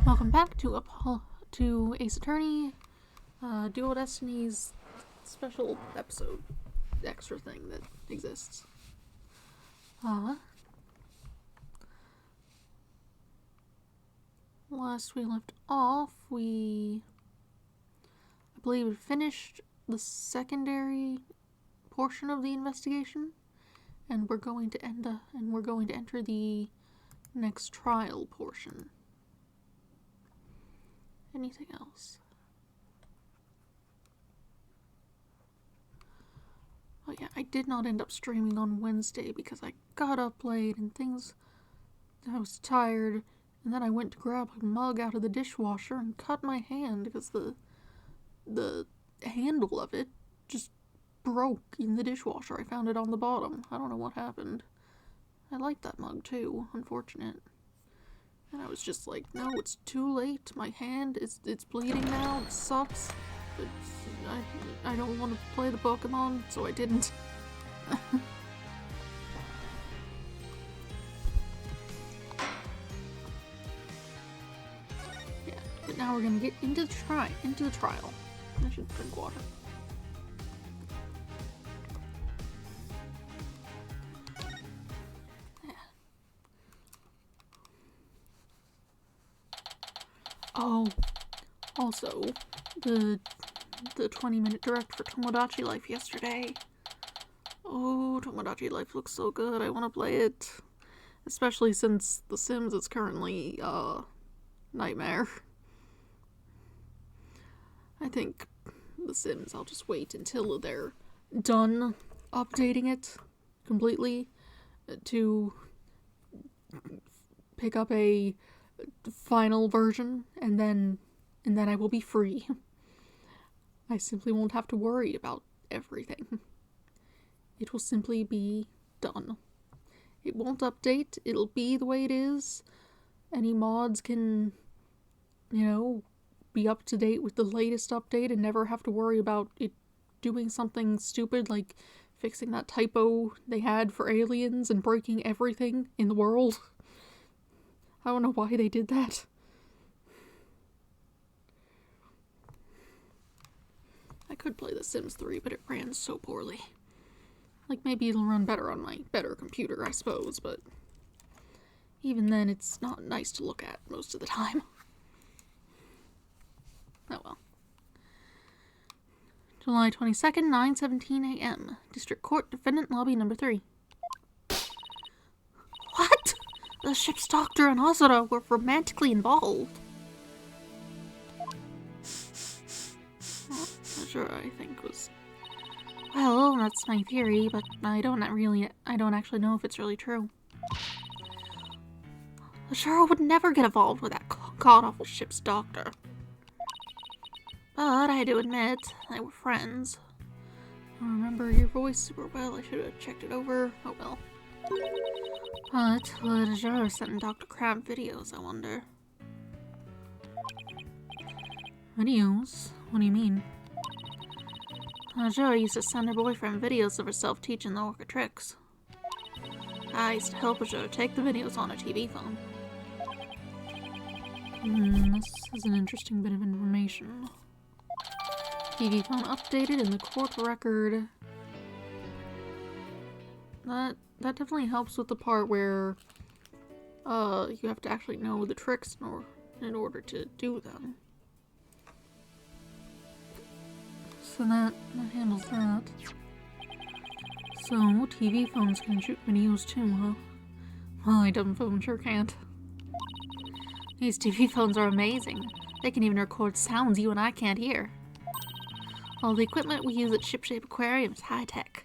Welcome back to Ace Attorney, Dual Destinies special episode, extra thing that exists. Last we left off, I believe we finished the secondary portion of the investigation, and we're going to enter the next trial portion. Anything else? Oh yeah, I did not end up streaming on Wednesday because I got up late and I was tired, and then I went to grab a mug out of the dishwasher and cut my hand because the handle of it just broke in the dishwasher. I found it on the bottom. I don't know what happened. I liked that mug too, unfortunate. And I was just like, no, it's too late. My hand, it's bleeding now. It sucks. But I don't want to play the Pokemon, so I didn't. Yeah, but now we're gonna get into the trial. I should drink water. Oh, also, the 20-minute direct for Tomodachi Life yesterday. Oh, Tomodachi Life looks so good. I want to play it. Especially since The Sims is currently, nightmare. I think The Sims, I'll just wait until they're done updating it completely to pick up a final version, and then I will be free. I simply won't have to worry about everything. It will simply be done. It won't update. It'll be the way it is. Any mods can, be up to date with the latest update and never have to worry about it doing something stupid like fixing that typo they had for aliens and breaking everything in the world. I don't know why they did that. I could play The Sims 3, but it ran so poorly. Like, maybe it'll run better on my better computer, I suppose, but even then, it's not nice to look at most of the time. Oh well. July 22nd, 9:17 a.m. District Court, Defendant Lobby Number 3. What? The ship's doctor and Azura were romantically involved. Sure, I think was... Well, that's my theory, but I don't actually know if it's really true. Ashura would never get involved with that god-awful ship's doctor. But I do admit, they were friends. I remember your voice super well. I should have checked it over. Oh well. But would Ashura send Dr. Crab videos, I wonder? Videos? What do you mean? Ashura used to send her boyfriend videos of herself teaching the orca tricks. I used to help Ashura take the videos on her TV phone. This is an interesting bit of information. TV phone updated in the court record. That definitely helps with the part where you have to actually know the tricks in order to do them. So that handles that. So TV phones can shoot videos too, huh? Well, my dumb phone sure can't. These TV phones are amazing. They can even record sounds you and I can't hear. All the equipment we use at Shipshape Aquarium is high-tech.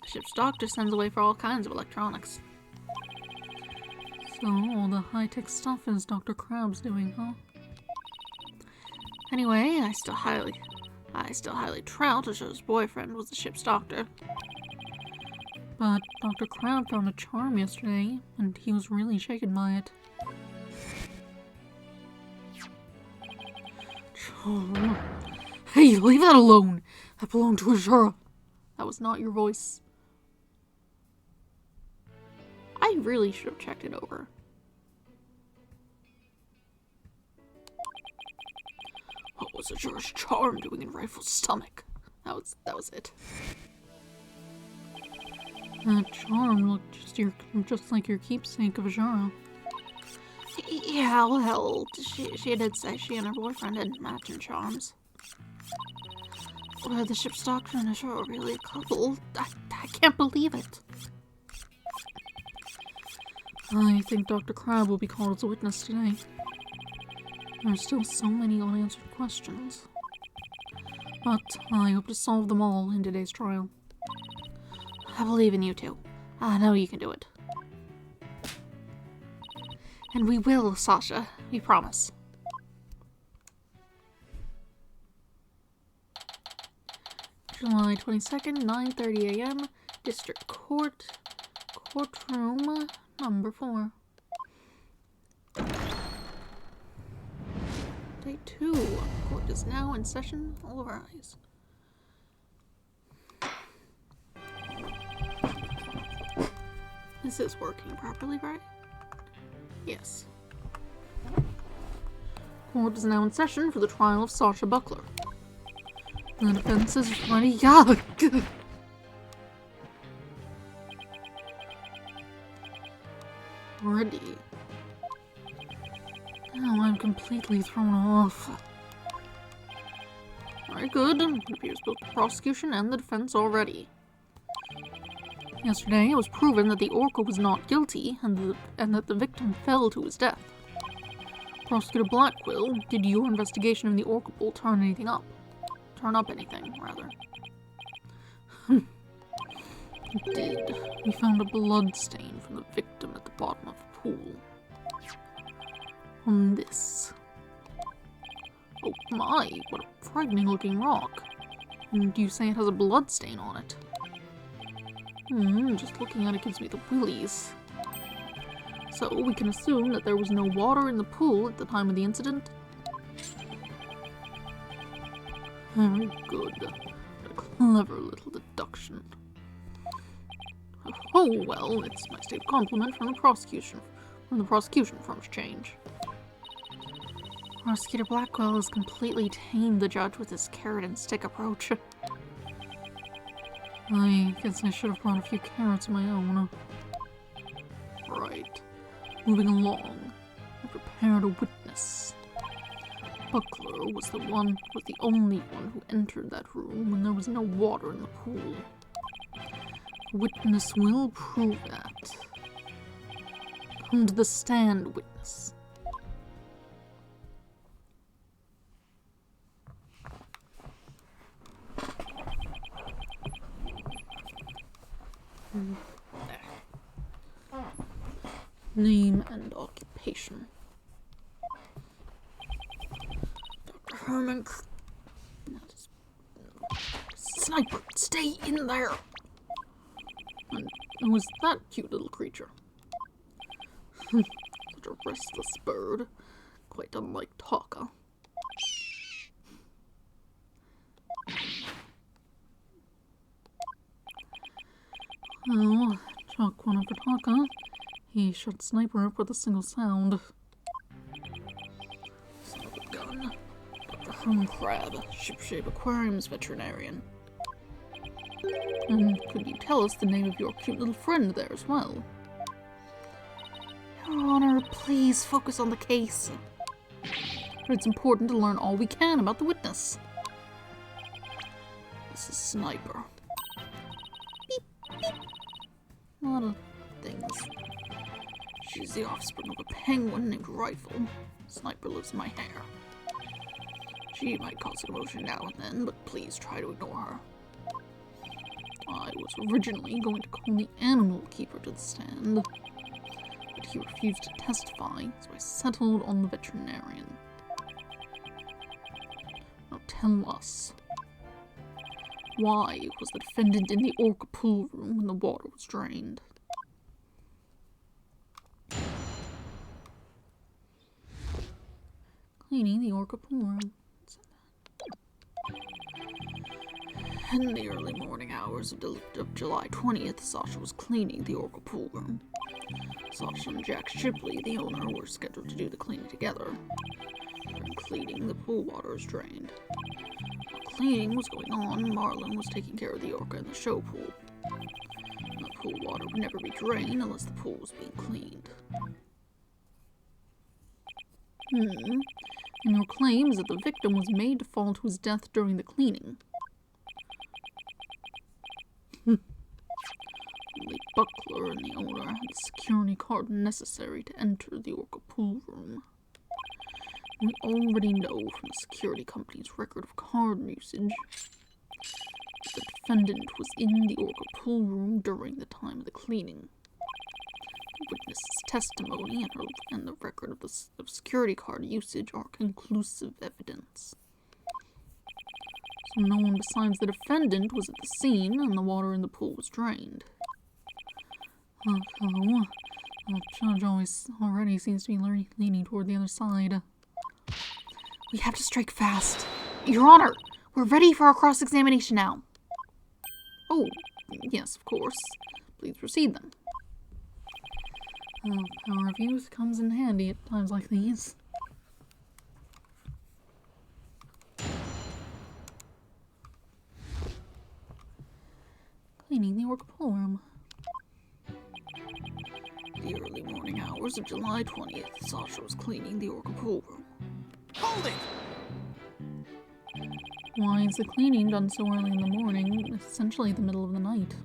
The ship's doctor sends away for all kinds of electronics. So, all the high-tech stuff is Dr. Crab's doing, huh? Anyway, I still highly doubt Ashura's boyfriend was the ship's doctor. But Dr. Crab found a charm yesterday, and he was really shaken by it. Charm? Hey, leave that alone! That belonged to Ashura. That was not your voice. I really should have checked it over. was a Jewish charm doing in Rifle's stomach. That was it. That charm looked just like your keepsake of Jara. Yeah, well, she did say she and her boyfriend had matching charms. Well, the ship's doctor and Ashura are really a couple. I can't believe it. I think Dr. Crab will be called as a witness today. There are still so many unanswered questions. But I hope to solve them all in today's trial. I believe in you two. I know you can do it. And we will, Sasha. We promise. July 22nd, 9:30 a.m. District Court. Courtroom number 4. Day 2. Court is now in session. All rise. This is working properly, right? Yes. Court is now in session for the trial of Sasha Buckler. The defense is ready. Ready. Now I'm completely thrown off. Very good. It appears both the prosecution and the defense are ready. Yesterday, it was proven that the Orca was not guilty and that the victim fell to his death. Prosecutor Blackwell, did your investigation of the Orca pool turn anything up? Turn up anything, rather. It did. We found a blood stain from the victim at the bottom of the pool. On this. Oh my, what a frightening looking rock. And you say it has a blood stain on it? Just looking at it gives me the willies. So we can assume that there was no water in the pool at the time of the incident? Very good. A clever little deduction. Oh well, it's my state compliment from the prosecution firm's change. Prosecutor Blackwell has completely tamed the judge with his carrot and stick approach. I guess I should have brought a few carrots of my own. Right. Moving along. I prepared a witness. Buckler was the only one who entered that room when there was no water in the pool. A witness will prove that. Come to the stand, witness. Name and occupation. Dr. Herman. Sniper, stay in there! And who is that cute little creature? Such a restless bird. Quite unlike Taka. Well, chalk one up for Taka. He shot Sniper up with a single sound. Son of a gun. Dr. Herman Crab, shipshape aquariums veterinarian. And could you tell us the name of your cute little friend there as well? Your Honor, please focus on the case. But it's important to learn all we can about the witness. This is Sniper. Beep, beep. A lot of things. She's the offspring of a penguin named Rifle. Sniper lives in my hair. She might cause commotion now and then, but please try to ignore her. I was originally going to call the animal keeper to the stand, but he refused to testify, so I settled on the veterinarian. Now tell us, why was the defendant in the Orca pool room when the water was drained? Cleaning the Orca pool room. In the early morning hours of July 20th, Sasha was cleaning the Orca pool room. Sasha and Jack Shipley, the owner, were scheduled to do the cleaning together. Their cleaning, the pool water is drained. While cleaning was going on, Marlon was taking care of the orca in the show pool. The pool water would never be drained unless the pool was being cleaned. And your claim is that the victim was made to fall to his death during the cleaning. Only Buckler and the owner had the security card necessary to enter the orca pool room. We already know from the security company's record of card usage that the defendant was in the orca pool room during the time of the cleaning. The witness's testimony and the record of security card usage are conclusive evidence. So no one besides the defendant was at the scene and the water in the pool was drained. The judge already seems to be leaning toward the other side. We have to strike fast. Your Honor, we're ready for our cross-examination now. Oh, yes, of course. Please proceed then. Power of youth comes in handy at times like these. Cleaning the orca pool room. The early morning hours of July 20th, Sasha was cleaning the orca pool room. Hold it! Why is the cleaning done so early in the morning, essentially the middle of the night?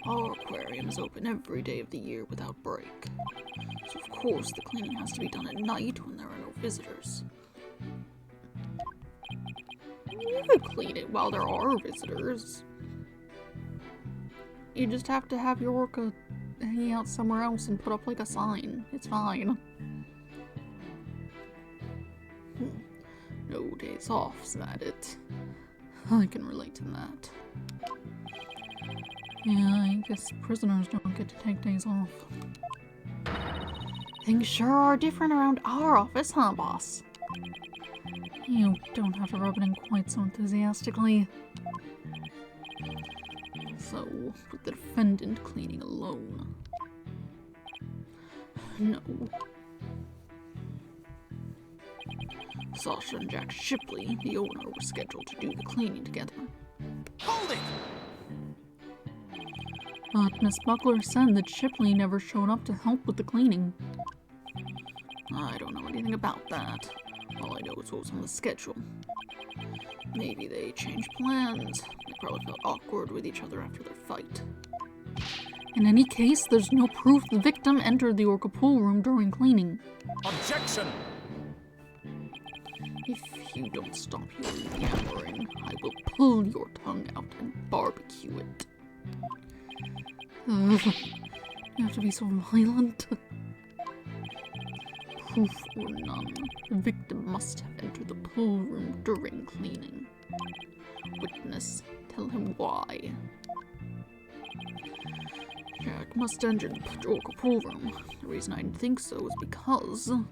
Our aquarium is open every day of the year without break. So of course the cleaning has to be done at night when there are no visitors. You could clean it while there are visitors. You just have to have your orca hanging out somewhere else and put up like a sign. It's fine. No days off, is that it? I can relate to that. Yeah, I guess prisoners don't get to take days off. Things sure are different around our office, huh, boss? You don't have to rub it in quite so enthusiastically. So, with the defendant cleaning alone. No. Sasha and Jack Shipley, the owner, were scheduled to do the cleaning together. Hold it! But Miss Buckler said that Shipley never showed up to help with the cleaning. I don't know anything about that. All I know is what was on the schedule. Maybe they changed plans. They probably felt awkward with each other after their fight. In any case, there's no proof the victim entered the orca pool room during cleaning. Objection! If you don't stop your yammering, I will pull your tongue out and barbecue it. You have to be so violent. Proof or none, the victim must have entered the pool room during cleaning. Witness, tell him why. Jack must have entered the orca pool room. The reason I think so is because the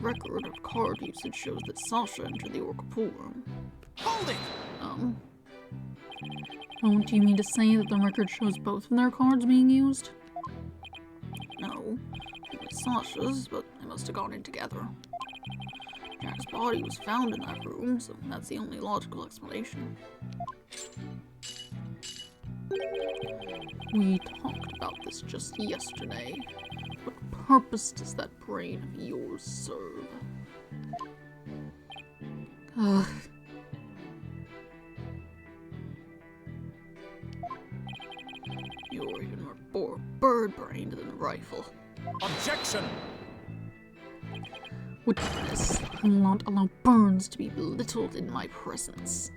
record of card usage shows that Sasha entered the orca pool room. Hold it! Oh, do you mean to say that the record shows both of their cards being used? No, only Sasha's, but they must have gone in together. Jack's body was found in that room, so that's the only logical explanation. We talked about this just yesterday. What purpose does that brain of yours serve? You're even more bird-brained than a rifle. Objection! Witness, I will not allow Burns to be belittled in my presence.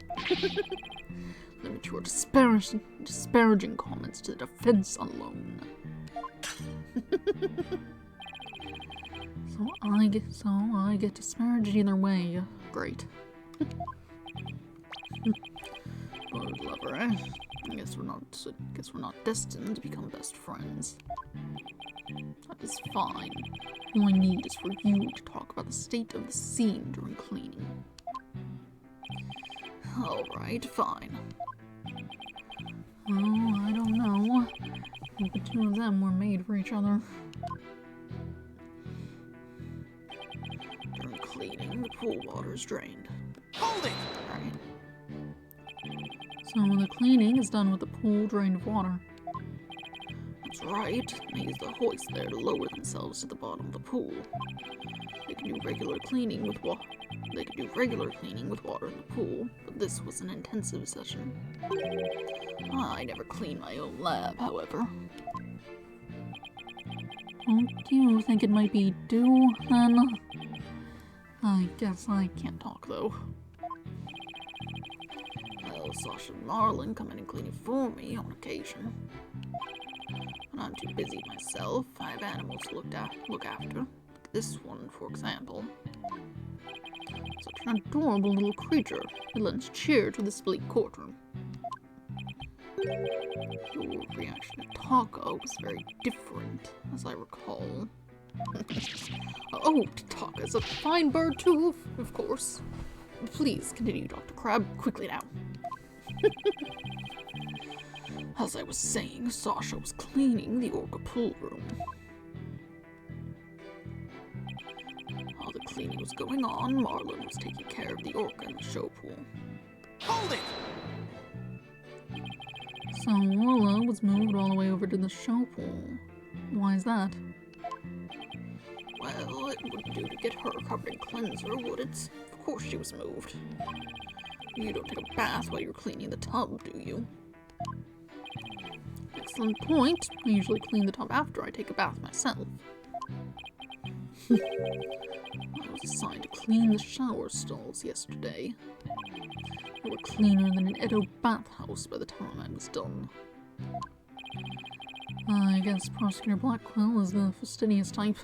Limit your disparaging comments to the defense alone. So I get disparaged either way. Great. Bird lover, eh? I guess we're not destined to become best friends. That is fine. All I need is for you to talk about the state of the scene during cleaning. Alright, fine. Oh, I don't know. I think the two of them were made for each other. cleaning, the pool water is drained. Holding! Right. So the cleaning is done with the pool drained of water. That's right. They use the hoist there to lower themselves to the bottom of the pool. They can do regular cleaning with water. They can do regular cleaning with water in the pool, but this was an intensive session. I never clean my own lab, however. Don't you think it might be due, then? I guess I can't talk, though. Well, Sasha and Marlin come in and clean it for me on occasion. When I'm too busy myself, I have animals to look after. Like this one, for example. Such an adorable little creature. It lends cheer to this bleak courtroom. Your reaction to Taka was very different, as I recall. Oh, Taka's a fine bird too, of course. Please continue, Dr. Crab, quickly now. As I was saying, Sasha was cleaning the orca pool room. While the cleaning was going on, Marlin was taking care of the orca in the show pool. Holding! So Orla was moved all the way over to the show pool. Why is that? Well, it wouldn't do to get her covered in cleanser, would it? Of course she was moved. You don't take a bath while you're cleaning the tub, do you? Excellent point. I usually clean the tub after I take a bath myself. I was assigned to clean the shower stalls yesterday. They were cleaner than an Edo bathhouse by the time I was done. I guess Prosecutor Blackwell is the fastidious type.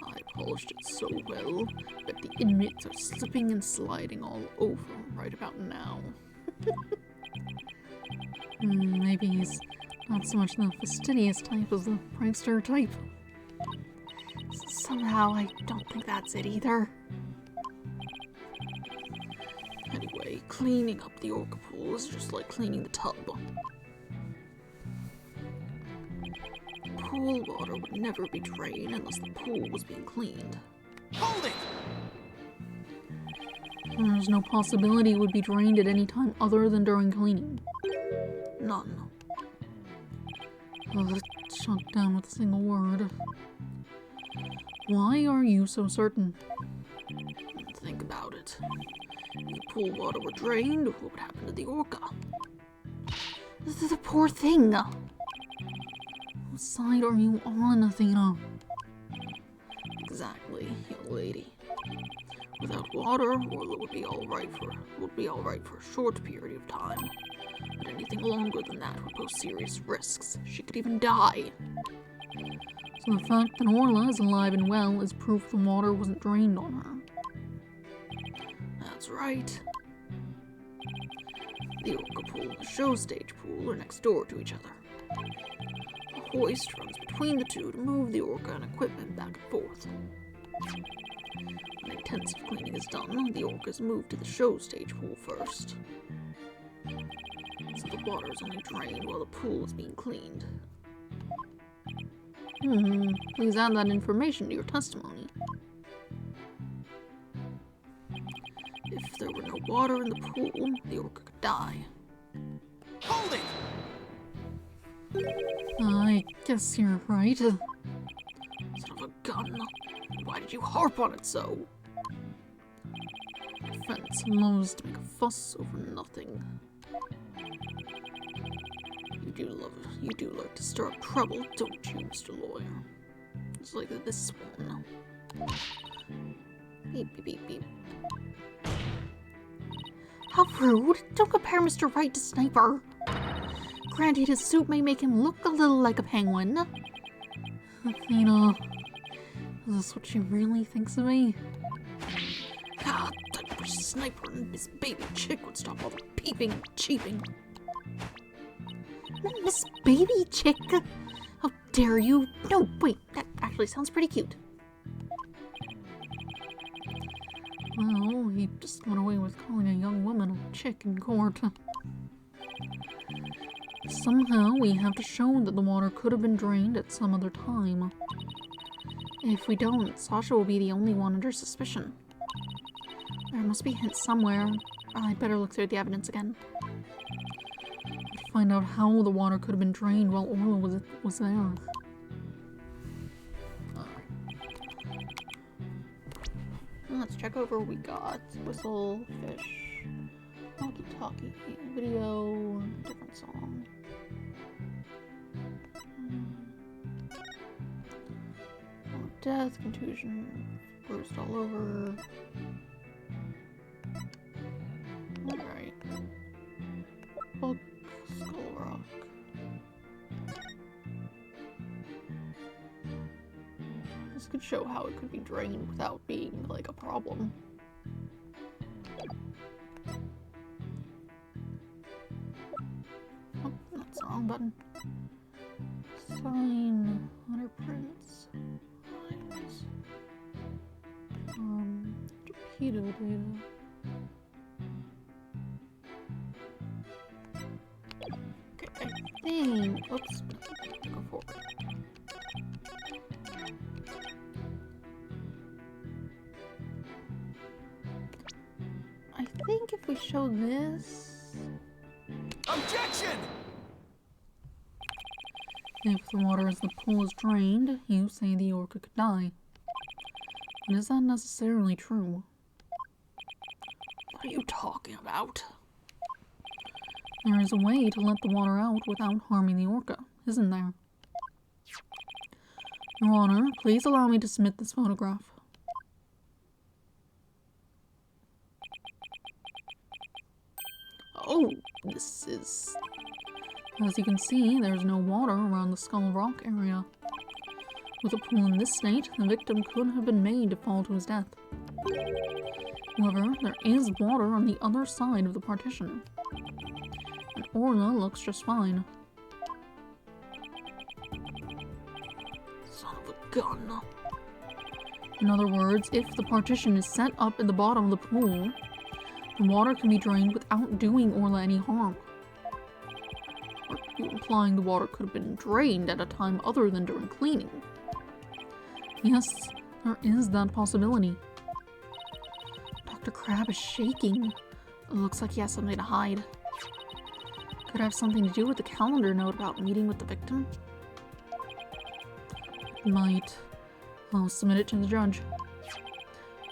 I polished it so well that the inmates are slipping and sliding all over right about now. Maybe he's not so much the fastidious type as the prankster type. Somehow, I don't think that's it either. Anyway, cleaning up the orca pool is just like cleaning the tub. Pool water would never be drained unless the pool was being cleaned. Holding! There's no possibility it would be drained at any time other than during cleaning. None. Shut down with a single word. Why are you so certain? Think about it. If the pool water were drained, what would happen to the orca? The poor thing! What side are you on, Athena? Exactly, young lady. Without water, Orla would be all right for a short period of time. But anything longer than that would pose serious risks. She could even die. So the fact that Orla is alive and well is proof the water wasn't drained on her. That's right. The orca pool and the show stage pool are next door to each other. A hoist runs between the two to move the orca and equipment back and forth. When intensive cleaning is done, the orca is moved to the show stage pool first. So the water is only drained while the pool is being cleaned. Please add that information to your testimony. If there were no water in the pool, the orca could die. Holding! I guess you're right. Son of a gun. Why did you harp on it so? Defense loves to make a fuss over nothing. You do like to stir up trouble, don't you, Mr. Lawyer? It's like this one. Beep, beep, beep, beep. How rude! Don't compare Mr. Wright to Sniper. Granted, his suit may make him look a little like a penguin. Athena, is this what she really thinks of me? God, I wish Sniper and this baby chick would stop all the peeping and cheeping. Miss Baby Chick? How dare you? No, wait, that actually sounds pretty cute. Well, he just got away with calling a young woman a chick in court. Somehow we have to show that the water could have been drained at some other time. If we don't, Sasha will be the only one under suspicion. There must be hints somewhere. I'd better look through the evidence again. To find out how the water could have been drained while Orla was there. Let's check over what we got. Whistle, fish, walkie-talkie, video, different song. Death, contusion, bruised all over. Alright. Book, Skull Rock. This could show how it could be drained without being, like, a problem. Oh, that's the wrong button. Sign, hunter prints, lines. Torpedo data. Okay, I think, oops, go forward. I think if we show this... Objection! If the water in the pool is drained, you say the orca could die. But is that necessarily true? What are you talking about? There is a way to let the water out without harming the orca, isn't there? Your Honor, please allow me to submit this photograph. Oh, this is... As you can see, there's no water around the Skull Rock area. With a pool in this state, the victim could have been made to fall to his death. However, there is water on the other side of the partition. And Orla looks just fine. Son of a gun. In other words, if the partition is set up at the bottom of the pool, the water can be drained without doing Orla any harm. Are you implying the water could have been drained at a time other than during cleaning? Yes, there is that possibility. Dr. Crab is shaking. It looks like he has something to hide. Could have something to do with the calendar note about meeting with the victim? It might. I'll submit it to the judge.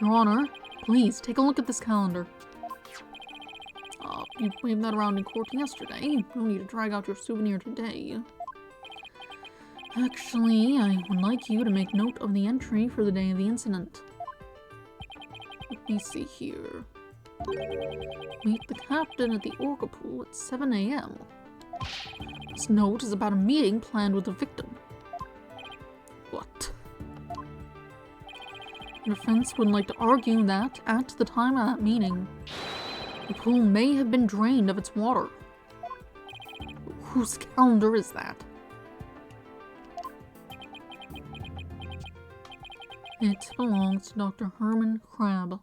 Your Honor, please take a look at this calendar. You waved that around in court yesterday. No need to drag out your souvenir today. Actually, I would like you to make note of the entry for the day of the incident. Let me see here. Meet the captain at the Orca pool at 7 a.m. This note is about a meeting planned with the victim. What? The defense would like to argue that, at the time of that meeting, the pool may have been drained of its water. Whose calendar is that? It belongs to Dr. Herman Crab.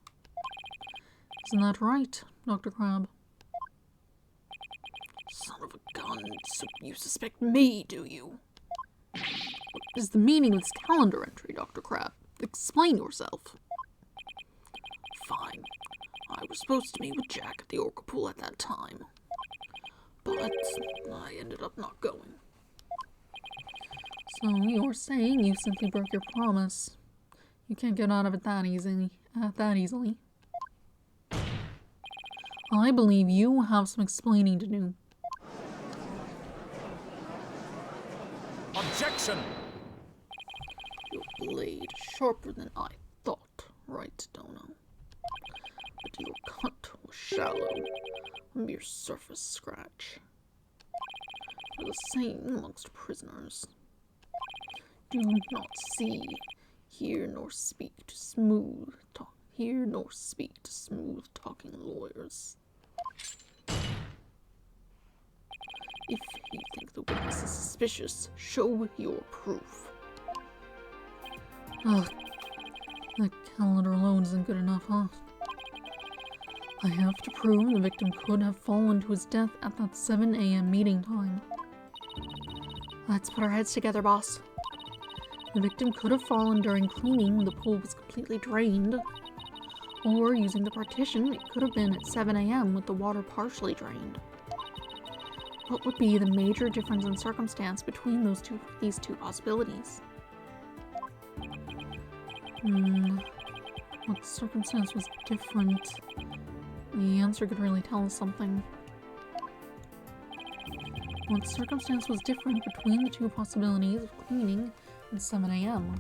Isn't that right, Dr. Crab? Son of a gun, so you suspect me, do you? What is the meaning of this calendar entry, Dr. Crab? Explain yourself. Fine. I was supposed to meet with Jack at the Orca pool at that time. But I ended up not going. So you're saying you simply broke your promise. You can't get out of it that easily. I believe you have some explaining to do. Objection! Your blade sharper than I thought, right, Dono? But your cut was shallow, a mere surface scratch. You're the same amongst prisoners. Do not see, hear nor speak to smooth talking lawyers. If you think the witness is suspicious, show your proof. Ugh, that calendar alone isn't good enough, huh? I have to prove the victim could have fallen to his death at that 7 a.m. meeting time. Let's put our heads together, boss. The victim could have fallen during cleaning when the pool was completely drained, or using the partition, it could have been at 7 a.m. with the water partially drained. What would be the major difference in circumstance between these two possibilities? What circumstance was different? The answer could really tell us something. What circumstance was different between the two possibilities of cleaning and 7 a.m.?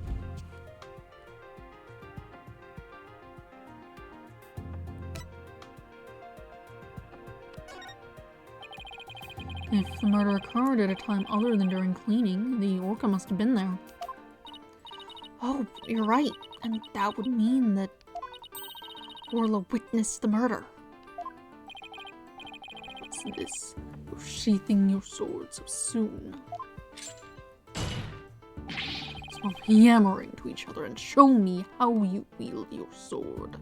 If the murder occurred at a time other than during cleaning, the orca must have been there. Oh, you're right, and that would mean that Orla witnessed the murder. What's this? You're sheathing your sword so soon. Stop yammering to each other and show me how you wield your sword.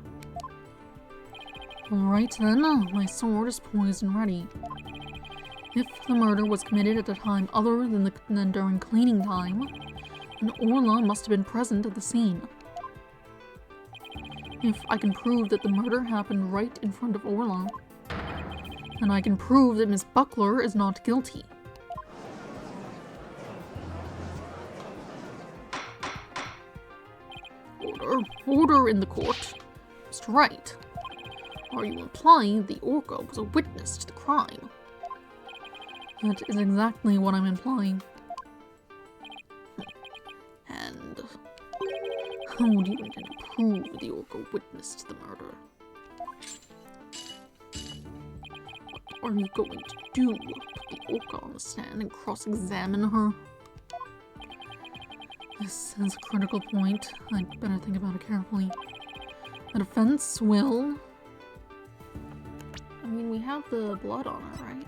Alright then, my sword is poised and ready. If the murder was committed at a time other than during cleaning time, then Orla must have been present at the scene. If I can prove that the murder happened right in front of Orla, then I can prove that Miss Buckler is not guilty. Order in the court. Mr. Wright, are you implying the orca was a witness to the crime? That is exactly what I'm implying. And how do you intend to prove the orca witnessed the murder? What are you going to do? Put the orca on the stand and cross-examine her? This is a critical point. I'd better think about it carefully. The defense will... I mean, we have the blood on her, right?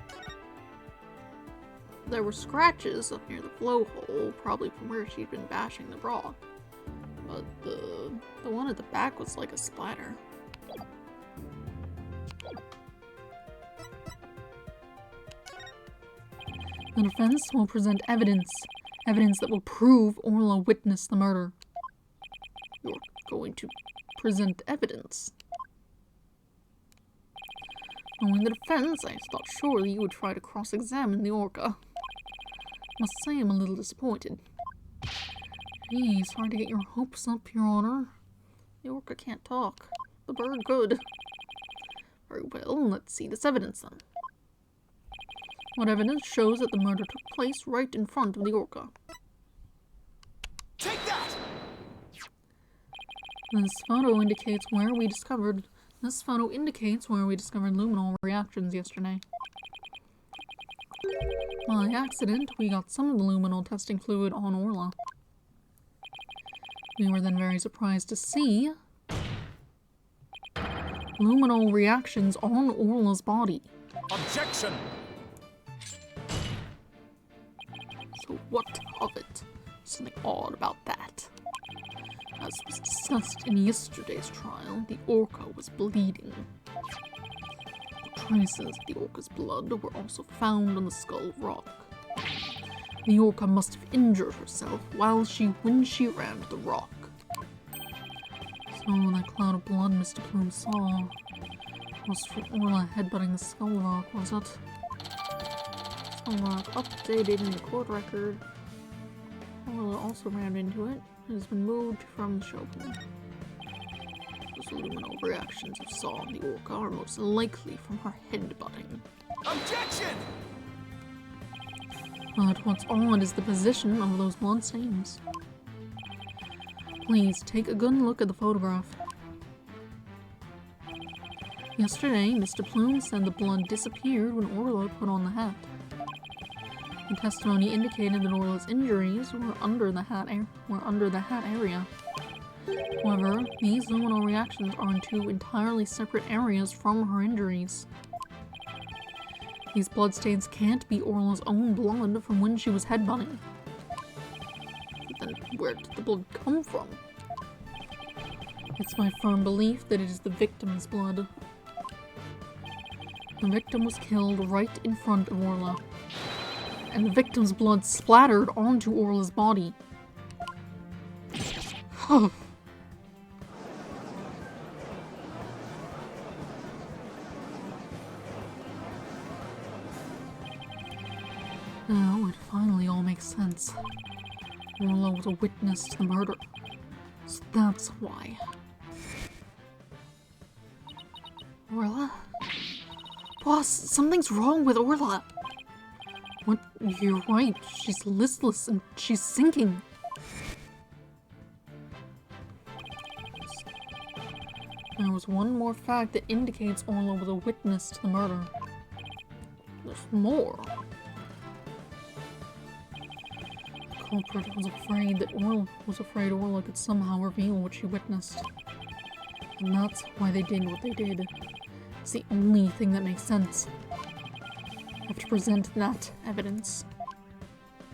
There were scratches up near the blowhole, probably from where she'd been bashing the rock. But the one at the back was like a splatter. The defense will present evidence that will prove Orla witnessed the murder. You're going to present evidence? Knowing the defense, I thought surely you would try to cross-examine the orca. Must say I'm a little disappointed. Gee, sorry to get your hopes up, Your Honor. The orca can't talk. The bird could. Very well, let's see this evidence then. What evidence shows that the murder took place right in front of the orca? Take that! This photo indicates where we discovered luminol reactions yesterday. By accident, we got some of the luminol testing fluid on Orla. We were then very surprised to see luminol reactions on Orla's body. Objection! So what of it? Something odd about that. As was discussed in yesterday's trial, the orca was bleeding. Traces of the orca's blood were also found on the skull rock. The orca must have injured herself when she rammed the rock. So that cloud of blood Mr. Plume saw was for Orla headbutting the skull rock, was it? Skull rock updated in the court record. Orla also rammed into it. It has been moved from the shogun. Those luminol reactions you saw on the orca are most likely from her headbutting. Objection! But what's odd is the position of those blood stains. Please, take a good look at the photograph. Yesterday, Mr. Plume said the blood disappeared when Orla put on the hat. The testimony indicated that Orla's injuries were under the hat area. However, these luminol reactions are in two entirely separate areas from her injuries. These bloodstains can't be Orla's own blood from when she was headbutting. Then where did the blood come from? It's my firm belief that it is the victim's blood. The victim was killed right in front of And the victim's blood splattered onto Orla's body. Now it finally all makes sense. Orla was a witness to the murder, so that's why. Orla? Boss, something's wrong with Orla. What? You're right. She's listless and she's sinking. There was one more fact that indicates Orla was a witness to the murder. There's more. The culprit was afraid that Orla could somehow reveal what she witnessed. And that's why they did what they did. It's the only thing that makes sense. I have to present that evidence.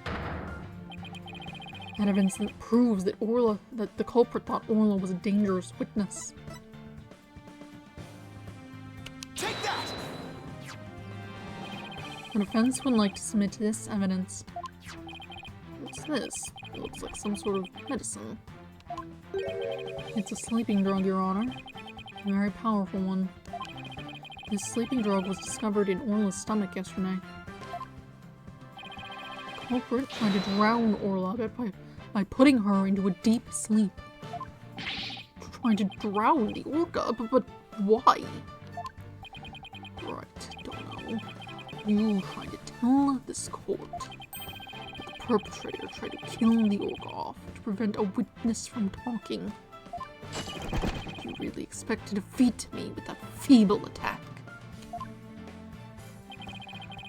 That evidence that proves that the culprit thought Orla was a dangerous witness. Take that! The defense would like to submit this evidence. What's this? It looks like some sort of medicine. It's a sleeping drug, Your Honor. A very powerful one. This sleeping drug was discovered in Orla's stomach yesterday. The culprit tried to drown Orla by putting her into a deep sleep. Trying to drown the orca, but why? Right, don't know. You tried to tell this court that the perpetrator tried to kill the orca off to prevent a witness from talking. You really expect to defeat me with that feeble attack?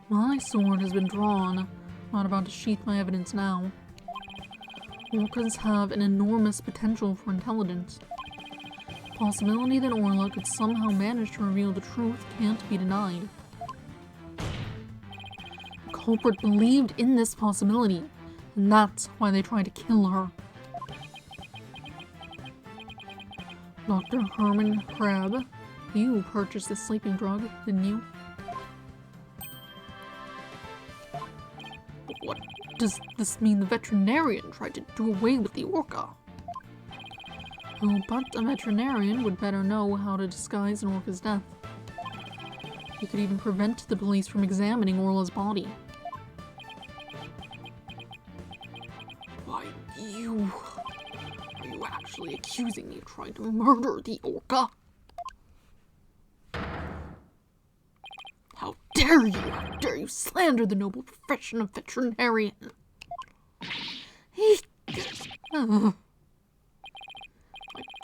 My sword has been drawn. I'm not about to sheath my evidence now. Orcas have an enormous potential for intelligence. The possibility that Orla could somehow manage to reveal the truth can't be denied. The culprit believed in this possibility, and that's why they tried to kill her. Dr. Herman Crab, you purchased this sleeping drug, didn't you? But what does this mean? The veterinarian tried to do away with the orca? Oh, but a veterinarian would better know how to disguise an orca's death. He could even prevent the police from examining Orla's body. Why, are you actually accusing me of trying to murder the orca? How dare you! How dare you slander the noble profession of veterinarian! My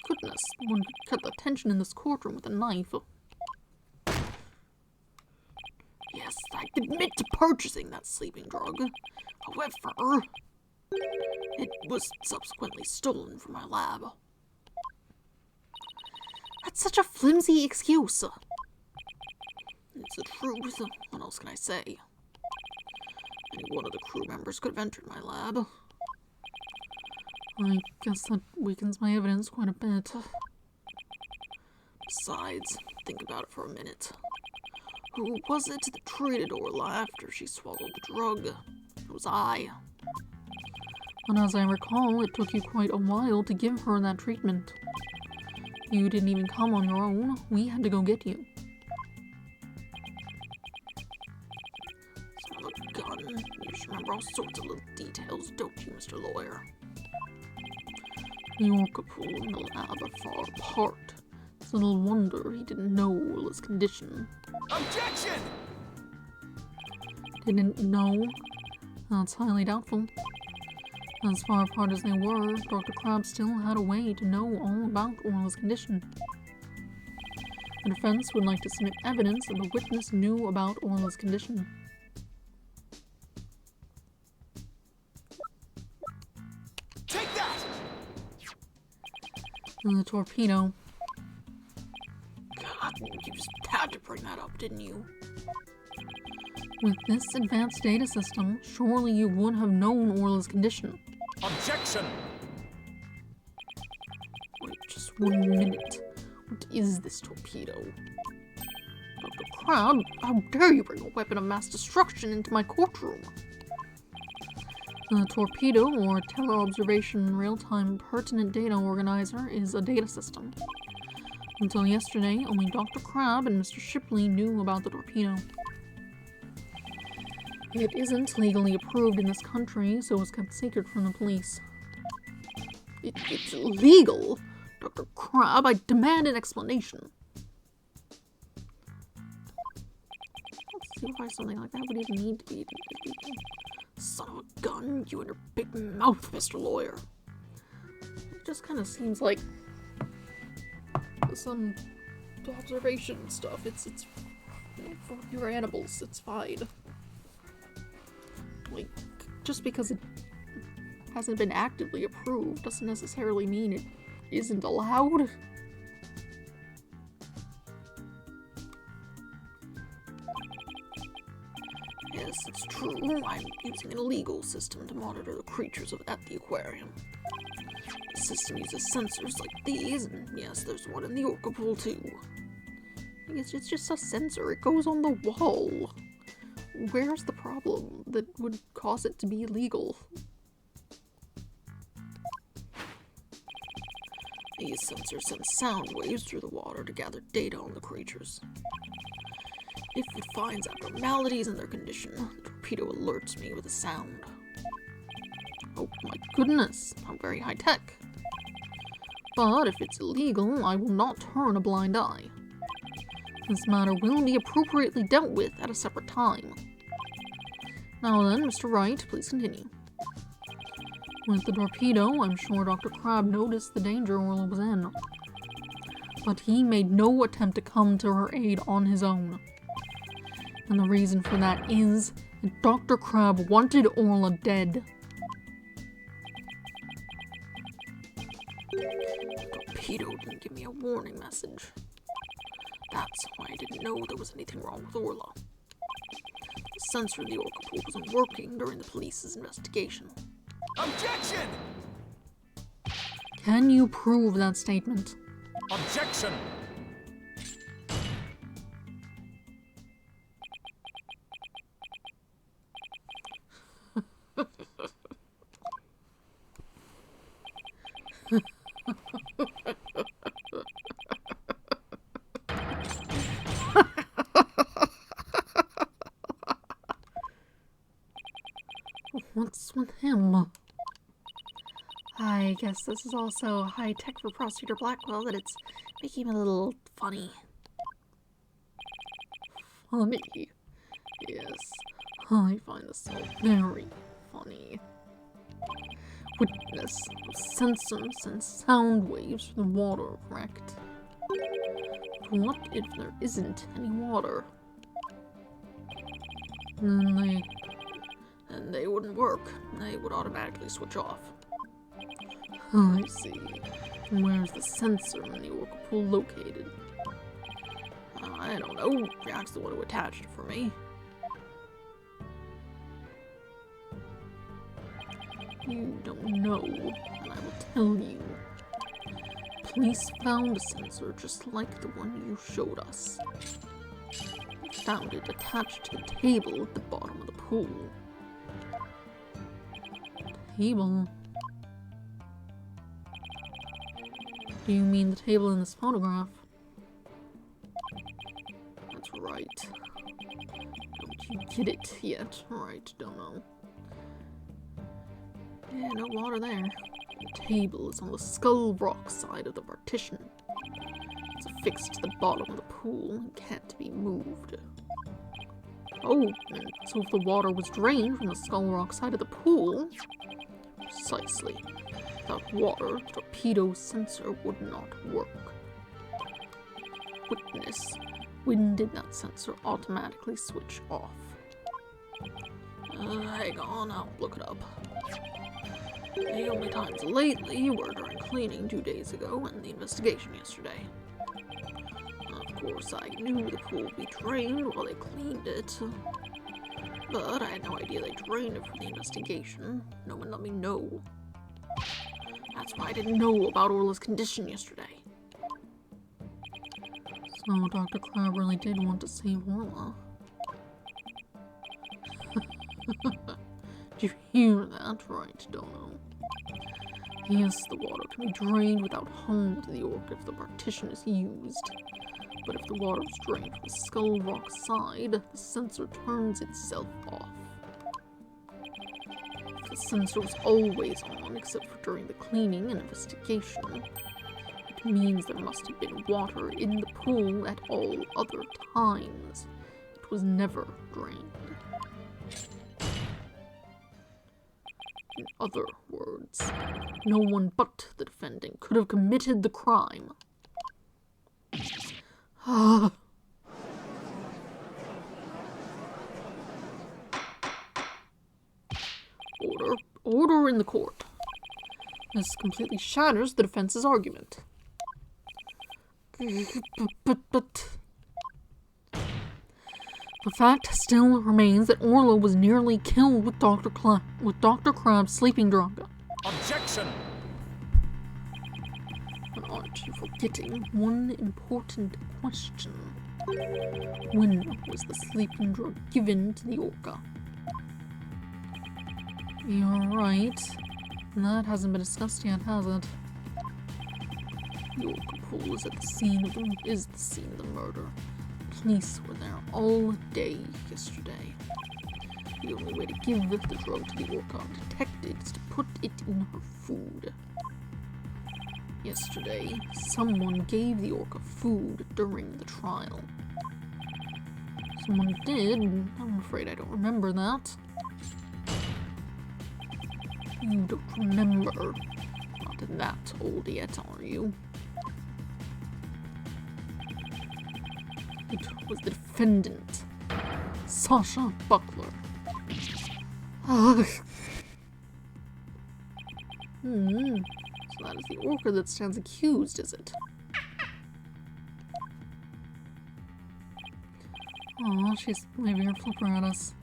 goodness, one could cut the tension in this courtroom with a knife. Yes, I admit to purchasing that sleeping drug. However, it was subsequently stolen from my lab. That's such a flimsy excuse. It's the truth. What else can I say? Any one of the crew members could have entered my lab. I guess that weakens my evidence quite a bit. Besides, think about it for a minute. Who was it that treated Orla after she swallowed the drug? It was I. And as I recall, it took you quite a while to give her that treatment. You didn't even come on your own. We had to go get you. Son of a gun. You just remember all sorts of little details, don't you, Mr. Lawyer? The orca pool and the lab are far apart. It's little wonder he didn't know Orla's condition. Objection! Didn't know? That's highly doubtful. As far apart as they were, Dr. Crab still had a way to know all about Orla's condition. The defense would like to submit evidence that the witness knew about Orla's condition. Take that! And the torpedo. God, you just had to bring that up, didn't you? With this advanced data system, surely you would have known Orla's condition. Objection! Wait, just 1 minute. What is this torpedo? Dr. Crab, how dare you bring a weapon of mass destruction into my courtroom? The torpedo, or teleobservation real-time pertinent data organizer, is a data system. Until yesterday, only Dr. Crab and Mr. Shipley knew about the torpedo. It isn't legally approved in this country, so it's kept secret from the police. It's illegal? Dr. Crab, I demand an explanation. Let's see why something like that would even need to be. Son of a gun, you and your big mouth, Mr. Lawyer. It just kind of seems like some observation stuff. It's for your animals. It's fine. Like, just because it hasn't been actively approved doesn't necessarily mean it isn't allowed. Yes, it's true. I'm using an illegal system to monitor the creatures at the aquarium. The system uses sensors like these, and yes, there's one in the orca pool too. I guess it's just a sensor. It goes on the wall. Where's the problem that would cause it to be illegal? These sensors send sound waves through the water to gather data on the creatures. If it finds abnormalities in their condition, the torpedo alerts me with a sound. Oh my goodness, how very high-tech. But if it's illegal, I will not turn a blind eye. This matter will be appropriately dealt with at a separate time. Now then, Mr. Wright, please continue. With the torpedo, I'm sure Dr. Crab noticed the danger Orla was in. But he made no attempt to come to her aid on his own. And the reason for that is that Dr. Crab wanted Orla dead. The torpedo didn't give me a warning message. That's why I didn't know there was anything wrong with Orla. The sensor in the orca pool wasn't working during the police's investigation. Objection! Can you prove that statement? Objection! What's with him? I guess this is also high tech for Prosecutor Blackwell that it's making him a little funny. Funny? Yes, I find this all very funny. Witness, sensors and sound waves from the water, correct? But what if there isn't any water? And they wouldn't work. They would automatically switch off. I see. And where's the sensor in the orca pool located? I don't know. Jack's the one who attached it for me. You don't know, and I will tell you. Police found a sensor just like the one you showed us. They found it attached to the table at the bottom of the pool. Table? Do you mean the table in this photograph? That's right. Don't you get it yet? Right, don't know. Yeah, no water there. The table is on the Skull Rock side of the partition. It's affixed to the bottom of the pool and can't be moved. Oh, and so if the water was drained from the Skull Rock side of the pool... Precisely. Without water, the torpedo sensor would not work. Witness, when did that sensor automatically switch off? Hang on, I'll look it up. The only times lately were during cleaning 2 days ago and the investigation yesterday. Of course, I knew the pool would be drained while they cleaned it, but I had no idea they drained it for the investigation. No one let me know. That's why I didn't know about Orla's condition yesterday. So Dr. Crab really did want to save Orla. Did you hear that right, Dono? Yes, the water can be drained without harm to the orc if the partition is used. But if the water is drained from the Skull Rock side, the sensor turns itself off. If the sensor was always on, except for during the cleaning and investigation, it means there must have been water in the pool at all other times. It was never drained. In other words, no one but the defendant could have committed the crime. Order in the court. This completely shatters the defense's argument. But the fact still remains that Orla was nearly killed with Dr. Crab's sleeping drug. Objection! But aren't you forgetting one important question? When was the sleeping drug given to the orca? You're right. That hasn't been discussed yet, has it? The orca pool is the scene of the murder. Police were there all day yesterday. The only way to give the drug to the orca undetected is to put it in her food. Yesterday, someone gave the orca food during the trial. Someone did. I'm afraid I don't remember that. You don't remember? Not that old yet, are you? It was the defendant, Sasha Buckler. So that is the orca that stands accused, is it? Oh, she's waving her flipper at us.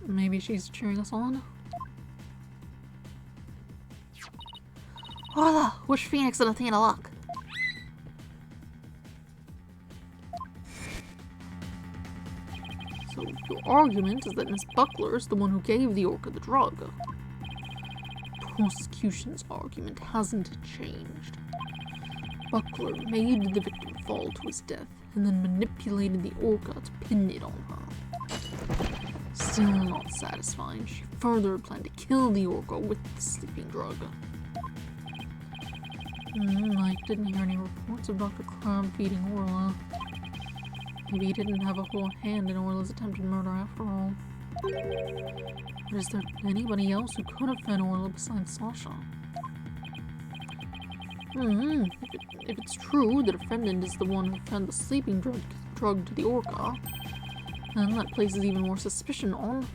Maybe she's cheering us on? Orla, wish Phoenix and Athena luck. So your argument is that Miss Buckler is the one who gave the orca the drug. Prosecution's argument hasn't changed. Buckler made the victim fall to his death and then manipulated the orca to pin it on her. Still not satisfied, she further planned to kill the orca with the sleeping drug. I didn't hear any reports of Dr. Crab feeding Orla. Maybe he didn't have a whole hand in Orla's attempted murder after all. But is there anybody else who could have fed Orla besides Sasha? If it's true the defendant is the one who fed the sleeping drug to the orca, then that places even more suspicion on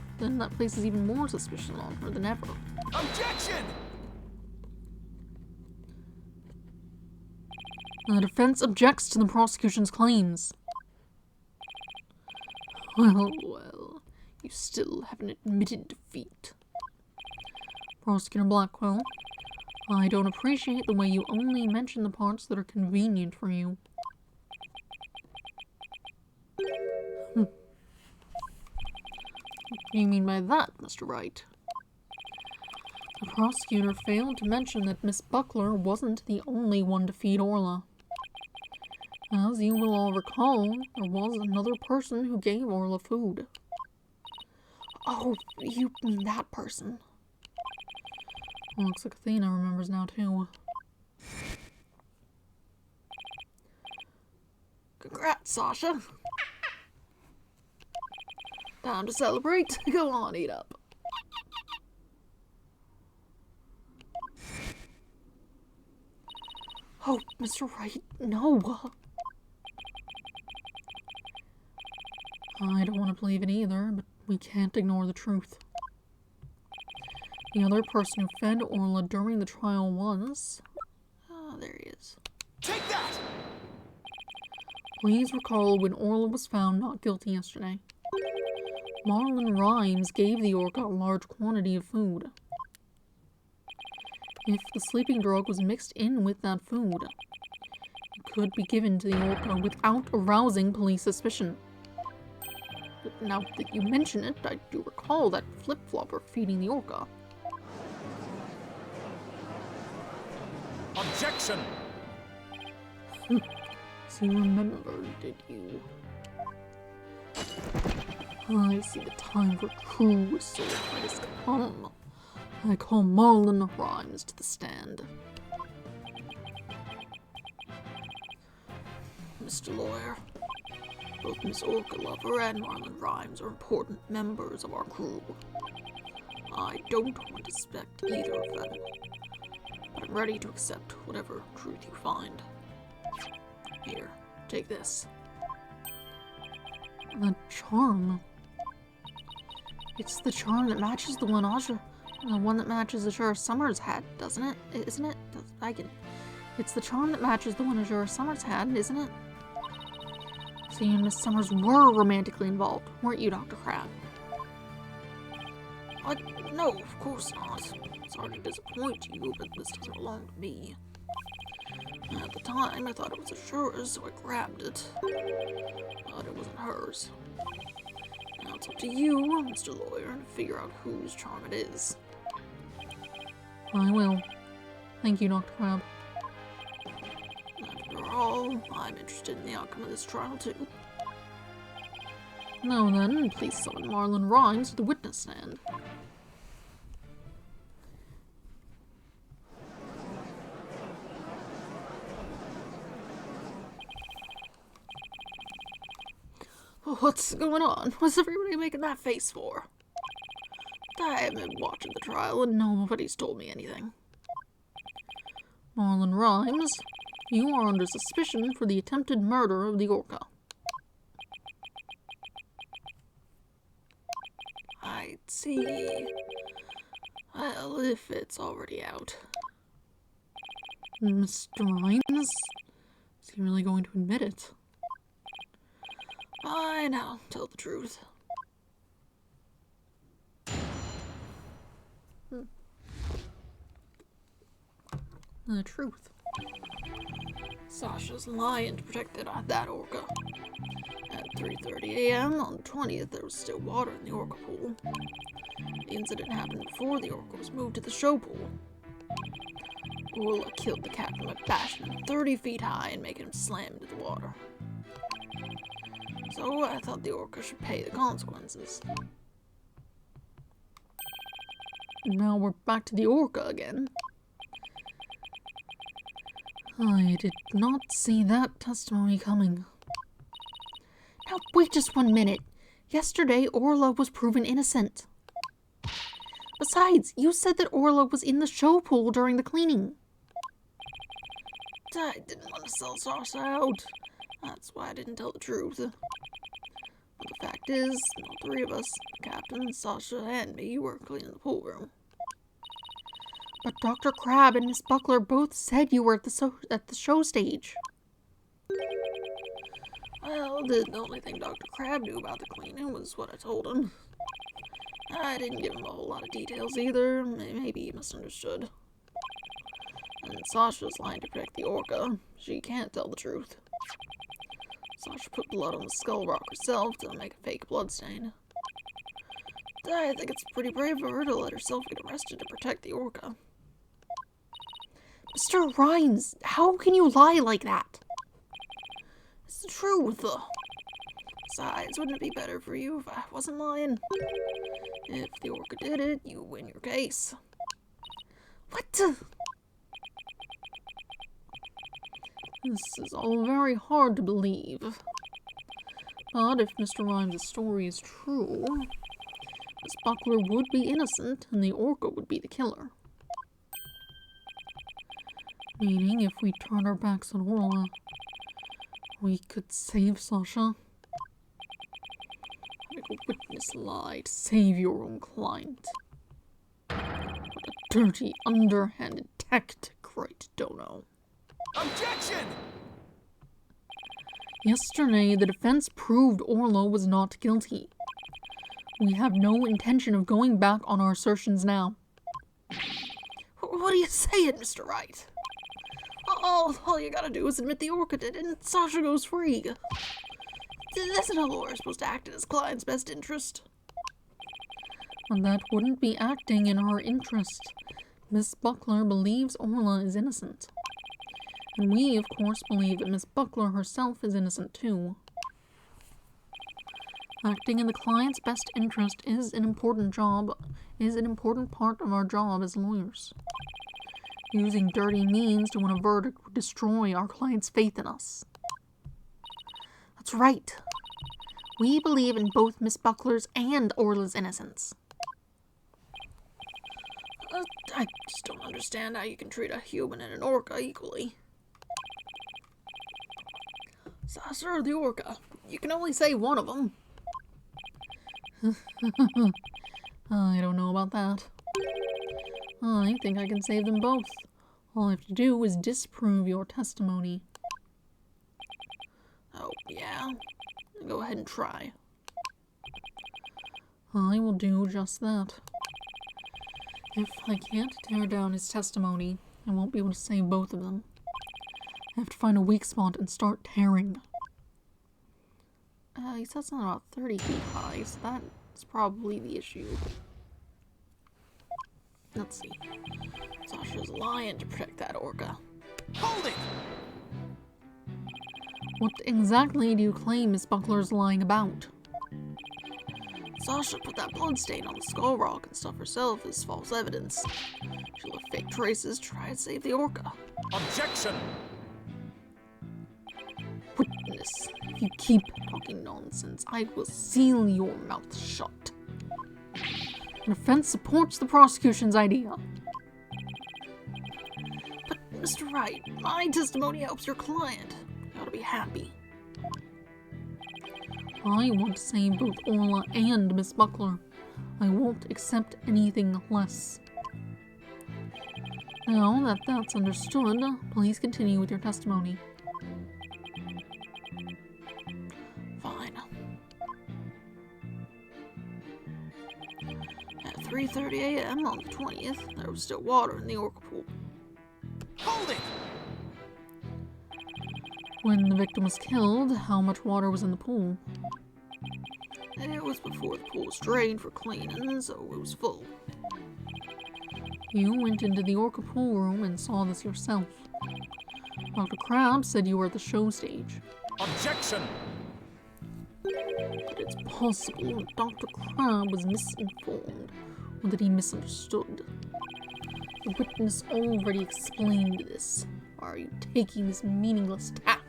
her than ever. Objection! The defense objects to the prosecution's claims. Well, you still haven't admitted defeat. Prosecutor Blackwell, I don't appreciate the way you only mention the parts that are convenient for you. What do you mean by that, Mr. Wright? The prosecutor failed to mention that Miss Buckler wasn't the only one to feed Orla. As you will all recall, there was another person who gave Orla food. Oh, you mean that person. Well, looks like Athena remembers now, too. Congrats, Sasha. Time to celebrate. Go on, eat up. Oh, Mr. Wright, no. I don't want to believe it either, but we can't ignore the truth. The other person who fed Orla during the trial was... there he is. Take that! Please recall when Orla was found not guilty yesterday. Marlon Rhymes gave the orca a large quantity of food. If the sleeping drug was mixed in with that food, it could be given to the orca without arousing police suspicion. But Now that you mention it, I do recall that flip-flopper feeding the orca. Objection! So you remembered, did you? I see the time for true sword fight has come. I call Marlon Rhymes to the stand. Mr. Lawyer, both Miss Orca Lover and Marlon Rhymes are important members of our crew. I don't want to suspect either of them, but I'm ready to accept whatever truth you find. Here, take this. The charm. It's the charm that matches the one that matches Azure Summers had, doesn't it? Isn't it? It's the charm that matches the one Azure Summers had, isn't it? So you and Miss Summers were romantically involved, weren't you, Dr. Crab? No, of course not. Sorry to disappoint you, but this doesn't belong to me. At the time, I thought it was Azure's, so I grabbed it. But it wasn't hers. Now it's up to you, Mr. Lawyer, to figure out whose charm it is. I will. Thank you, Dr. Crab. After all, I'm interested in the outcome of this trial, too. Now then, please summon Marlon Rhymes to the witness stand. What's going on? What's everybody making that face for? I haven't been watching the trial and nobody's told me anything. Marlon Rhymes, you are under suspicion for the attempted murder of the orca. I see. Well, if it's already out. Mr. Rhymes? Is he really going to admit it? Fine, I'll tell the truth. The truth. Sasha's lying to protect that orca. At 3:30 a.m. on the 20th, there was still water in the orca pool. The incident happened before the orca was moved to the show pool. Orla killed the captain by bashing him 30 feet high and making him slam into the water. So I thought the orca should pay the consequences. Now we're back to the orca again. I did not see that testimony coming. Now wait just 1 minute. Yesterday, Orla was proven innocent. Besides, you said that Orla was in the show pool during the cleaning. I didn't want to sell Sasha out. That's why I didn't tell the truth. But the fact is, all three of us, the captain, Sasha, and me, were cleaning the pool room. But Dr. Crab and Miss Buckler both said you were at the show stage. Well, the only thing Dr. Crab knew about the cleaning was what I told him. I didn't give him a whole lot of details either. Maybe he misunderstood. And Sasha's lying to protect the orca. She can't tell the truth. Sasha put blood on the skull rock herself to make a fake bloodstain. I think it's pretty brave of her to let herself get arrested to protect the orca. Mr. Rhymes, how can you lie like that? It's the truth. Besides, wouldn't it be better for you if I wasn't lying? If the orca did it, you win your case. What? This is all very hard to believe. But if Mr. Rhymes' story is true, Miss Buckler would be innocent and the orca would be the killer. Meaning, if we turn our backs on Orla, we could save Sasha. Make a witness lie to save your own client. What a dirty, underhanded tactic, right, Dono? Objection! Yesterday, the defense proved Orla was not guilty. We have no intention of going back on our assertions now. What are you saying, Mr. Wright? All you gotta do is admit the orca did it and Sasha goes free. Isn't a lawyer supposed to act in his client's best interest? And that wouldn't be acting in her interest. Miss Buckler believes Orla is innocent. And we, of course, believe that Miss Buckler herself is innocent too. Acting in the client's best interest is an important part of our job as lawyers. Using dirty means to win a verdict would destroy our client's faith in us. That's right. We believe in both Miss Buckler's and Orla's innocence. I just don't understand how you can treat a human and an orca equally. Sasha or the orca? You can only say one of them. I don't know about that. I think I can save them both. All I have to do is disprove your testimony. Oh, yeah? Go ahead and try. I will do just that. If I can't tear down his testimony, I won't be able to save both of them. I have to find a weak spot and start tearing. He said something about 30 feet high, so that's probably the issue. Let's see. Sasha's lying to protect that orca. Hold it! What exactly do you claim Miss Buckler's lying about? Sasha put that blood stain on the skull rock and stuff herself as false evidence. She left fake traces to try and save the orca. Objection! Witness, if you keep talking nonsense, I will seal your mouth shut. An offense supports the prosecution's idea. But, Mr. Wright, my testimony helps your client. You ought to be happy. I want to save both Orla and Miss Buckler. I won't accept anything less. Now that that's understood, please continue with your testimony. Fine. At 3:30 a.m. on the 20th, there was still water in the orca pool. Hold it! When the victim was killed, how much water was in the pool? It was before the pool was drained for cleaning, so it was full. You went into the orca pool room and saw this yourself. Dr. Crabbe said you were at the show stage. Objection! But it's possible that Dr. Crabbe was misinformed, or that he misunderstood. The witness already explained this. Why are you taking this meaningless tack?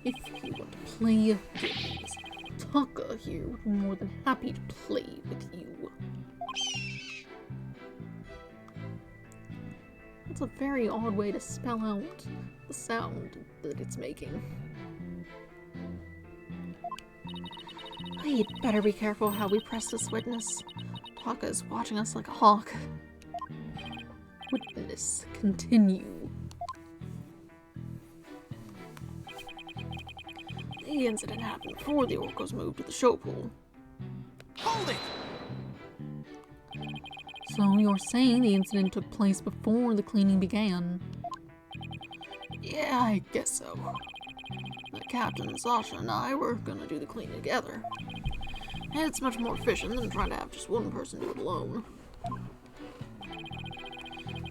If you want to play games, Taka here would be more than happy to play with you. That's a very odd way to spell out the sound that it's making. We'd better be careful how we press this witness. Taka is watching us like a hawk. Witness, continue. The incident happened before the orcas moved to the show pool. Hold it! So you're saying the incident took place before the cleaning began? Yeah, I guess so. The captain, Sasha, and I were gonna do the cleaning together. And it's much more efficient than trying to have just one person do it alone.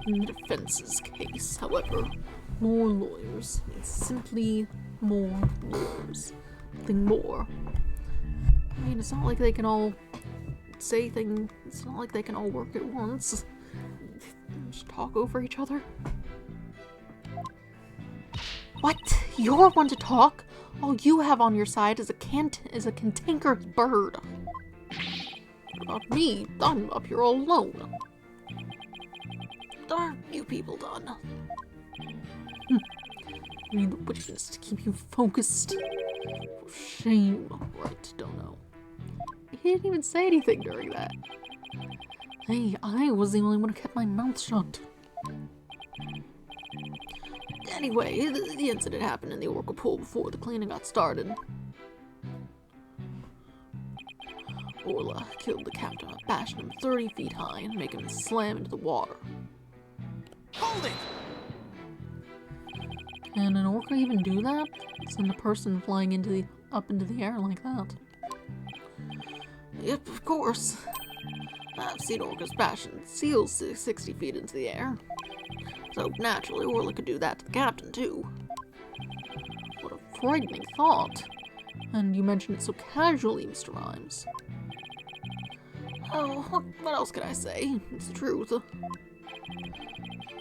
In the defense's case, however, More lawyers. It's simply more lawyers. Nothing more. I mean, it's not like they can all say things. It's not like they can all work at once. Just talk over each other. What? You're one to talk? All you have on your side is a cantankerous bird. What about me? I'm up here all alone. What are you people done? I need the witness to keep you focused. For shame. Right, don't know. He didn't even say anything during that. Hey, I was the only one who kept my mouth shut. Anyway, the incident happened in the orca pool before the cleaning got started. Orla killed the captain by bashing him 30 feet high and making him slam into the water. Hold it! Can an orca even do that? Send a person flying up into the air like that? Yep, of course. I've seen orcas bashing seals 60 feet into the air. So naturally, Orla could do that to the captain, too. What a frightening thought. And you mentioned it so casually, Mr. Rhymes. Oh, what else can I say? It's the truth.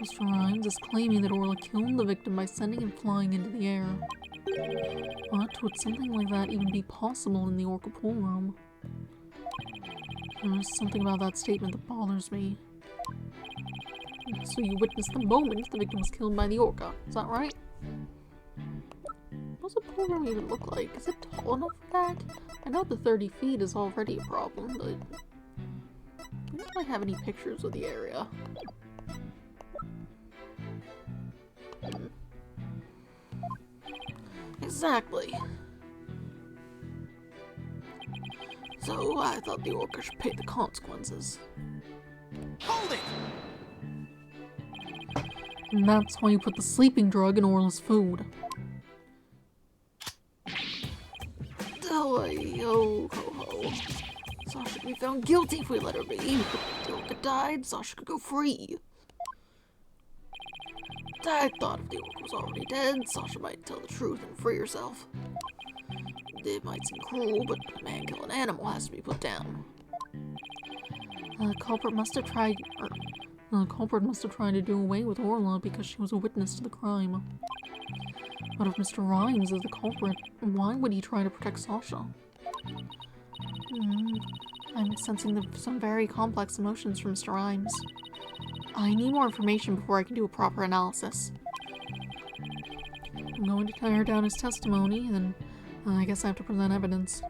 Mr. Rhymes is claiming that Orla killed the victim by sending him flying into the air. But would something like that even be possible in the orca pool room? There's something about that statement that bothers me. So you witnessed the moment the victim was killed by the orca, is that right? What does a pool room even look like? Is it tall enough for that? I know the 30 feet is already a problem, but I don't really have any pictures of the area. Exactly. So I thought the orca should pay the consequences. Hold it! And that's why you put the sleeping drug in Orla's food. Oh, ho. Sasha could be found guilty if we let her be. But if the orca died, Sasha could go free. I thought if the orca was already dead, Sasha might tell the truth and free herself. It might seem cruel, but a man kill an animal has to be put down. The culprit must have tried to do away with Orla because she was a witness to the crime. But if Mr. Rhymes is the culprit, why would he try to protect Sasha? I'm sensing some very complex emotions from Mr. Rhymes. I need more information before I can do a proper analysis. I'm going to tear down his testimony, and I guess I have to present evidence.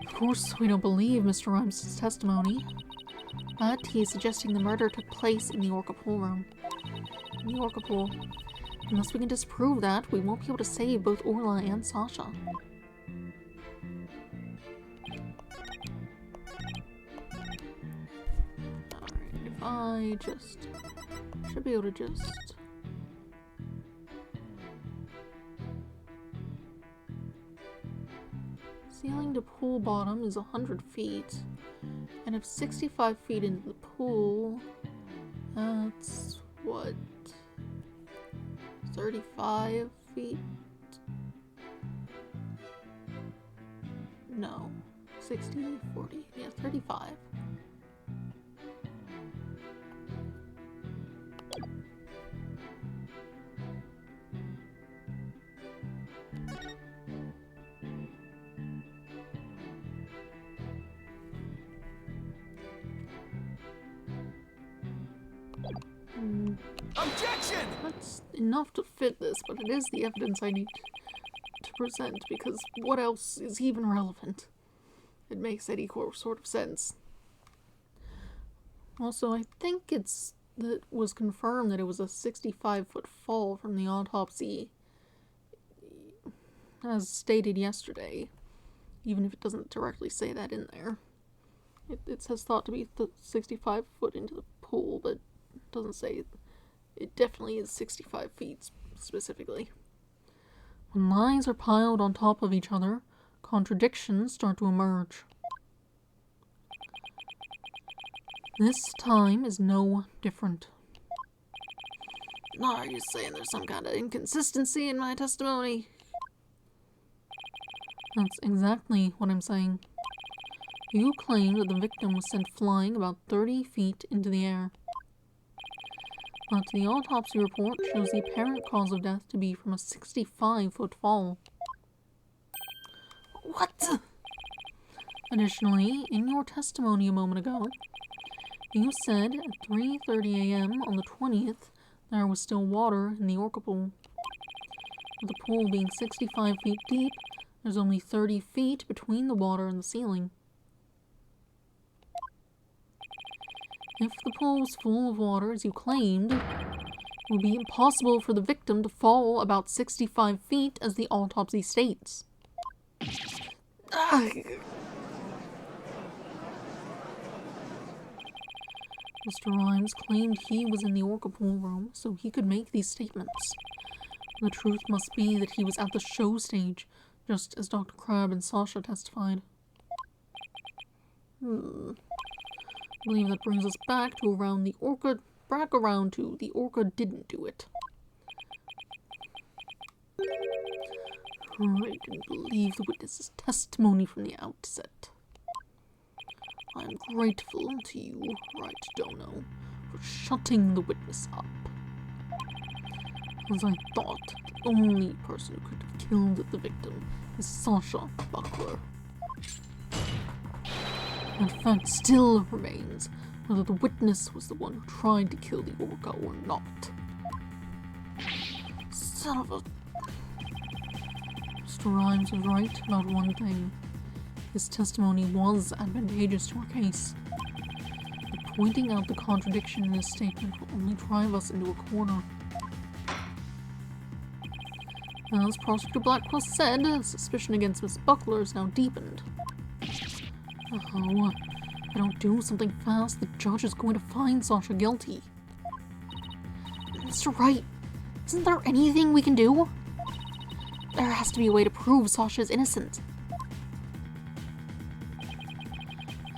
Of course, we don't believe Mr. Rhymes' testimony, but he is suggesting the murder took place in the orca pool room. In the orca pool. Unless we can disprove that, we won't be able to save both Orla and Sasha. Alright, if I should be able to just... Ceiling to pool bottom is 100 feet. And if 65 feet into the pool, that's what? 35 feet? No. 60, 40, yeah, 35. Objection! That's enough to fit this, but it is the evidence I need to present, because what else is even relevant? It makes any sort of sense. Also, I think that was confirmed that it was a 65-foot fall from the autopsy, as stated yesterday, even if it doesn't directly say that in there. It says thought to be 65 foot into the pool, but it doesn't say it definitely is 65 feet specifically. When lies are piled on top of each other, contradictions start to emerge. This time is no different. Are you saying there's some kind of inconsistency in my testimony? That's exactly what I'm saying. You claim that the victim was sent flying about 30 feet into the air. But the autopsy report shows the apparent cause of death to be from a 65-foot fall. What? Additionally, in your testimony a moment ago, you said at 3:30 a.m. on the 20th there was still water in the orca pool. With the pool being 65 feet deep, there's only 30 feet between the water and the ceiling. If the pool was full of water, as you claimed, it would be impossible for the victim to fall about 65 feet, as the autopsy states. Ah. Mr. Rhymes claimed he was in the orca pool room, so he could make these statements. The truth must be that he was at the show stage, just as Dr. Crab and Sasha testified. I believe that brings us back to around the Orca didn't do it. I didn't believe the witness's testimony from the outset. I am grateful to you, Right Dono, for shutting the witness up. As I thought, the only person who could have killed the victim is Sasha Buckler. The fact still remains whether the witness was the one who tried to kill the orca or not. Son of a... Mr. Rhymes was right about one thing. His testimony was advantageous to our case. But pointing out the contradiction in his statement will only drive us into a corner. As Prosecutor Blackwell said, suspicion against Miss Buckler is now deepened. Oh, if I don't do something fast, the judge is going to find Sasha guilty. Mr. Wright, isn't there anything we can do? There has to be a way to prove Sasha's innocent.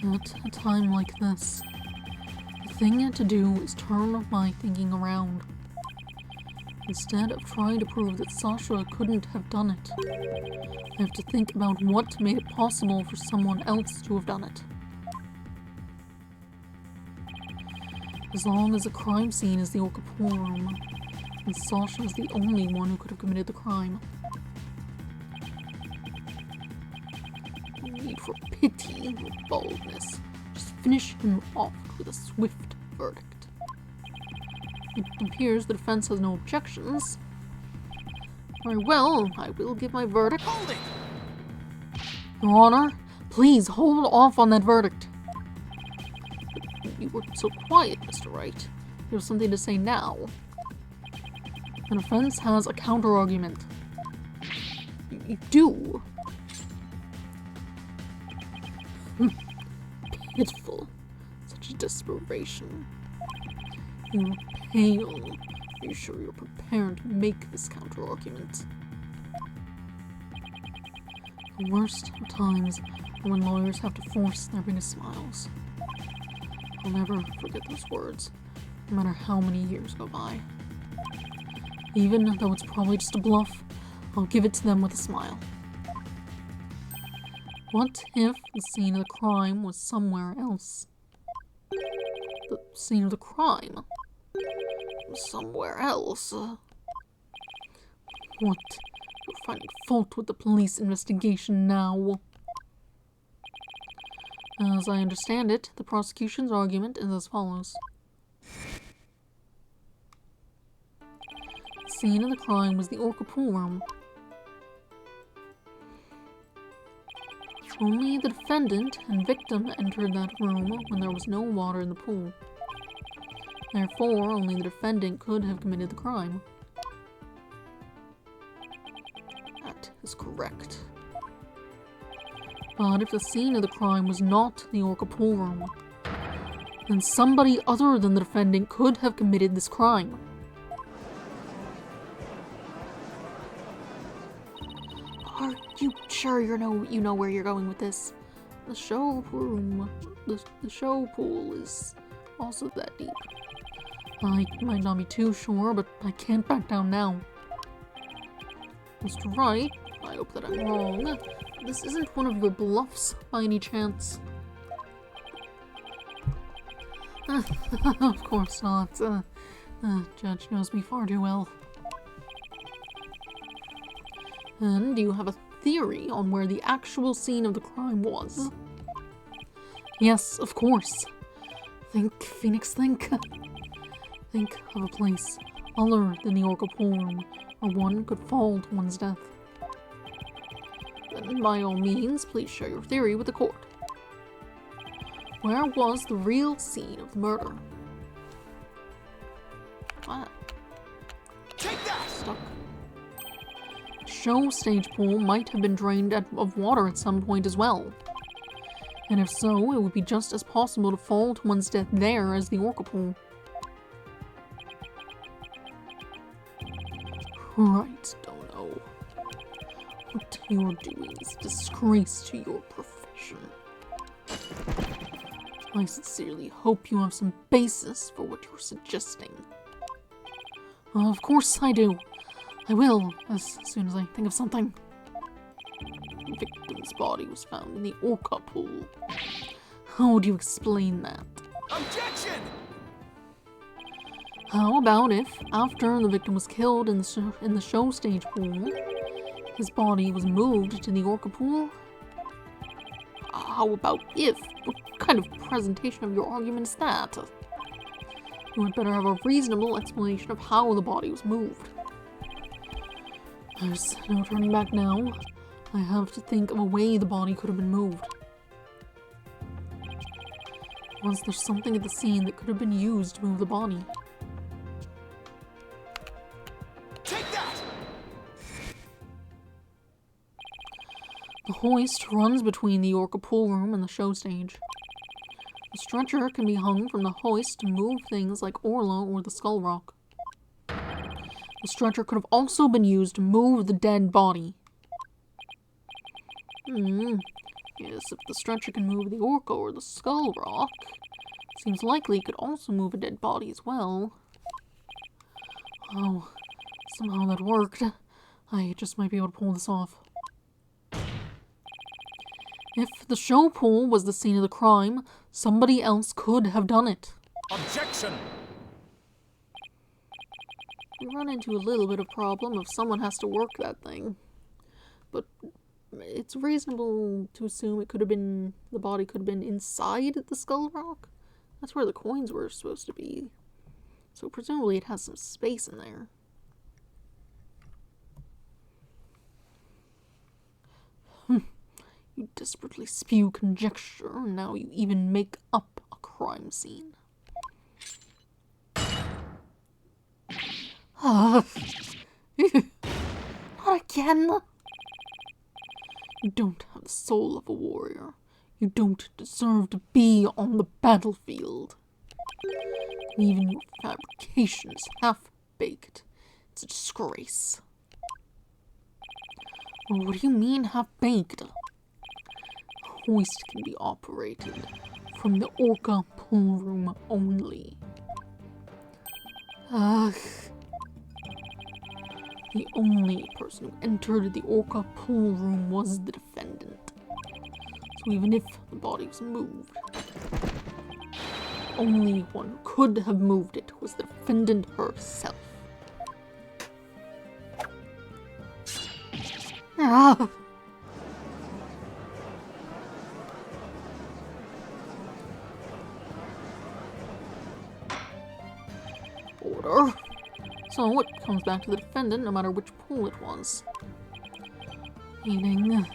At a time like this, the thing to do is turn my thinking around. Instead of trying to prove that Sasha couldn't have done it, I have to think about what made it possible for someone else to have done it. As long as the crime scene is the orca pool room, and Sasha is the only one who could have committed the crime. No need for pity or boldness. Just finish him off with a swift verdict. It appears the defense has no objections. Very well, I will give my verdict. Hold it! Your Honor, please hold off on that verdict. You were so quiet, Mr. Wright. You have something to say now. The defense has a counter-argument. You do? Pitiful. Such a desperation. You're pale. Are you sure you're prepared to make this counter-argument? The worst of times are when lawyers have to force their biggest smiles. I'll never forget those words, no matter how many years go by. Even though it's probably just a bluff, I'll give it to them with a smile. What if the scene of the crime was somewhere else? The scene of the crime? Somewhere else? What? You're finding fault with the police investigation now? As I understand it, the prosecution's argument is as follows. The scene of the crime was the orca pool room. Only the defendant and victim entered that room when there was no water in the pool. Therefore, only the defendant could have committed the crime. That is correct. But if the scene of the crime was not the orca pool room, then somebody other than the defendant could have committed this crime. Are you sure you know where you're going with this? The show room, the show pool is also that deep. I might not be too sure, but I can't back down now. Mr. Wright, I hope that I'm wrong. This isn't one of your bluffs by any chance. Of course not. The judge knows me far too well. And do you have a theory on where the actual scene of the crime was? Yes, of course. Think, Phoenix, think. Think of a place other than the orca pool room where one could fall to one's death. Then by all means, please share your theory with the court. Where was the real scene of the murder? What? Take that! Stuck. Show stage pool might have been drained of water at some point as well. And if so, it would be just as possible to fall to one's death there as the orca pool. Right, Dono. What you're doing is a disgrace to your profession. I sincerely hope you have some basis for what you're suggesting. Of course I do. I will, as soon as I think of something. The victim's body was found in the Orca pool. How would you explain that? Objection! How about if, after the victim was killed in the show stage pool, his body was moved to the Orca pool? How about if? What kind of presentation of your argument is that? You had better have a reasonable explanation of how the body was moved. There's no turning back now. I have to think of a way the body could have been moved. Was there something at the scene that could have been used to move the body? Take that! The hoist runs between the Orca pool room and the show stage. The stretcher can be hung from the hoist to move things like Orla or the Skull Rock. The stretcher could have also been used to move the dead body. Yes, if the stretcher can move the Orca or the Skull Rock, it seems likely it could also move a dead body as well. Oh, somehow that worked. I just might be able to pull this off. If the show pool was the scene of the crime, somebody else could have done it. Objection! We run into a little bit of problem if someone has to work that thing. But it's reasonable to assume it could have been, the body could have been inside the Skull Rock. That's where the coins were supposed to be. So presumably it has some space in there. You desperately spew conjecture, and now you even make up a crime scene. Not again! You don't have the soul of a warrior. You don't deserve to be on the battlefield. And even your fabrication is half-baked. It's a disgrace. Well, what do you mean half-baked? The hoist can be operated from the Orca pool room only. Ugh. The only person who entered the Orca pool room was the defendant. So even if the body was moved, the only one who could have moved it was the defendant herself. Ah! Order. So it comes back to the defendant no matter which pool it was. Meaning,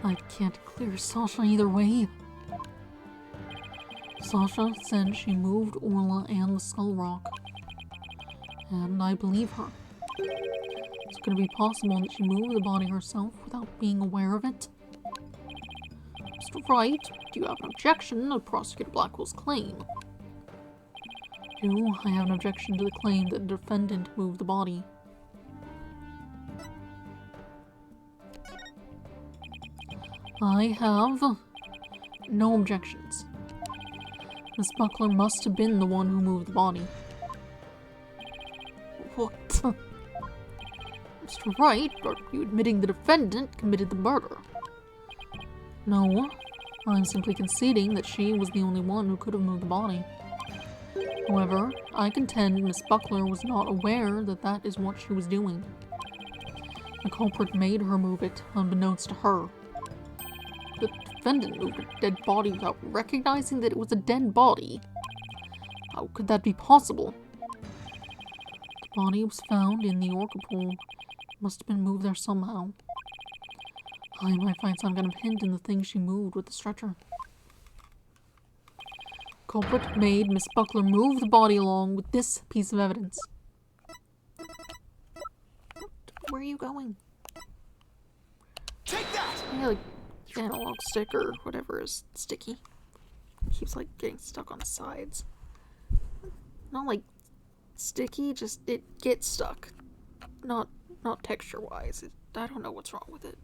I can't clear Sasha either way. Sasha said she moved Orla and the Skull Rock. And I believe her. It's going to be possible that she moved the body herself without being aware of it. Mr. Wright, do you have an objection to Prosecutor Blackwell's claim? I have an objection to the claim that the defendant moved the body. I have no objections. Miss Buckler must have been the one who moved the body. What? Mr. Wright, are you admitting the defendant committed the murder? No, I'm simply conceding that she was the only one who could have moved the body. However, I contend Miss Buckler was not aware that that is what she was doing. The culprit made her move it, unbeknownst to her. The defendant moved a dead body without recognizing that it was a dead body. How could that be possible? The body was found in the Orca pool. It must have been moved there somehow. I might find some kind of hint in the thing she moved with the stretcher. Culprit made Miss Buckler move the body along with this piece of evidence. Where are you going? Take that! Yeah, like analog stick or whatever is sticky. It keeps like getting stuck on the sides. Not like sticky, just it gets stuck. Not not texture-wise. I don't know what's wrong with it.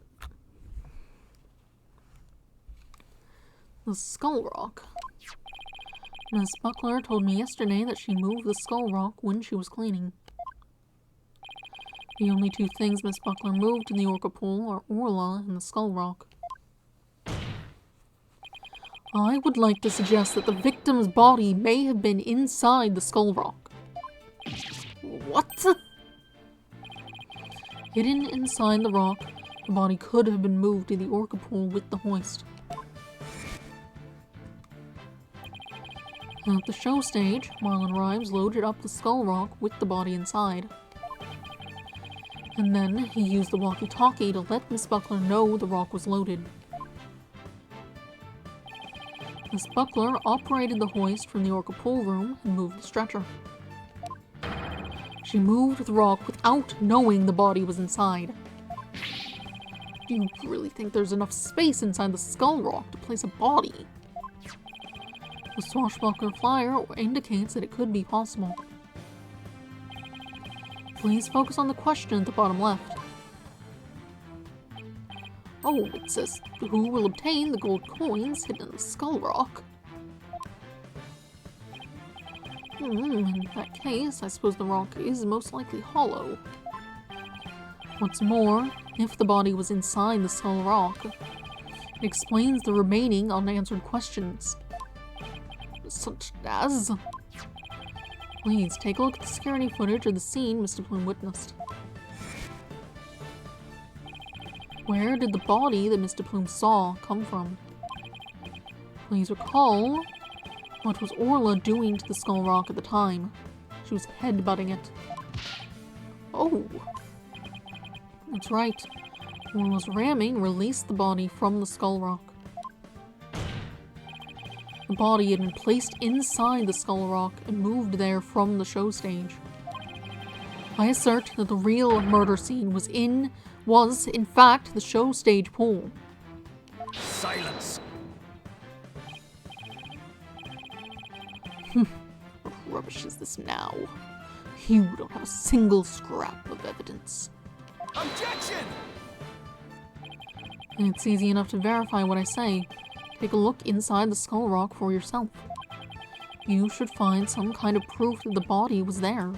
The skull rock. Miss Buckler told me yesterday that she moved the skull rock when she was cleaning. The only two things Miss Buckler moved in the orca pool are Orla and the skull rock. I would like to suggest that the victim's body may have been inside the skull rock. What? Hidden inside the rock, the body could have been moved to the orca pool with the hoist. At the show stage, Marlon Rhymes loaded up the skull rock with the body inside. And then he used the walkie-talkie to let Miss Buckler know the rock was loaded. Miss Buckler operated the hoist from the orca pool room and moved the stretcher. She moved the rock without knowing the body was inside. Do you really think there's enough space inside the skull rock to place a body? The swashbuckler flyer indicates that it could be possible. Please focus on the question at the bottom left. Oh, it says, who will obtain the gold coins hidden in the skull rock? In that case, I suppose the rock is most likely hollow. What's more, if the body was inside the skull rock, it explains the remaining unanswered questions. Such as? Please, take a look at the security footage of the scene Mr. Plume witnessed. Where did the body that Mr. Plume saw come from? Please recall, what was Orla doing to the skull rock at the time? She was headbutting it. Oh! That's right. Orla's ramming released the body from the skull rock. The body had been placed inside the skull rock and moved there from the show stage. I assert that the real murder scene was in fact the show stage pool. Silence! What rubbish is this now? You don't have a single scrap of evidence. Objection! And it's easy enough to verify what I say. Take a look inside the skull rock for yourself. You should find some kind of proof that the body was there.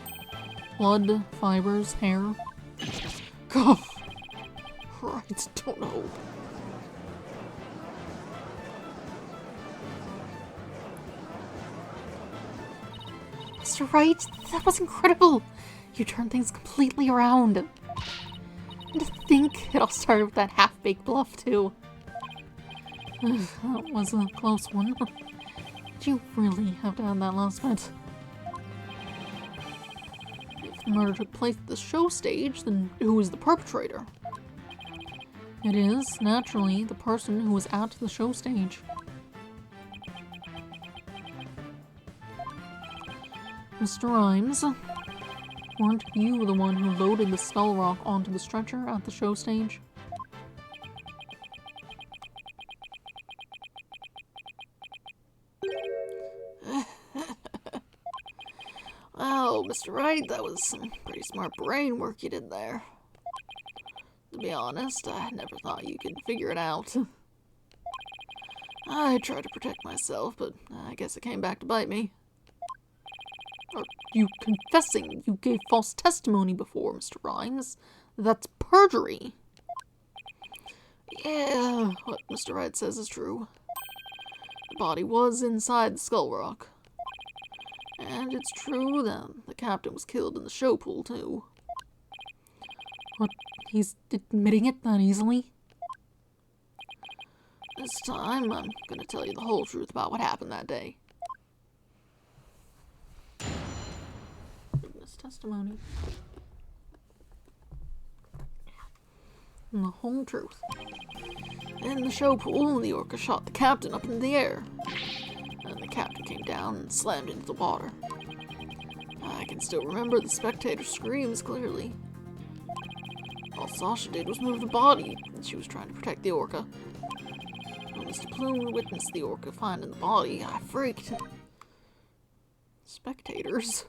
Blood, fibers, hair. God, right, don't know. Mr. Wright, that was incredible! You turned things completely around. And to think it all started with that half-baked bluff, too. That was a close one. Did you really have to add that last bit? If the murder took place at the show stage, then who is the perpetrator? It is, naturally, the person who was at the show stage. Mr. Rhymes, weren't you the one who loaded the skull rock onto the stretcher at the show stage? Well, Mr. Wright, that was some pretty smart brain work you did there. To be honest, I never thought you could figure it out. I tried to protect myself, but I guess it came back to bite me. Are you confessing you gave false testimony before, Mr. Rhymes? That's perjury. Yeah, what Mr. Wright says is true. The body was inside the skull rock. And it's true that the captain was killed in the show pool, too. What? He's admitting it that easily? This time, I'm gonna tell you the whole truth about what happened that day. Witness testimony. And the whole truth. In the show pool, the orca shot the captain up into the air. And the captain came down and slammed into the water. I can still remember the spectator's screams clearly. All Sasha did was move the body, and she was trying to protect the orca. When Mr. Plume witnessed the orca finding the body, I freaked. Spectators?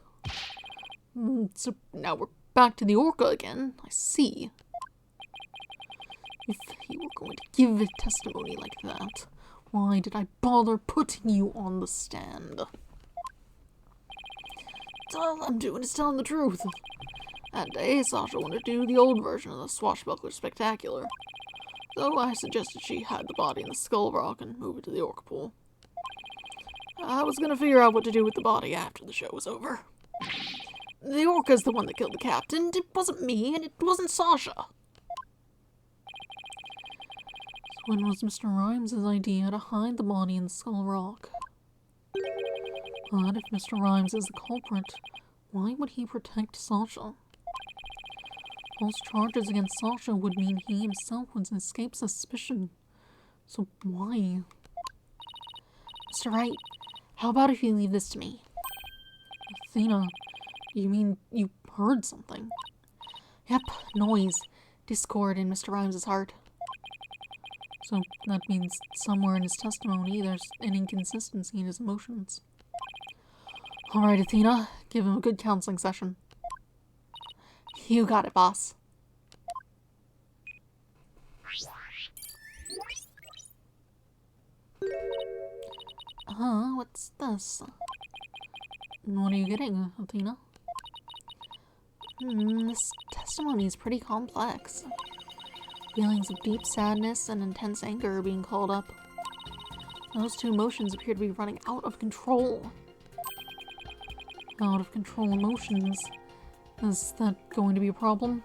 So now we're back to the Orca again. I see. If you were going to give a testimony like that, why did I bother putting you on the stand? All I'm doing is telling the truth. That day, Sasha wanted to do the old version of the Swashbuckler Spectacular. So I suggested she hide the body in the Skull Rock and move it to the Orca Pool. I was gonna figure out what to do with the body after the show was over. The Orca's the one that killed the captain. It wasn't me, and it wasn't Sasha. So when was Mr. Rhymes' idea to hide the body in Skull Rock? But if Mr. Rhymes is the culprit, why would he protect Sasha? False charges against Sasha would mean he himself would escape suspicion. So why? Mr. Wright, how about if you leave this to me? Athena, you mean you heard something? Yep, noise. Discord in Mr. Rhymes' heart. So that means somewhere in his testimony there's an inconsistency in his emotions. Alright, Athena, give him a good counseling session. You got it, boss. What's this? What are you getting, Athena? This testimony is pretty complex. Feelings of deep sadness and intense anger are being called up. Those two emotions appear to be running out of control. Out of control emotions. Is that going to be a problem?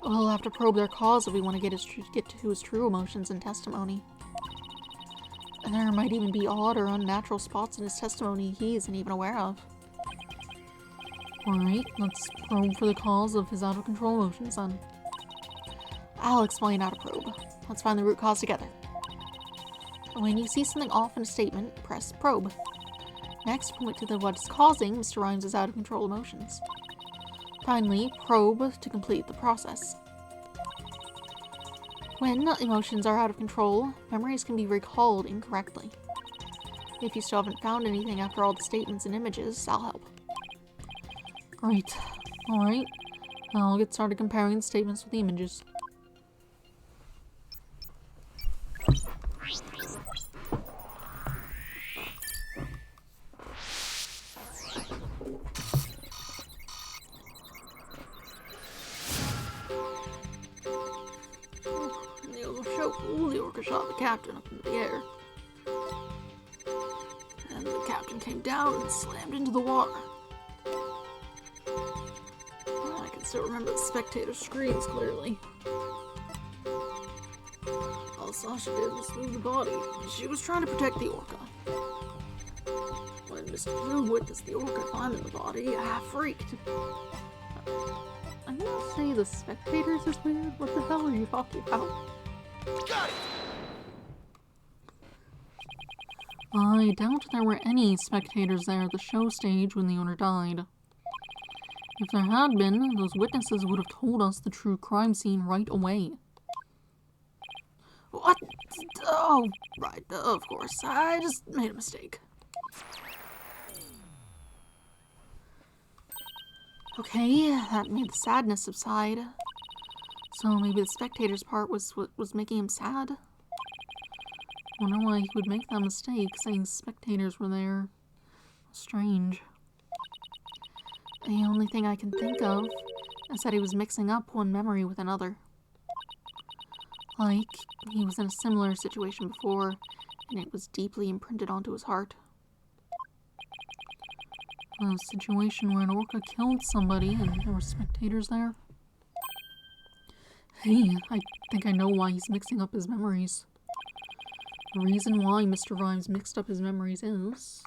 We'll have to probe their cause if we want to get to his true emotions in testimony. There might even be odd or unnatural spots in his testimony he isn't even aware of. Alright, let's probe for the cause of his out-of-control emotions then. I'll explain how to probe. Let's find the root cause together. When you see something off in a statement, press probe. Next, point to what's causing Mr. Rhymes' out-of-control emotions. Finally, probe to complete the process. When emotions are out of control, memories can be recalled incorrectly. If you still haven't found anything after all the statements and images, I'll help. Great. Alright. I'll get started comparing the statements with the images. The Orca shot the captain up into the air. And the captain came down and slammed into the water. I can still remember the spectator screams clearly. All Sasha did was move the body. She was trying to protect the Orca. When Mr. Blue witnessed the Orca climbing the body, I freaked. I'm gonna say the spectators is weird. What the hell are you talking about? Got it! I doubt there were any spectators there at the show stage when the owner died. If there had been, those witnesses would have told us the true crime scene right away. What? Oh, right, of course. I just made a mistake. Okay, that made the sadness subside. So maybe the spectator's part was what was making him sad? Wonder why he would make that mistake, saying spectators were there. Strange. The only thing I can think of is that he was mixing up one memory with another. Like, he was in a similar situation before, and it was deeply imprinted onto his heart. A situation where an orca killed somebody and there were spectators there? Hey, I think I know why he's mixing up his memories. The reason why Mr. Rhymes mixed up his memories is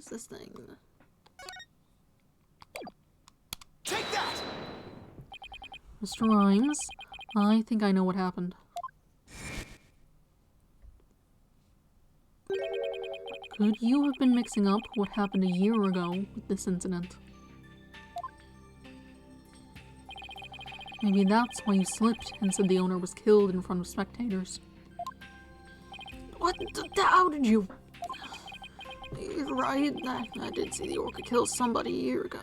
this thing. Take that! Mr. Rhymes, I think I know what happened. Could you have been mixing up what happened a year ago with this incident? Maybe that's why you slipped and said the owner was killed in front of spectators. What? How did you? You're right. I did see the Orca kill somebody a year ago.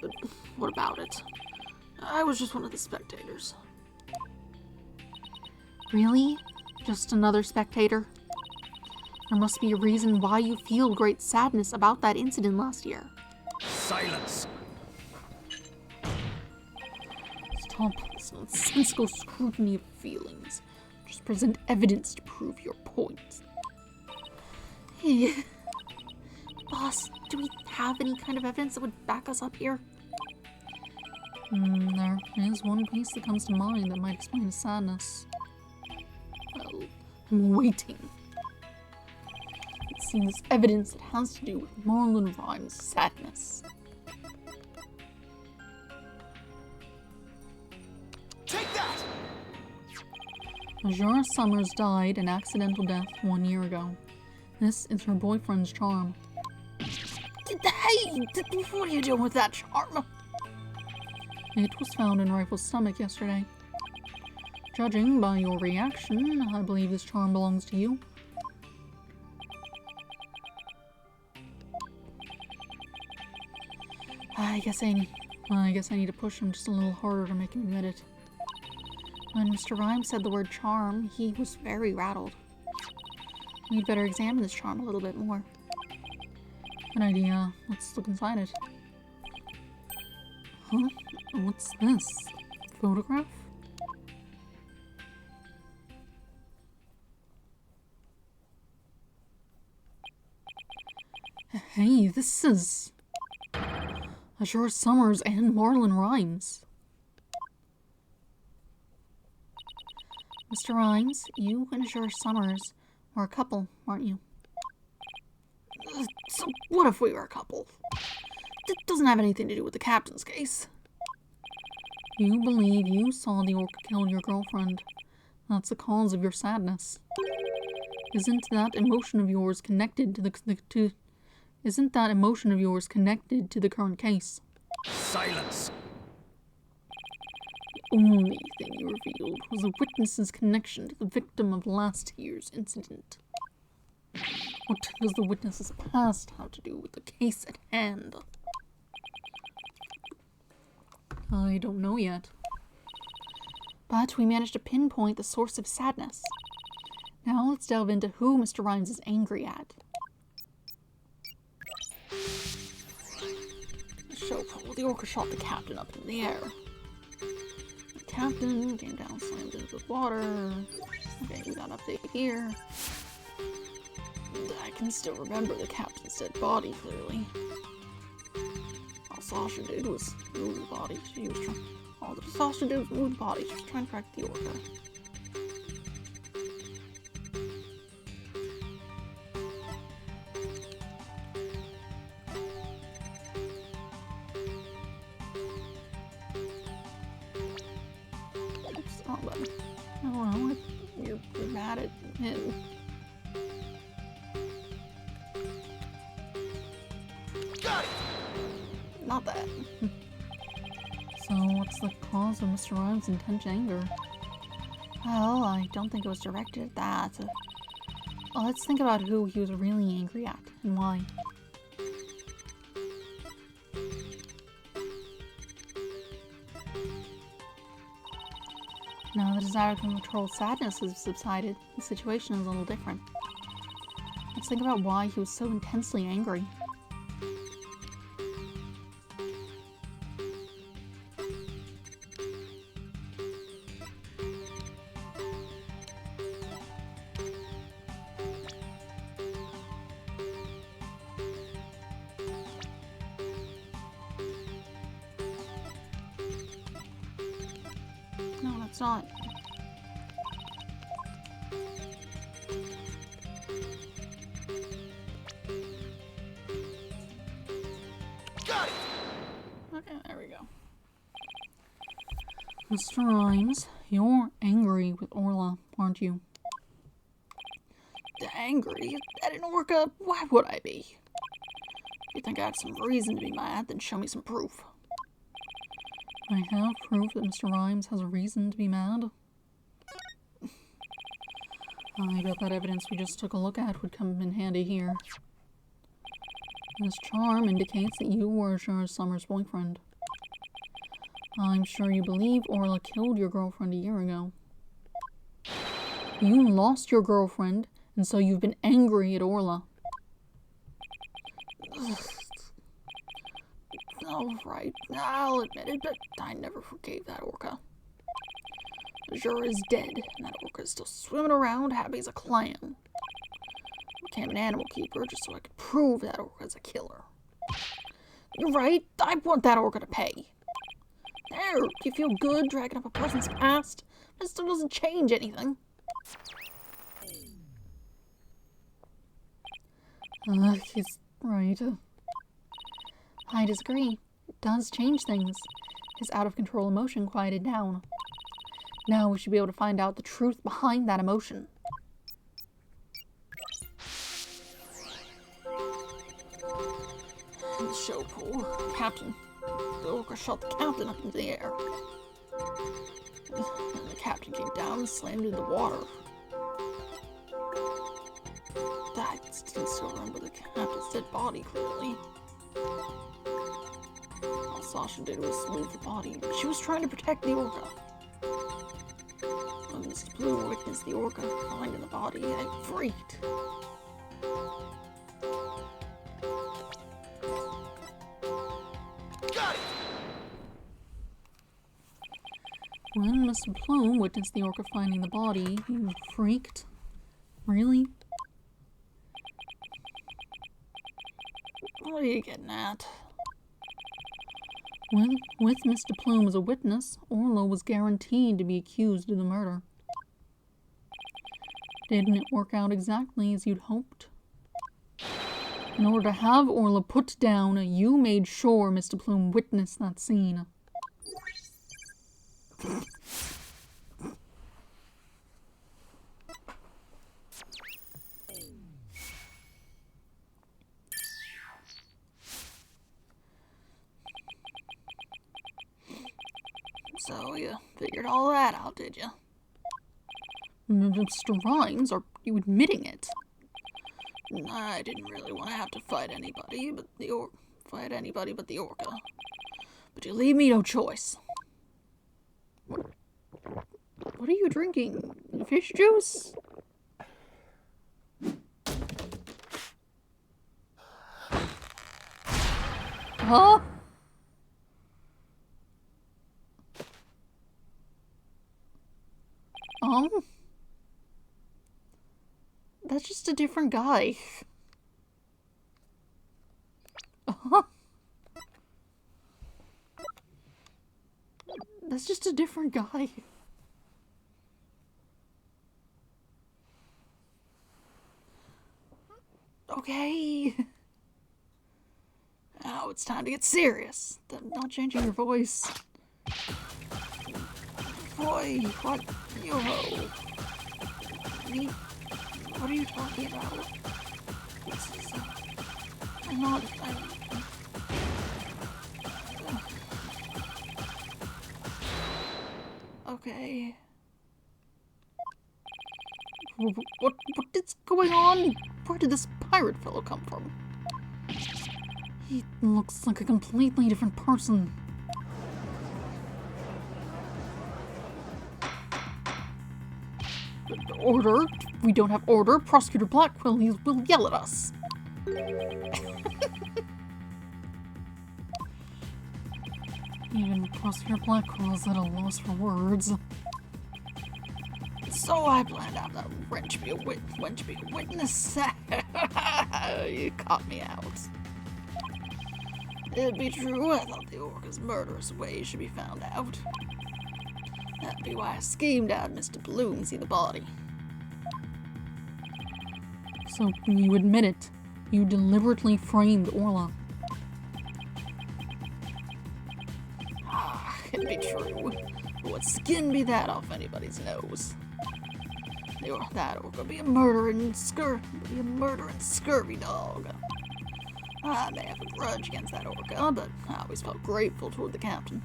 But what about it? I was just one of the spectators. Really? Just another spectator? There must be a reason why you feel great sadness about that incident last year. Silence. Stop this nonsensical scrutiny of feelings. Just present evidence to prove your point. Hey, boss, do we have any kind of evidence that would back us up here? There is one piece that comes to mind that might explain his sadness. Well, I'm waiting. It seems evidence that has to do with Marlon Rhymes' sadness. Take that! Azura Summers died an accidental death 1 year ago. This is her boyfriend's charm. Hey, what are you doing with that charm? It was found in Rifle's stomach yesterday. Judging by your reaction, I believe this charm belongs to you. I guess I need to push him just a little harder to make him admit it. When Mr. Rhymes said the word charm, he was very rattled. We'd better examine this charm a little bit more. Good idea. Let's look inside it. Huh? What's this? Photograph? Hey, this is Azure Summers and Marlon Rhymes. Mr. Rhymes, you and Azure Summers were a couple, weren't you? So what if we were a couple? That doesn't have anything to do with the captain's case. You believe you saw the orca kill your girlfriend. That's the cause of your sadness. Isn't that emotion of yours connected to the current case? Silence. The only thing you revealed was a witness's connection to the victim of last year's incident. What does the witness's past have to do with the case at hand? I don't know yet. But we managed to pinpoint the source of sadness. Now let's delve into who Mr. Rhymes is angry at. So, the orca shot the captain up in the air. The captain came down, slammed into the water. Okay, we got an update here. And I can still remember the captain's dead body clearly. All Sasha did was move the body. All that Sasha did was move the body. She was trying to track the orca. Oops, wrong button. I don't know. You're mad at him. Got it! Not that. So what's the cause of Mr. Rhymes' intense anger? Well, I don't think it was directed at that. Well, let's think about who he was really angry at and why. Now that his out-of-control sadness has subsided, the situation is a little different. Let's think about why he was so intensely angry. No, that's not. Got it! Okay, there we go. Mr. Rhymes, you're angry with Orla, aren't you? Angry? At an orca? Why would I be? If you think I have some reason to be mad, then show me some proof. I have proof that Mr. Rhymes has a reason to be mad. I bet that evidence we just took a look at would come in handy here. This charm indicates that you were Azure Summer's boyfriend. I'm sure you believe Orla killed your girlfriend a year ago. You lost your girlfriend, and so you've been angry at Orla. All right, I'll admit it, but I never forgave that orca. Azura is dead, and that orca is still swimming around happy as a clam. I became an animal keeper just so I could prove that orca is a killer. You're right, I want that orca to pay. There, do you feel good dragging up a person's past? But it still doesn't change anything. He's right. I disagree. It does change things. His out-of-control emotion quieted down. Now we should be able to find out the truth behind that emotion. In the show pool, Captain. The orca shot the captain up into the air. And the captain came down and slammed into the water. I can still remember the captain's dead body clearly. All Sasha did was smooth the body. She was trying to protect the orca. When Mr. Blue witnessed the orca finding the body, I freaked. Got it! When Mr. Plume witnessed the orca finding the body, he was freaked. Really? What are you getting at? With Mr. Plume as a witness, Orla was guaranteed to be accused of the murder. Didn't it work out exactly as you'd hoped? In order to have Orla put down, you made sure Mr. Plume witnessed that scene. So you figured all that out, did you? Mr. Rhymes, are you admitting it? I didn't really want to have to fight anybody but the orca. But you leave me no choice. What are you drinking? Fish juice? Huh? That's just a different guy. That's just a different guy. Okay. Now it's time to get serious. Not changing your voice. Boy, what? Yo-ho. Me? What are you talking about? This is, I'm not, okay. What is going on? Where did this pirate fellow come from? He looks like a completely different person. Order? We don't have order. Prosecutor Blackwell will yell at us. Even Prosecutor Blackwell is at a loss for words. So I planned out that wench be a witness. You caught me out. It'd be true, I thought the orca's murderous ways should be found out. That'd be why I schemed out Mr. Bloom to see the body. So you admit it. You deliberately framed Orla. It'd be true. But what skin be that off anybody's nose? That orca be a murdering scurvy dog. I may have a grudge against that orca, but I always felt grateful toward the captain.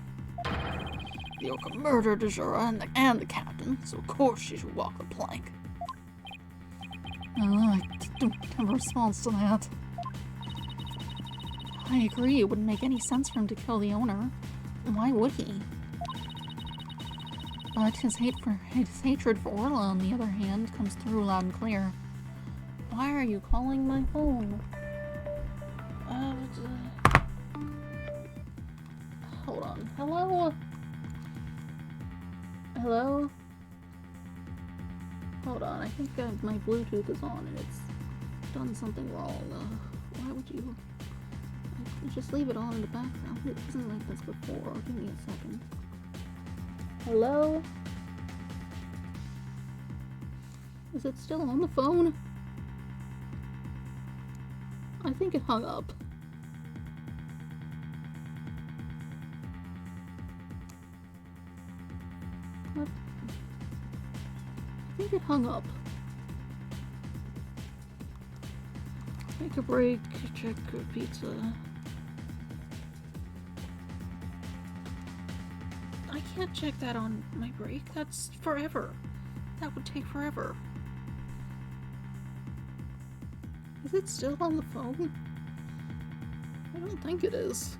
The orca murdered Azura and the captain, so of course she should walk the plank. I don't have a response to that. I agree, it wouldn't make any sense for him to kill the owner. Why would he? But his hatred for Orla, on the other hand, comes through loud and clear. Why are you calling my phone? Hold on. Hello? Hello? Hold on, I think my Bluetooth is on and it's done something wrong. Why would you... just leave it on in the background. It wasn't like this before. Give me a second. Hello? Is it still on the phone? I think it hung up. What? I think it hung up. Take a break, check pizza. I can't check that on my break. That's forever. That would take forever. Is it still on the phone? I don't think it is.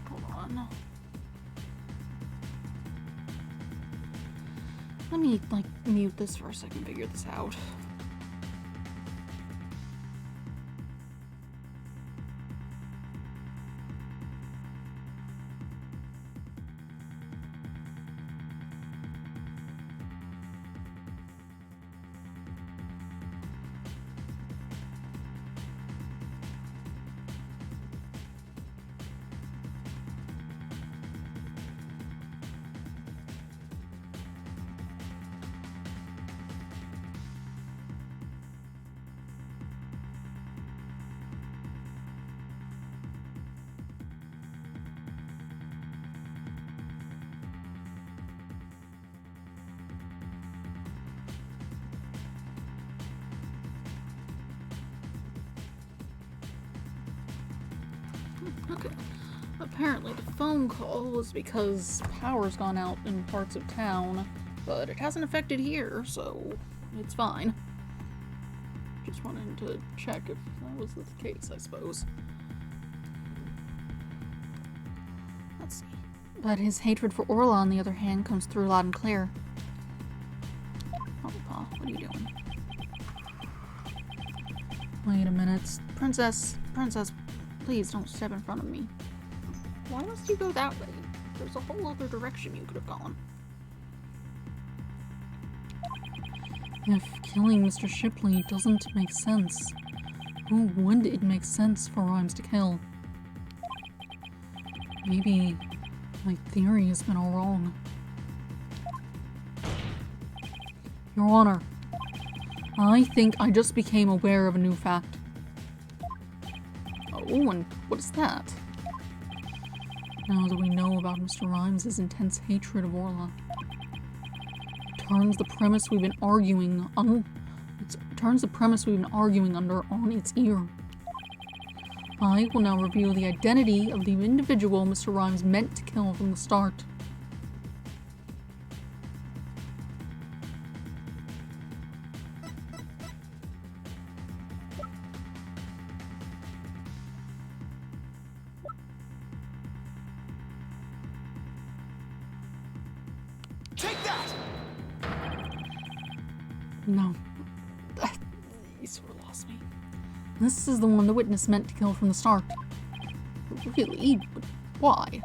Hold on. Let me, mute this for a second, figure this out. Okay. Apparently the phone call was because power's gone out in parts of town, but it hasn't affected here, so it's fine. Just wanted to check if that was the case, I suppose. Let's see. But his hatred for Orla, on the other hand, comes through loud and clear. Oh, Pa, what are you doing? Wait a minute. Princess, please don't step in front of me. Why must you go that way? There's a whole other direction you could have gone. If killing Mr. Shipley doesn't make sense, who would it make sense for Rhymes to kill? Maybe my theory has been all wrong. Your Honor, I think I just became aware of a new fact. Oh, and what is that? Now that we know about Mr. Rhymes' intense hatred of Orla, turns the premise we've been arguing under on its ear. I will now reveal the identity of the individual Mr. Rhymes meant to kill from the start. Take that! No. You sort of lost me. This is the one the witness meant to kill from the start. Really? But why?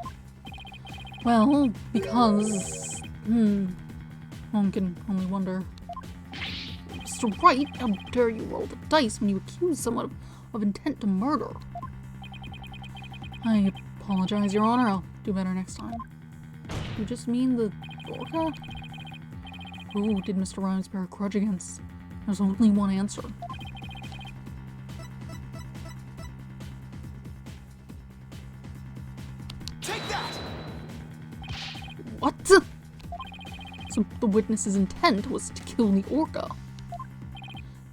Well, because... one can only wonder. Mr. Wright, how dare you roll the dice when you accuse someone of intent to murder? I apologize, Your Honor. I'll do better next time. You just mean the Orca? Who did Mr. Rhymes bear a grudge against? There's only one answer. Take that! What? So the witness's intent was to kill the Orca?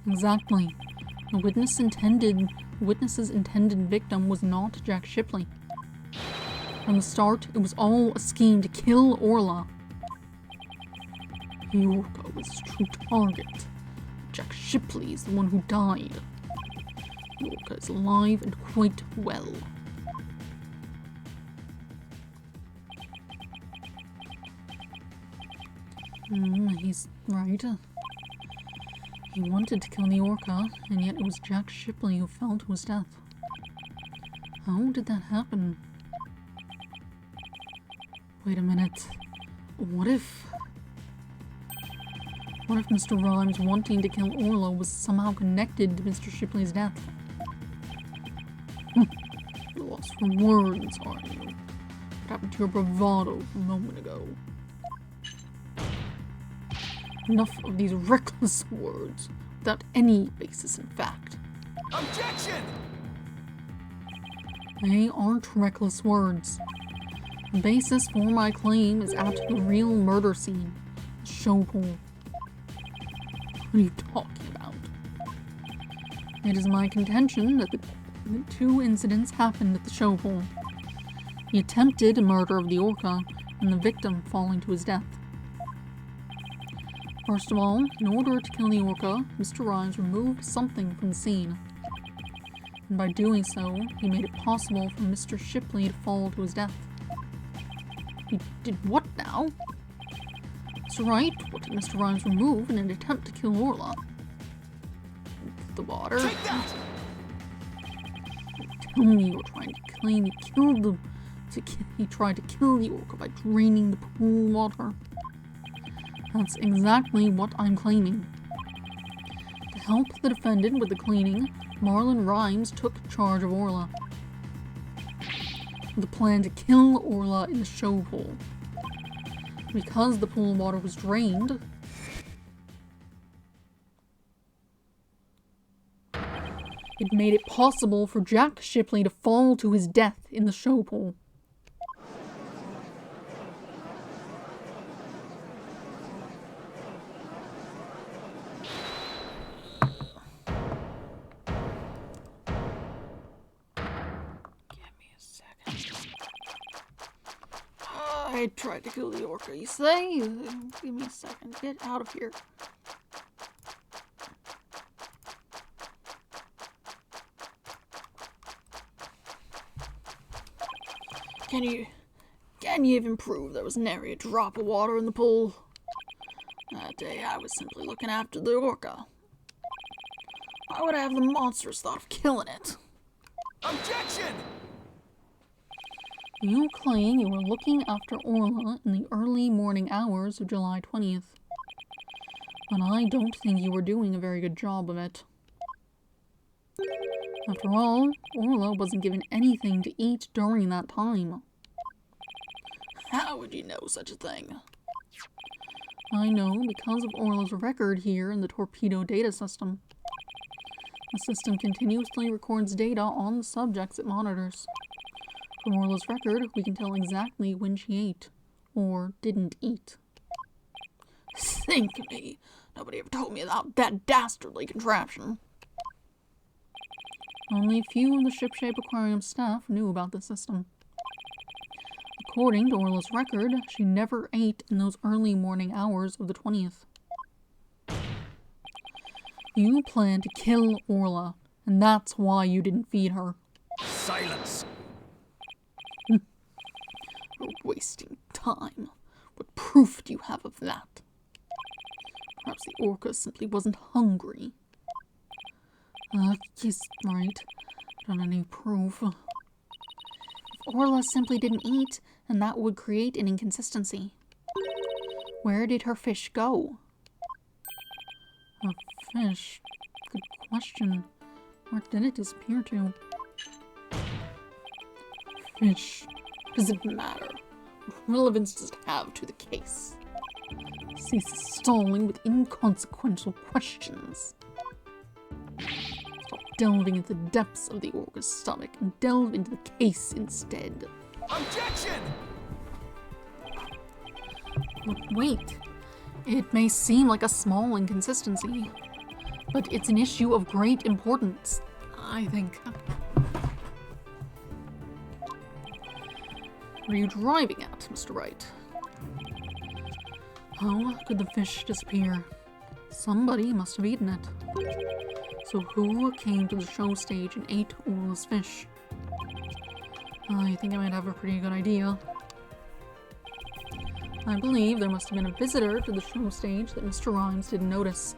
Exactly. The witness's intended victim was not Jack Shipley. From the start, it was all a scheme to kill Orla. The Orca was his true target. Jack Shipley is the one who died. The Orca is alive and quite well. He's right. He wanted to kill the orca, and yet it was Jack Shipley who fell to his death. How did that happen? Wait a minute. What if Mr. Rhymes wanting to kill Orla was somehow connected to Mr. Shipley's death? You're lost for words, aren't you? What happened to your bravado a moment ago? Enough of these reckless words, without any basis in fact. Objection! They aren't reckless words. The basis for my claim is at the real murder scene, the show pool. What are you talking about? It is my contention that the two incidents happened at the show pool. The attempted murder of the orca and the victim falling to his death. First of all, in order to kill the orca, Mr. Rhymes removed something from the scene. And by doing so, he made it possible for Mr. Shipley to fall to his death. He did what now? That's right, what did Mr. Rhymes remove in an attempt to kill Orla? The water? Take that! Tell me you're trying to claim he killed the... He tried to kill the orca by draining the pool water. That's exactly what I'm claiming. To help the defendant with the cleaning, Marlon Rhymes took charge of Orla. With a plan to kill Orla in the show pool. Because the pool water was drained, it made it possible for Jack Shipley to fall to his death in the show pool. I tried to kill the orca, you say? Give me a second. Get out of here. Can you even prove there was nary a drop of water in the pool? That day I was simply looking after the orca. Why would I have the monstrous thought of killing it? Objection! You claim you were looking after Orla in the early morning hours of July 20th. But I don't think you were doing a very good job of it. After all, Orla wasn't given anything to eat during that time. How would you know such a thing? I know because of Orla's record here in the torpedo data system. The system continuously records data on the subjects it monitors. From Orla's record, we can tell exactly when she ate, or didn't eat. Think me, nobody ever told me about that dastardly contraption. Only a few of the Shipshape Aquarium staff knew about the system. According to Orla's record, she never ate in those early morning hours of the 20th. You planned to kill Orla, and that's why you didn't feed her. Silence! You're wasting time. What proof do you have of that? Perhaps the orca simply wasn't hungry. He's right. Don't have any proof. If Orla simply didn't eat, then that would create an inconsistency. Where did her fish go? A fish? Good question. Where did it disappear to? Fish. Does it matter? What relevance does it have to the case? Cease stalling with inconsequential questions. Stop delving into the depths of the orca's stomach and delve into the case instead. Objection! But wait. It may seem like a small inconsistency, but it's an issue of great importance, I think. What are you driving at, Mr. Wright? How could the fish disappear? Somebody must have eaten it. So who came to the show stage and ate Orla's fish? I think I might have a pretty good idea. I believe there must have been a visitor to the show stage that Mr. Rhymes didn't notice.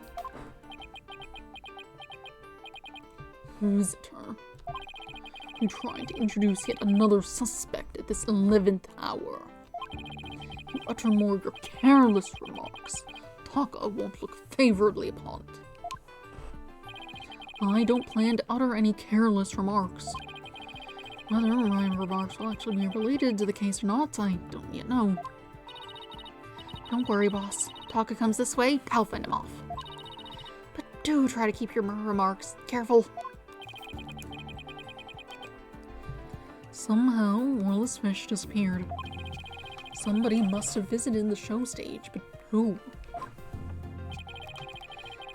Visitor? You trying to introduce yet another suspect at this 11th hour? You utter more of your careless remarks. Taka won't look favorably upon it. I don't plan to utter any careless remarks. Whether my remarks will actually be related to the case or not, I don't yet know. Don't worry, boss. Taka comes this way, I'll fend him off. But do try to keep your remarks careful. Somehow, Orla's fish disappeared. Somebody must have visited the show stage, but who?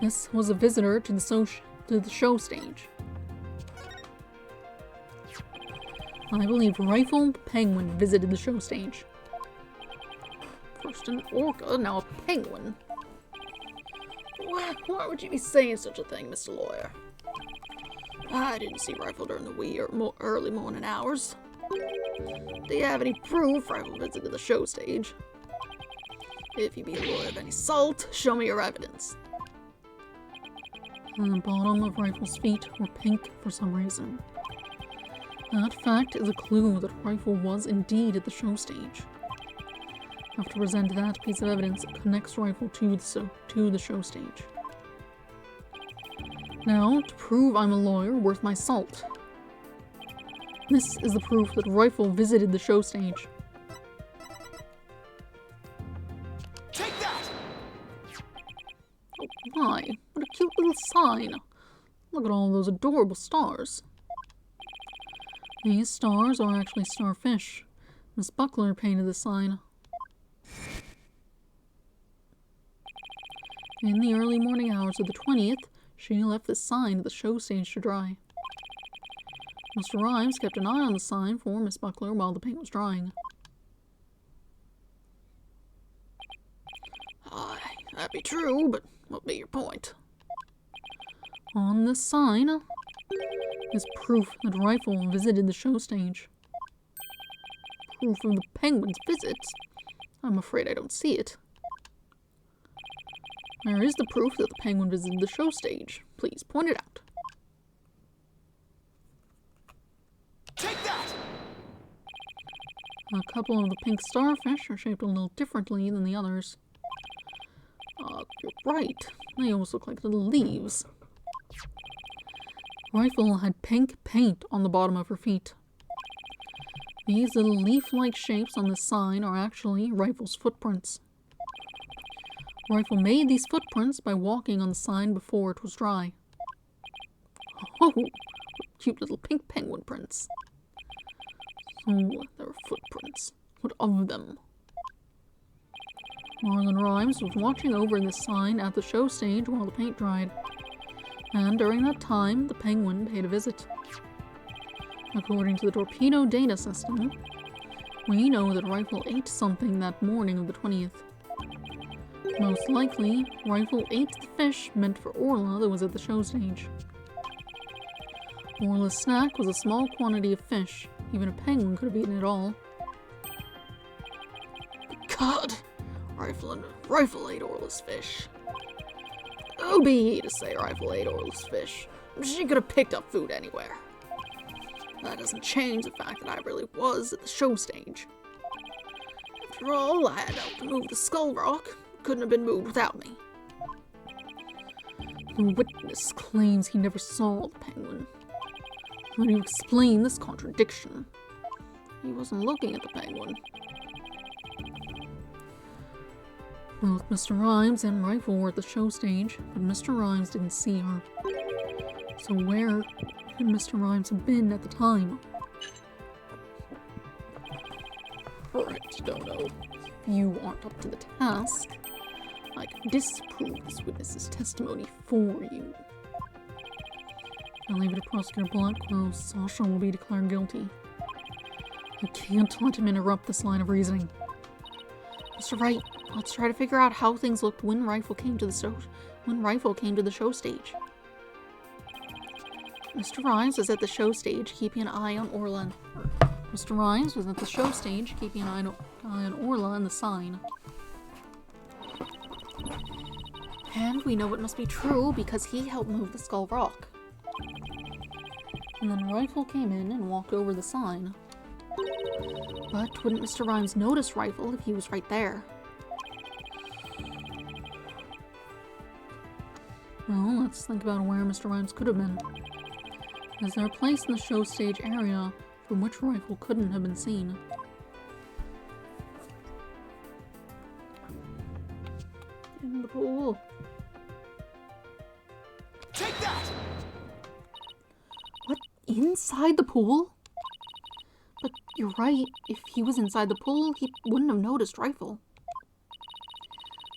This was a visitor to the show stage. I believe Rifle Penguin visited the show stage. First an orca, now a penguin. Why would you be saying such a thing, Mr. Lawyer? I didn't see Rifle during the wee or early morning hours. Do you have any proof Rifle visited the show stage? If you be a lawyer of any salt, show me your evidence. The bottom of Rifle's feet were pink for some reason. That fact is a clue that Rifle was indeed at the show stage. I have to present that piece of evidence that connects Rifle to the show stage. Now, to prove I'm a lawyer worth my salt. This is the proof that Rifle visited the show stage. Take that! Oh my, what a cute little sign. Look at all those adorable stars. These stars are actually starfish. Miss Buckler painted the sign. In the early morning hours of the 20th, she left this sign at the show stage to dry. Mr. Rhymes kept an eye on the sign for Miss Buckler while the paint was drying. Aye, that be true, but what be your point? On this sign is proof that Rifle visited the show stage. Proof of the penguin's visit? I'm afraid I don't see it. Where is the proof that the penguin visited the show stage? Please point it out. Take that! A couple of the pink starfish are shaped a little differently than the others. You're right. They almost look like little leaves. Rifle had pink paint on the bottom of her feet. These little leaf-like shapes on the sign are actually Rifle's footprints. Rifle made these footprints by walking on the sign before it was dry. Oh, cute little pink penguin prints. So, there were footprints. What of them? Marlon Rhymes was watching over this sign at the show stage while the paint dried. And during that time, the penguin paid a visit. According to the torpedo data system, we know that Rifle ate something that morning of the 20th. Most likely, Rifle ate the fish meant for Orla that was at the show stage. Orla's snack was a small quantity of fish. Even a penguin could have eaten it all. God! Rifle ate Orla's fish. Who be ye to say Rifle ate Orla's fish? She could have picked up food anywhere. That doesn't change the fact that I really was at the show stage. After all, I had helped to move the skull rock. Couldn't have been moved without me. The witness claims he never saw the penguin. How do you explain this contradiction? He wasn't looking at the penguin. Both Mr. Rhymes and Rifle were at the show stage, but Mr. Rhymes didn't see her. So where could Mr. Rhymes have been at the time? Right, don't know. If you aren't up to the task, I can disprove this witness's testimony for you. If I leave it to Prosecutor Blackwell, Sasha will be declared guilty. I can't let him interrupt this line of reasoning. Mr. Wright, let's try to figure out how things looked when Rifle came to the show stage. Mr. Rhymes was at the show stage keeping an eye on Orla Mr. Rhymes was at the show stage, keeping an eye on Orla and the sign. And we know it must be true because he helped move the Skull Rock. And then Rifle came in and walked over the sign. But wouldn't Mr. Rhymes notice Rifle if he was right there? Well, let's think about where Mr. Rhymes could have been. Is there a place in the show stage area from which Rifle couldn't have been seen? In the pool. Take that! What? Inside the pool? But you're right, if he was inside the pool, he wouldn't have noticed Rifle.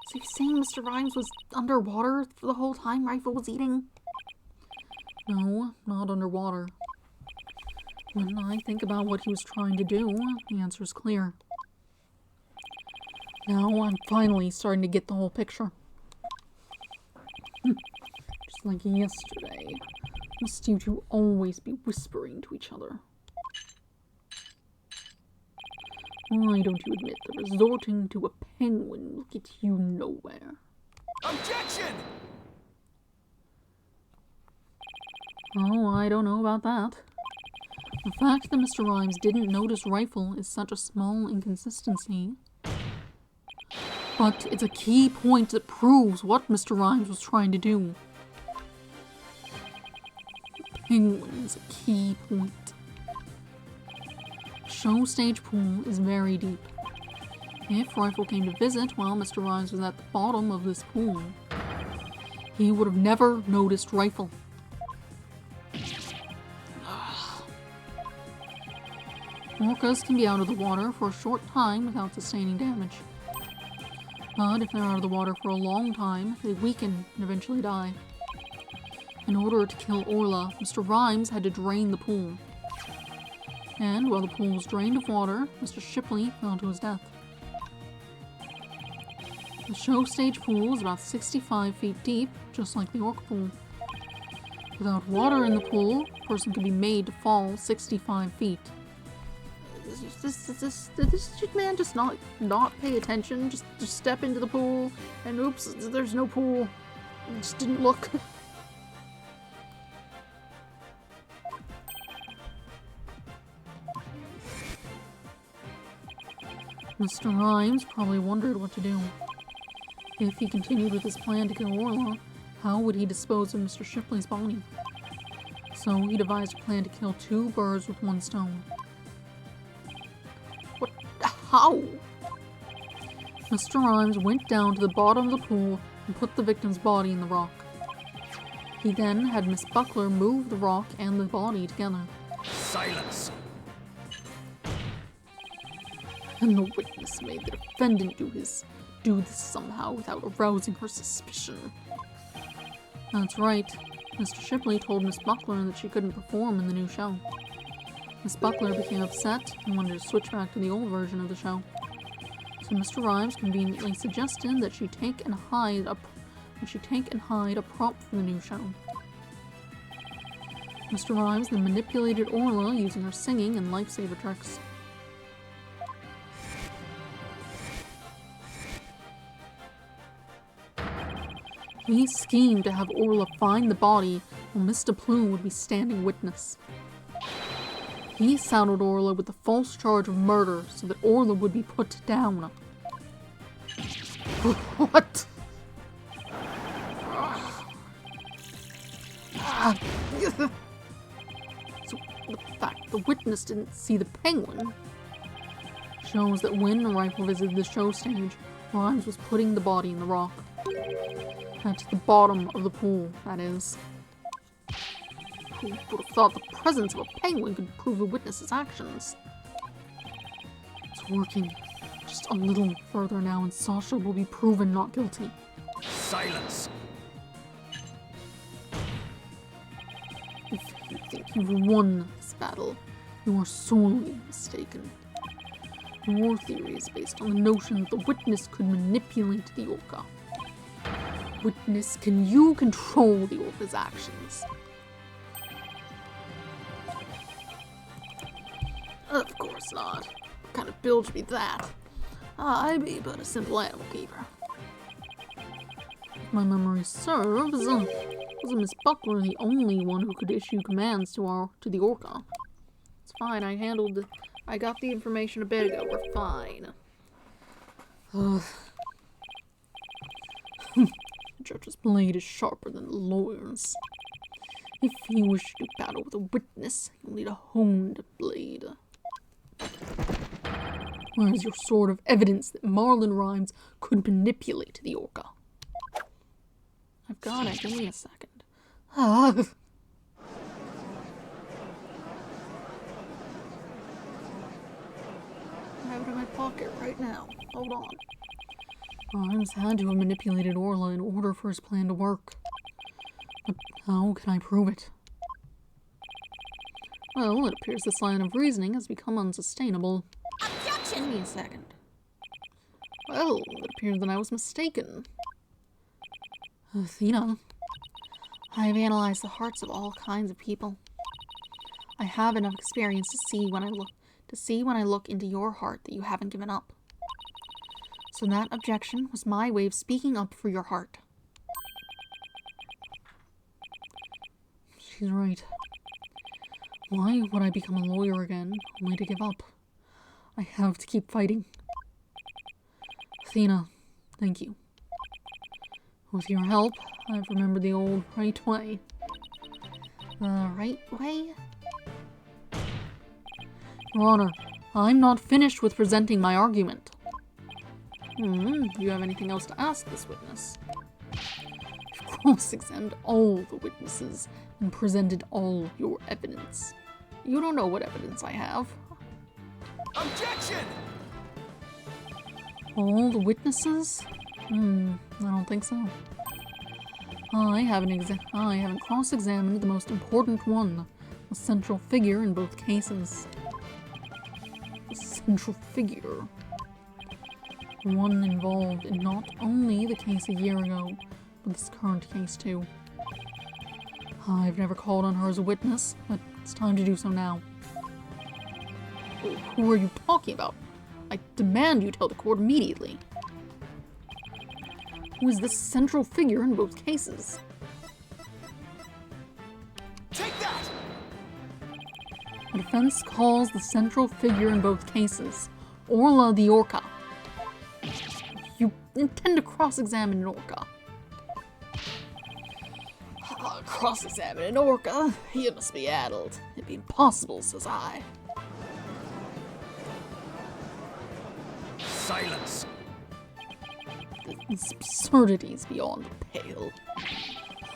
So you're saying Mr. Rhymes was underwater for the whole time Rifle was eating? No, not underwater. When I think about what he was trying to do, the answer is clear. Now I'm finally starting to get the whole picture. Just like yesterday, must you two always be whispering to each other? Why don't you admit that resorting to a penguin will get you nowhere? Objection! Oh, I don't know about that. The fact that Mr. Rhymes didn't notice Rifle is such a small inconsistency. But it's a key point that proves what Mr. Rhymes was trying to do. The penguin is a key point. Show stage pool is very deep. If Rifle came to visit while Mr. Rhymes was at the bottom of this pool, he would have never noticed Rifle. Orcas can be out of the water for a short time without sustaining damage. But if they're out of the water for a long time, they weaken and eventually die. In order to kill Orla, Mr. Rhymes had to drain the pool. And while the pool was drained of water, Mr. Shipley fell to his death. The show stage pool is about 65 feet deep, just like the Orc pool. Without water in the pool, a person could be made to fall 65 feet. Did this man just not pay attention? Just step into the pool and oops, there's no pool. Just didn't look. Mr. Rhymes probably wondered what to do. If he continued with his plan to kill Orla, how would he dispose of Mr. Shipley's body? So he devised a plan to kill two birds with one stone. How? Mr. Rhymes went down to the bottom of the pool and put the victim's body in the rock. He then had Miss Buckler move the rock and the body together. Silence! And the witness made the defendant do this somehow without arousing her suspicion. That's right. Mr. Shipley told Miss Buckler that she couldn't perform in the new show. Miss Buckler became upset and wanted to switch back to the old version of the show. So Mr. Rhymes conveniently suggested that she take and hide a prop for the new show. Mr. Rhymes then manipulated Orla using her singing and lifesaver tricks. He schemed to have Orla find the body while Mr. Plume would be standing witness. He saddled Orla with the false charge of murder so that Orla would be put down. What? So the fact the witness didn't see the penguin shows that when Rifle visited the show stage, Rhymes was putting the body in the rock. At the bottom of the pool, that is. Who would have thought the presence of a penguin could prove the witness's actions? It's working. Just a little further now and Sasha will be proven not guilty. Silence! If you think you've won this battle, you are sorely mistaken. Your theory is based on the notion that the witness could manipulate the Orca. Witness, can you control the Orca's actions? Of course not. What kind of bilge be that? I be but a simple animal keeper. If my memory serves, wasn't Miss Buckler the only one who could issue commands to the Orca? It's fine, I got the information a bit ago, we're fine. The judge's blade is sharper than the lawyer's. If you wish to do battle with a witness, you'll need a honed blade. Where is your sword of evidence that Marlin Rhymes could manipulate the Orca? I've got it, give me a second. Ah. I have it in my pocket right now. Hold on. Rhymes had to have manipulated Orla in order for his plan to work. But how can I prove it? Well, it appears this line of reasoning has become unsustainable. Objection! Give me a second. Well, it appears that I was mistaken. Athena, I have analyzed the hearts of all kinds of people. I have enough experience to see when I look into your heart that you haven't given up. So that objection was my way of speaking up for your heart. she's right. Why would I become a lawyer again, only to give up? I have to keep fighting. Athena, thank you. With your help, I've remembered the old right way. The right way? Your Honor, I'm not finished with presenting my argument. Do you have anything else to ask this witness? You've cross-examined all the witnesses and presented all your evidence. You don't know what evidence I have. Objection! All the witnesses? I don't think so. I haven't cross-examined the most important one, the central figure in both cases. The central figure. The one involved in not only the case a year ago, but this current case too. I've never called on her as a witness, but it's time to do so now. Who are you talking about? I demand you tell the court immediately. Who is this central figure in both cases? Take that! The defense calls the central figure in both cases Orla the Orca. You intend to cross-examine an Orca? Cross-examine an Orca? You must be addled. It'd be impossible, says I. Silence! This absurdity is beyond the pale.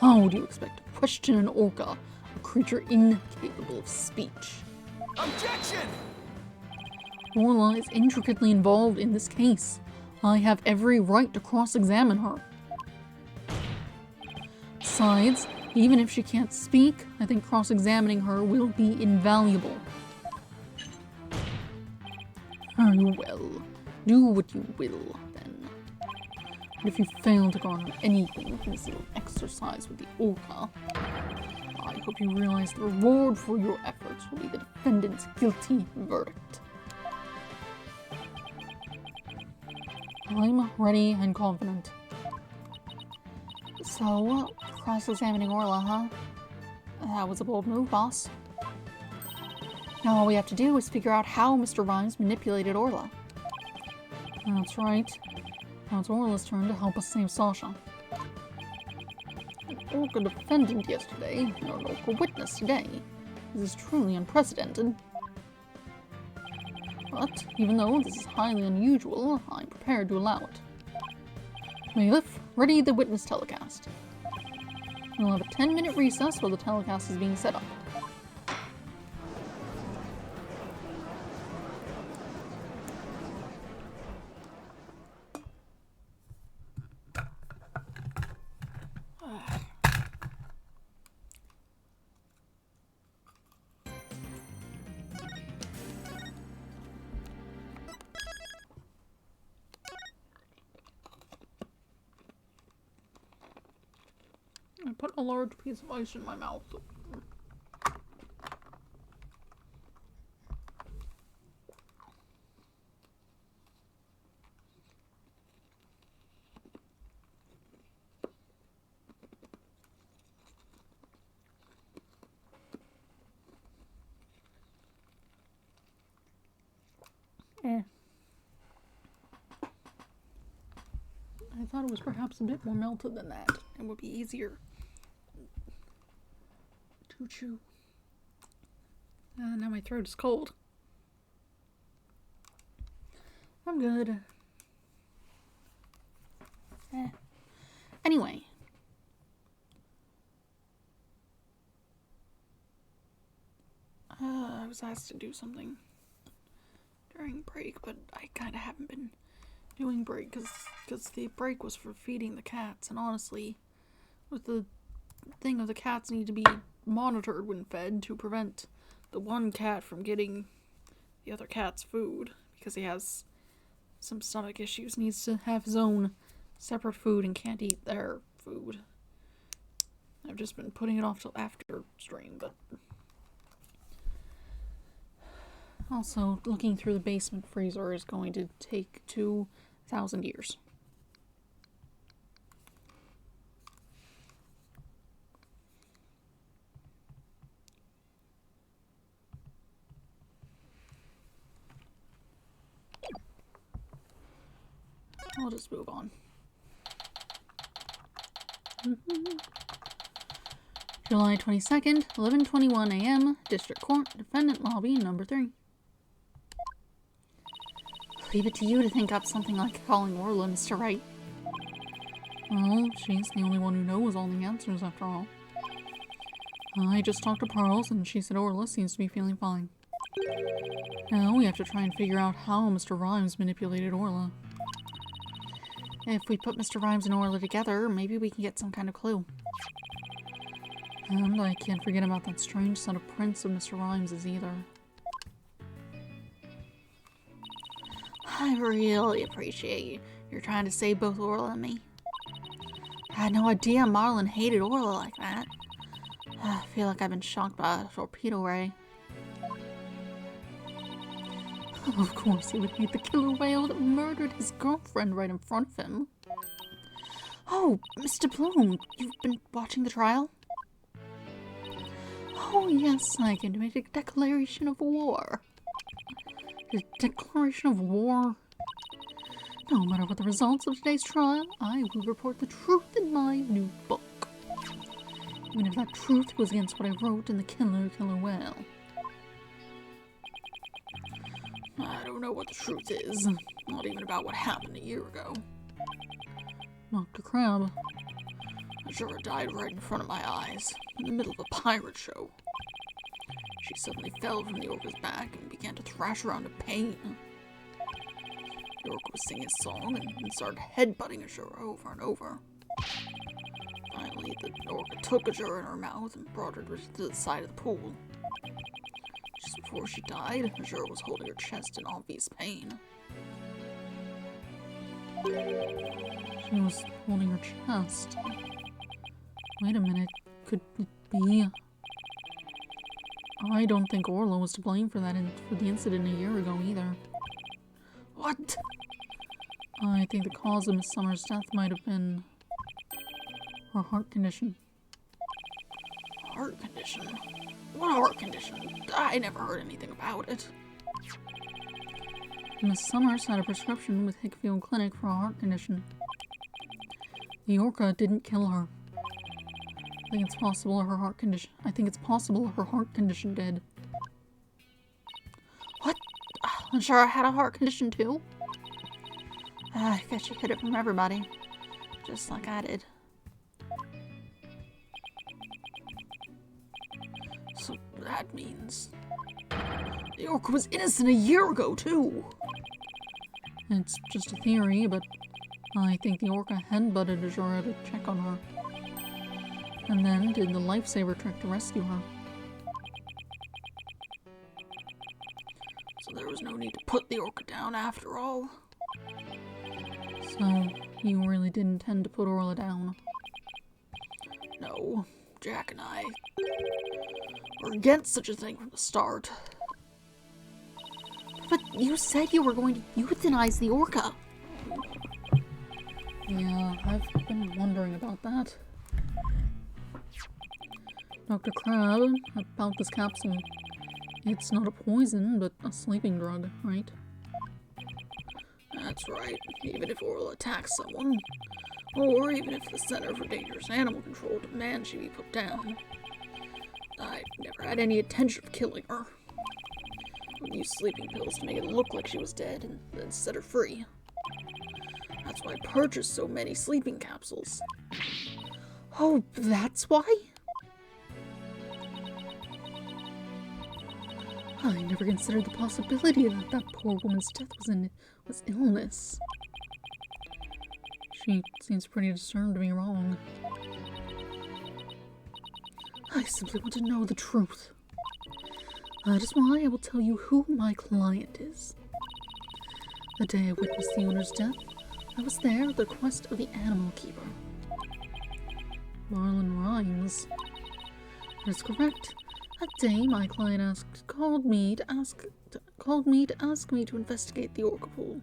How do you expect to question an Orca, a creature incapable of speech? Objection! Orla is intricately involved in this case. I have every right to cross-examine her. Besides, even if she can't speak, I think cross-examining her will be invaluable. Very well. Do what you will, then. But if you fail to garner anything from this little exercise with the Orca, I hope you realize the reward for your efforts will be the defendant's guilty verdict. I'm ready and confident. So, cross-examining Orla, huh? That was a bold move, boss. Now all we have to do is figure out how Mr. Rhymes manipulated Orla. That's right. Now it's Orla's turn to help us save Sasha. An Orca defendant yesterday, and an Orca witness today. This is truly unprecedented. But, even though this is highly unusual, I'm prepared to allow it. Bailiff, ready the witness telecast. We'll have a 10-minute recess while the telecast is being set up. I put a large piece of ice in my mouth. Eh. I thought it was perhaps a bit more melted than that. It would be easier to chew. Now my throat is cold. I'm good. Anyway. I was asked to do something during break, but I kind of haven't been doing break because the break was for feeding the cats, and honestly, with the thing of the cats need to be monitored when fed to prevent the one cat from getting the other cat's food because he has some stomach issues, needs to have his own separate food and can't eat their food. I've just been putting it off till after stream, but also looking through the basement freezer is going to take 2,000 years. I'll just move on. July 22nd, 11:21 a.m., District Court, Defendant Lobby, number 3. Leave it to you to think up something like calling Orla, Mr. Wright. Well, she's the only one who knows all the answers, after all. I just talked to Pearls, and she said Orla seems to be feeling fine. Now we have to try and figure out how Mr. Rhymes manipulated Orla. If we put Mr. Rhymes and Orla together, maybe we can get some kind of clue. And I can't forget about that strange set of prints of Mr. Rhymes's either. I really appreciate you're trying to save both Orla and me. I had no idea Marlon hated Orla like that. I feel like I've been shocked by a torpedo ray. Of course he would hate the killer whale that murdered his girlfriend right in front of him. Oh, Mr. Bloom, you've been watching the trial? Oh yes, I came to make a declaration of war. A declaration of war? No matter what the results of today's trial, I will report the truth in my new book. Even if that truth goes against what I wrote in the Killer Whale. I don't know what the truth is. Not even about what happened a year ago. Dr. Crab. Azura died right in front of my eyes, in the middle of a pirate show. She suddenly fell from the orca's back and began to thrash around in pain. The orca was singing a song and started headbutting Azura over and over. Finally, the orca took Azura in her mouth and brought her to the side of the pool. Just before she died, Azura was holding her chest in obvious pain. She was holding her chest. Wait a minute, could it be? I don't think Orla was to blame for the incident a year ago either. What? I think the cause of Miss Summer's death might have been her heart condition. Heart condition? What heart condition? I never heard anything about it. Miss Summers had a prescription with Hickfield Clinic for a heart condition. The orca didn't kill her. I think it's possible her heart condition did. What? I'm sure I had a heart condition too. I guess she hid it from everybody. Just like I did. So that means the orca was innocent a year ago too. It's just a theory, but I think the orca headbutted Azura to check on her. And then did the lifesaver trick to rescue her. So there was no need to put the orca down after all. So, you really did intend to put Orla down? No, Jack and I were against such a thing from the start. But you said you were going to euthanize the orca. Yeah, I've been wondering about that. Dr. Crab, about this capsule. It's not a poison, but a sleeping drug, right? That's right. Even if Orla attacks someone, or even if the Center for Dangerous Animal Control demands she be put down, I never had any intention of killing her. I would use sleeping pills to make it look like she was dead and then set her free. That's why I purchased so many sleeping capsules. Oh, that's why? I never considered the possibility that that poor woman's death was illness. She seems pretty determined to be wrong. I simply want to know the truth. That is why I will tell you who my client is. The day I witnessed the owner's death, I was there at the request of the animal keeper. Marlon Rhymes. That is correct. That day, my client called me to ask me to investigate the orca pool.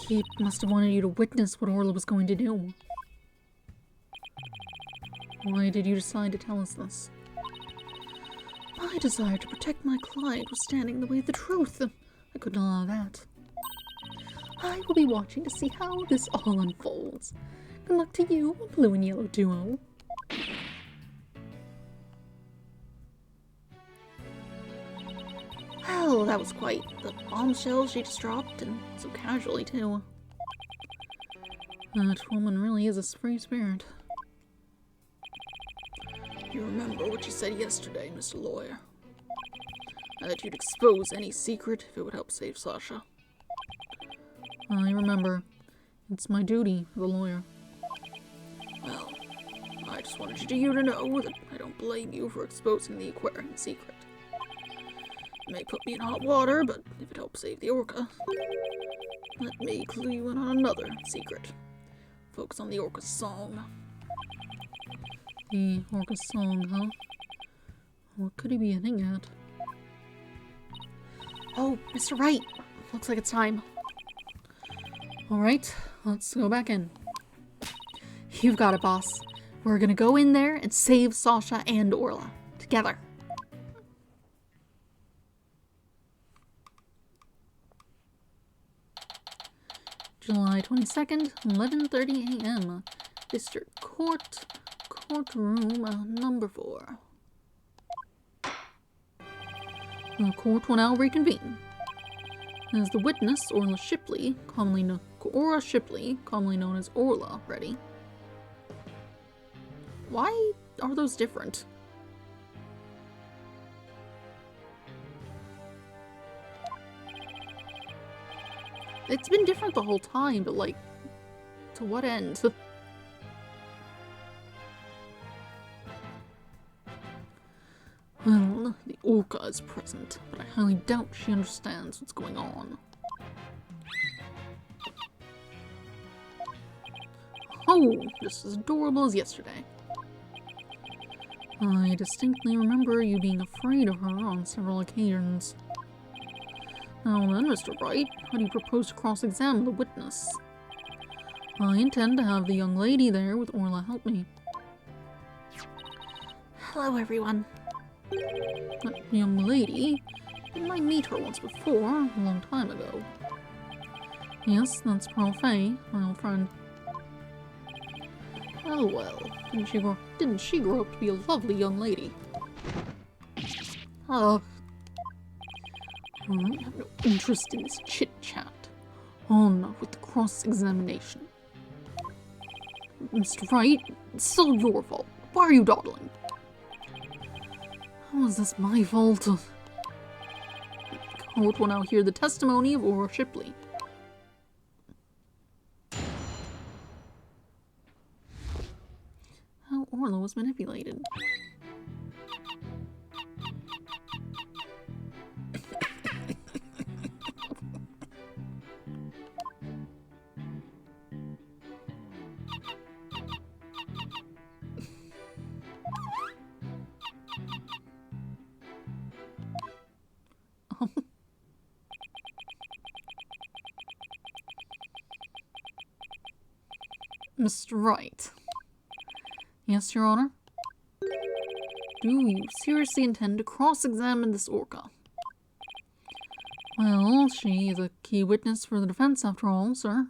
He must have wanted you to witness what Orla was going to do. Why did you decide to tell us this? My desire to protect my client was standing in the way of the truth. I couldn't allow that. I will be watching to see how this all unfolds. Good luck to you, blue and yellow duo. Well, that was quite the bombshell she just dropped, and so casually, too. That woman really is a free spirit. You remember what you said yesterday, Mr. Lawyer? That you'd expose any secret if it would help save Sasha. I remember. It's my duty as a lawyer. Well, I just wanted you to know that I don't blame you for exposing the aquarium secret. It may put me in hot water, but if it helps save the orca, let me clue you in on another secret. Focus on the orca's song. The orca's song, huh? What could he be hinting at? Oh, Mr. Wright. Looks like it's time. Alright, let's go back in. You've got it, boss. We're gonna go in there and save Sasha and Orla. Together. July 22nd, 11:30 a.m. District Court, courtroom number 4. The court will now reconvene. As the witness, Orla Shipley, commonly known as Orla, ready. Why are those different? It's been different the whole time, but like, to what end? Well, the orca is present, but I highly doubt she understands what's going on. Oh, just as adorable as yesterday. I distinctly remember you being afraid of her on several occasions. Now then, Mr. Wright, how do you propose to cross-examine the witness? I intend to have the young lady there with Orla help me. Hello, everyone. That young lady? Didn't I meet her once before, a long time ago? Yes, that's Pearl Fay, my old friend. Well, didn't she grow up to be a lovely young lady? I have no interest in this chit-chat. On with the cross-examination. Mr. Wright, it's still your fault. Why are you dawdling? How is this my fault? The court will now hear the testimony of Orla Shipley. How Orla was manipulated. Mr. Wright. Yes, Your Honor? Do you seriously intend to cross-examine this orca? Well, she is a key witness for the defense after all, sir.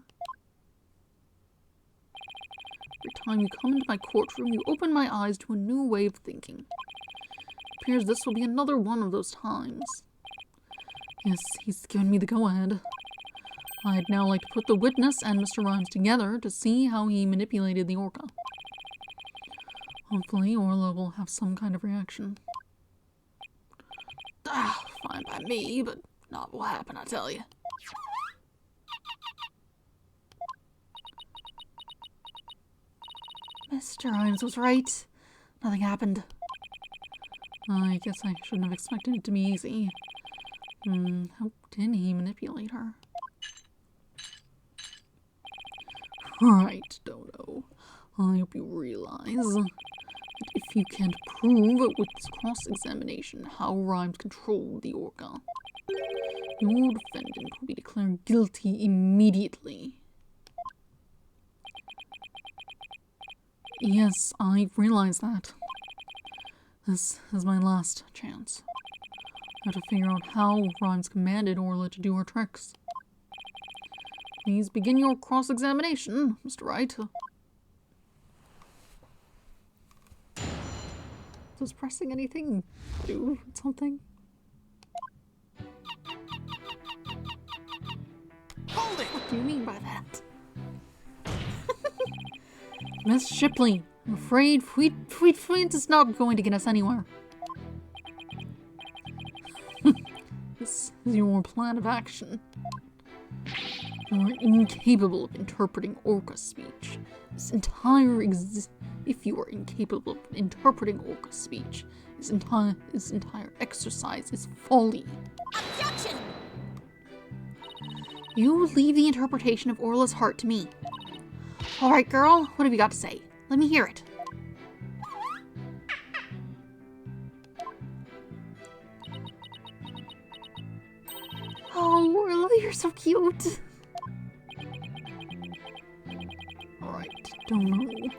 Every time you come into my courtroom, you open my eyes to a new way of thinking. It appears this will be another one of those times. Yes, he's given me the go-ahead. I'd now like to put the witness and Mr. Rhymes together to see how he manipulated the orca. Hopefully, Orla will have some kind of reaction. Fine by me, but not what happened, I tell you. Mr. Rhymes was right. Nothing happened. I guess I shouldn't have expected it to be easy. How did he manipulate her? Right, Dodo. I hope you realize that if you can't prove with this cross-examination how Rhymes controlled the orca, your defendant will be declared guilty immediately. Yes, I realize that. This is my last chance. I have to figure out how Rhymes commanded Orla to do her tricks. Please begin your cross-examination, Mr. Wright. Does pressing anything do something? Hold it! What do you mean by that? Miss Shipley, I'm afraid Fleet is not going to get us anywhere. This is your plan of action. You are incapable of interpreting orca speech. If you are incapable of interpreting orca speech, this entire exercise is folly. Objection! You leave the interpretation of Orla's heart to me. All right, girl, what have you got to say? Let me hear it. Oh, Orla, you're so cute. All right, don't know.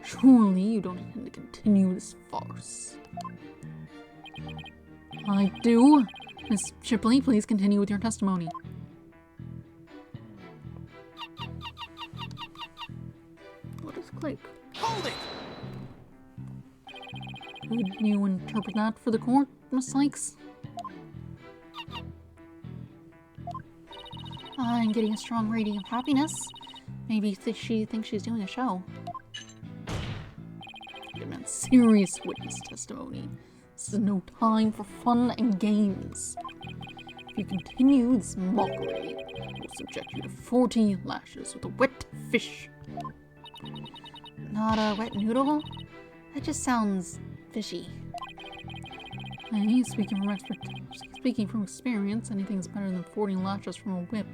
Surely you don't intend to continue this farce. I do. Miss Shipley, please continue with your testimony. What is click? Hold it! Could you interpret that for the court, Miss Sykes? I'm getting a strong reading of happiness. Maybe she thinks she's doing a show. I demand serious witness testimony. This is no time for fun and games. If you continue this mockery, I will subject you to 40 lashes with a wet fish. Not a wet noodle? That just sounds fishy. Hey, speaking from experience, anything's better than 40 lashes from a whip.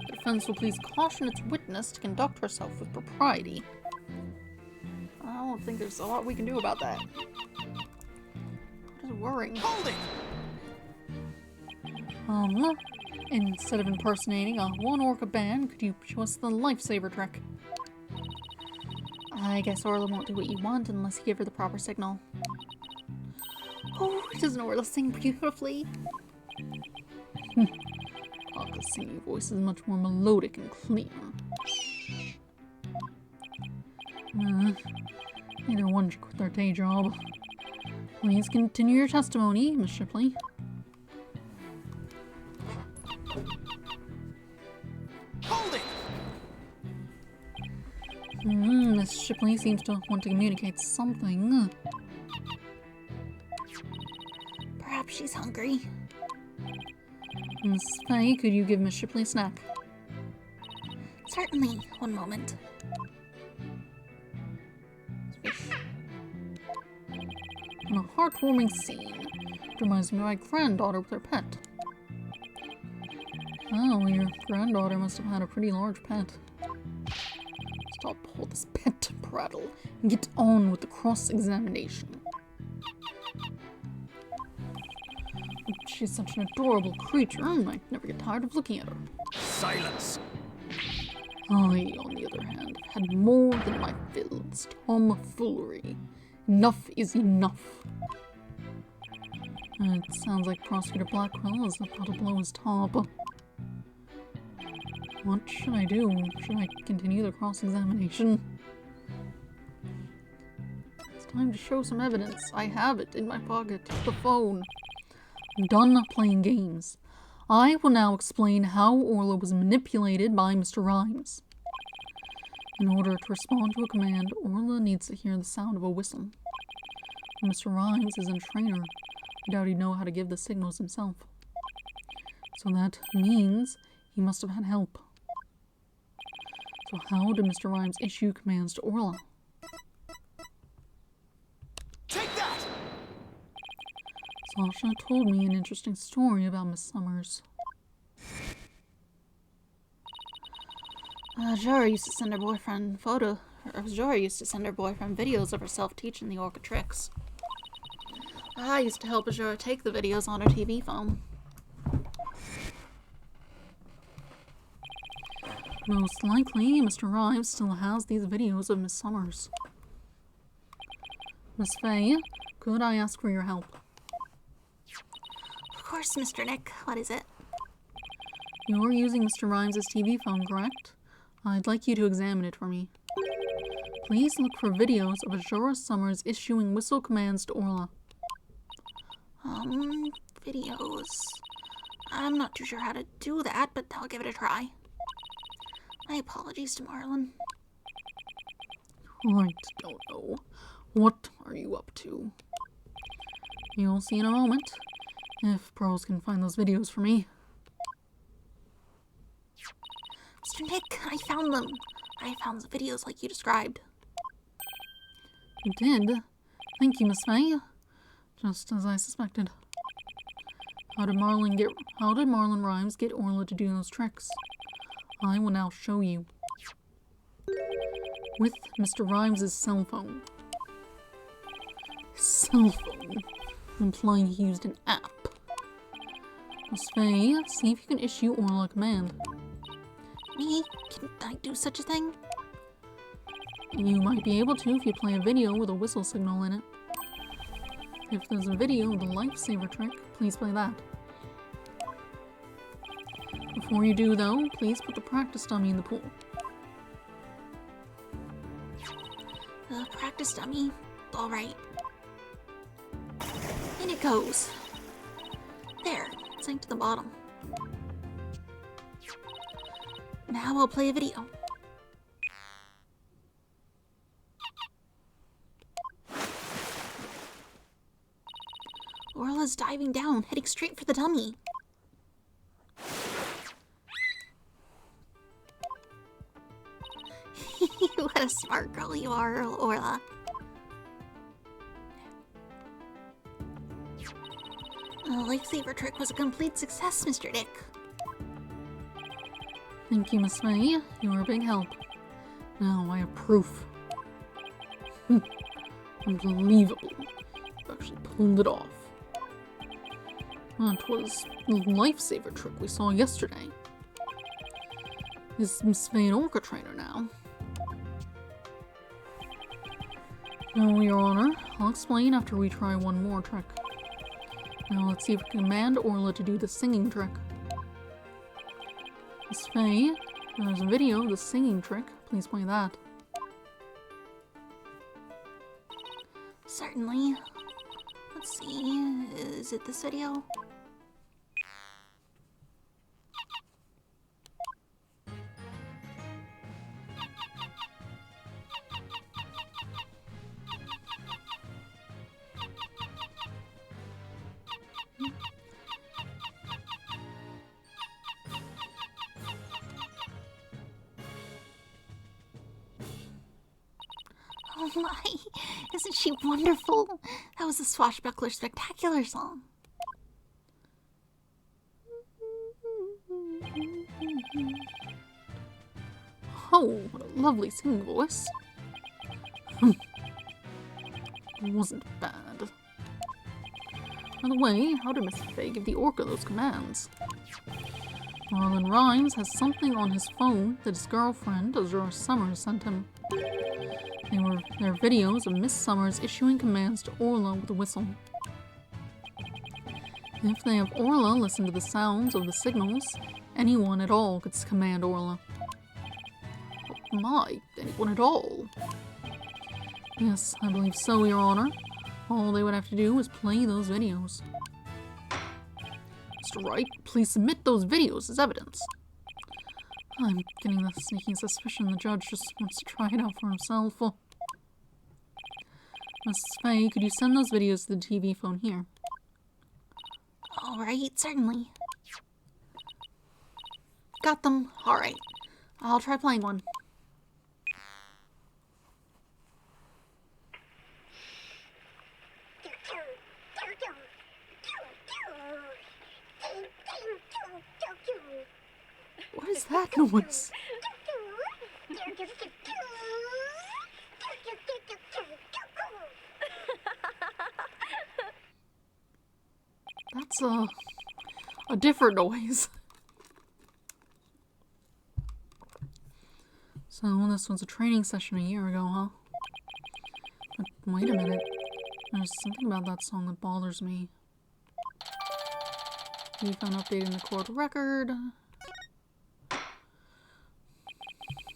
The defense will please caution its witness to conduct herself with propriety. I don't think there's a lot we can do about that. What is worrying? Hold it! Instead of impersonating a one orca band, could you show us the lifesaver trick? I guess Orla won't do what you want unless you give her the proper signal. Oh, doesn't Orla sing beautifully? Aka's singing voice is much more melodic and cleaner. Neither one should quit their day job. Please continue your testimony, Miss Shipley. Hold it! Miss Shipley seems to want to communicate something. Perhaps she's hungry. Miss Fay, could you give Miss Shipley a snack? Certainly. One moment. And a heartwarming scene. It reminds me of my granddaughter with her pet. Oh, your granddaughter must have had a pretty large pet. Stop all this pet prattle and get on with the cross-examination. She's such an adorable creature, I might never get tired of looking at her. Silence! I, on the other hand, have had more than my fill of this tomfoolery. Enough is enough. It sounds like Prosecutor Blackwell is about to blow his top. What should I do? Should I continue the cross-examination? It's time to show some evidence. I have it in my pocket. The phone. I'm done playing games. I will now explain how Orla was manipulated by Mr. Rhymes. In order to respond to a command, Orla needs to hear the sound of a whistle. Mr. Rhymes isn't a trainer. I doubt he'd know how to give the signals himself. So that means he must have had help. So how did Mr. Rhymes issue commands to Orla? Take that! Sasha told me an interesting story about Miss Summers. Zora used to send her boyfriend videos of herself teaching the orca tricks. I used to help Azura take the videos on her TV phone. Most likely, Mr. Rhymes still has these videos of Miss Summers. Miss Faye, could I ask for your help? Of course, Mr. Nick. What is it? You're using Mr. Rhymes' TV phone, correct? I'd like you to examine it for me. Please look for videos of Azura Summers issuing whistle commands to Orla. Videos. I'm not too sure how to do that, but I'll give it a try. My apologies to Marlon. I don't know. What are you up to? You'll see in a moment, if pros can find those videos for me. Mr. Nick, I found them. I found the videos like you described. You did? Thank you, Miss Faye. Just as I suspected. How did Marlon Rhymes get Orla to do those tricks? I will now show you. With Mr. Rhymes' cell phone. Cell phone? Implying he used an app. Miss Faye, see if you can issue Orla a command. Me? Can I do such a thing? You might be able to if you play a video with a whistle signal in it. If there's a video of the lifesaver trick, please play that. Before you do, though, please put the practice dummy in the pool. The practice dummy. All right. In it goes. There. It sank to the bottom. Now I'll play a video. Orla's diving down, heading straight for the dummy. What a smart girl you are, Orla. The lifesaver trick was a complete success, Mr. Dick. Thank you, Miss Faye. You were a big help. Now I have proof. Unbelievable. You actually pulled it off. That was the lifesaver trick we saw yesterday. Is Miss Faye an orca trainer now? No, Your Honor. I'll explain after we try one more trick. Now let's see if we can command Orla to do the singing trick. Miss Faye, there's a video of the singing trick. Please play that. Certainly. Let's see. Is it this video? Oh my, isn't she wonderful? That was the Swashbuckler Spectacular song. Oh, what a lovely singing voice. It wasn't bad. By the way, how did Miss Faye give the orca those commands? Marlon Rhymes has something on his phone that his girlfriend, Azura Summers, sent him. They're videos of Miss Summers issuing commands to Orla with a whistle. If they have Orla listen to the sounds of the signals, anyone at all could command Orla. My, anyone at all? Yes, I believe so, Your Honor. All they would have to do is play those videos. Mr. Wright, please submit those videos as evidence. I'm getting the sneaking suspicion the judge just wants to try it out for himself. Mrs. Fay, could you send those videos to the TV phone here? All right, certainly. Got them. All right. I'll try playing one. What is that noise? That's a different noise. So this was a training session a year ago, huh? But wait a minute. There's something about that song that bothers me. You found update in the court record.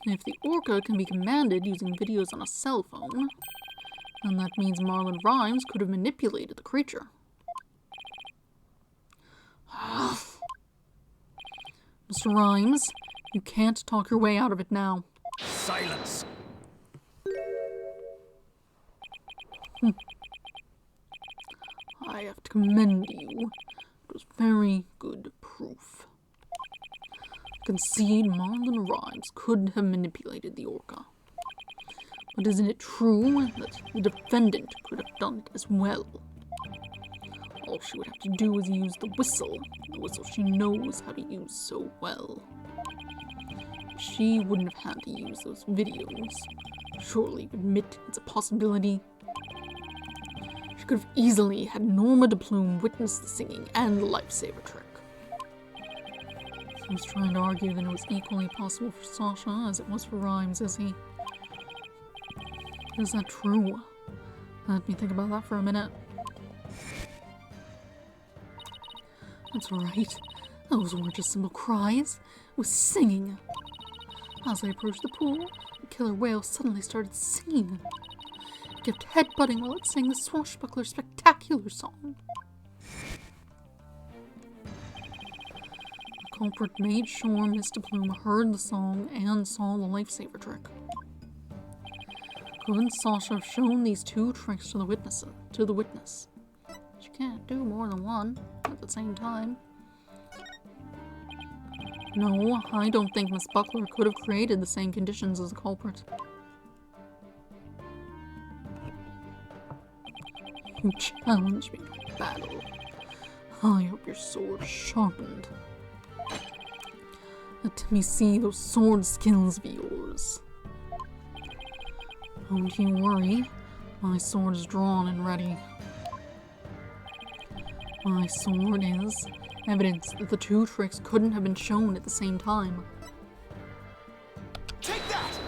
If the orca can be commanded using videos on a cell phone, then that means Marlon Rhymes could have manipulated the creature. Mr. Rhymes, you can't talk your way out of it now. Silence. I have to commend you. It was very good proof. I concede Marlon Rhymes could have manipulated the orca. But isn't it true that the defendant could have done it as well? All she would have to do is use the whistle she knows how to use so well. She wouldn't have had to use those videos. Surely you admit it's a possibility. She could have easily had Norma DePlume witness the singing and the lifesaver trick. He was trying to argue that it was equally possible for Sasha as it was for Rhymes, is he? Is that true? Let me think about that for a minute. That's right. Those weren't just simple cries. It was singing. As I approached the pool, the killer whale suddenly started singing. It kept headbutting while it sang the swashbuckler spectacular song. The culprit made sure Miss DePlume heard the song and saw the lifesaver trick. Couldn't Sasha have shown these two tricks to the witness? She can't do more than one at the same time. No, I don't think Miss Buckler could have created the same conditions as the culprit. You challenge me to battle. I hope your sword is sharpened. Let me see those sword skills of yours. Don't you worry, my sword is drawn and ready. My sword is evidence that the two tricks couldn't have been shown at the same time. Take that!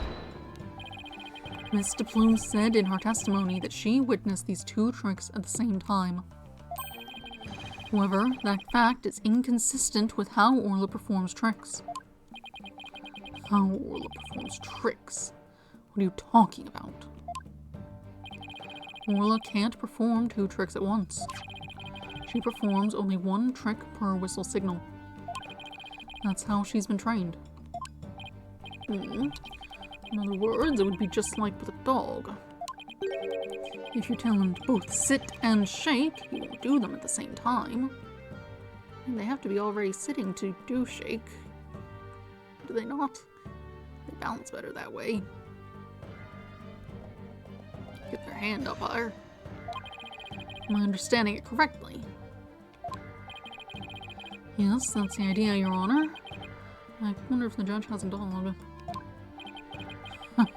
Miss DePlume said in her testimony that she witnessed these two tricks at the same time. However, that fact is inconsistent with how Orla performs tricks. How Orla performs tricks? What are you talking about? Orla can't perform two tricks at once. She performs only one trick per whistle signal. That's how she's been trained. In other words, it would be just like with a dog. If you tell him to both sit and shake, he won't do them at the same time. And they have to be already sitting to do shake. Do they not? They balance better that way. Get their hand up higher. Am I understanding it correctly? Yes, that's the idea, Your Honor. I wonder if the judge has a dog. What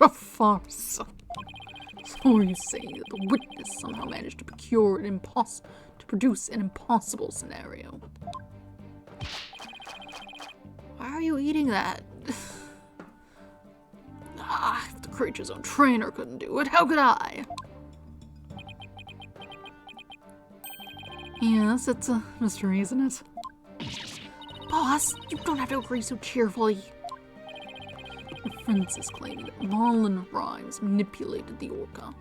a farce. So you say that the witness somehow managed to produce an impossible scenario. Why are you eating that? I have to creature's own trainer couldn't do it, how could I? Yes, it's a mystery, isn't it? Boss, you don't have to agree so cheerfully. The prince is claiming that Marlon Rhymes manipulated the orca.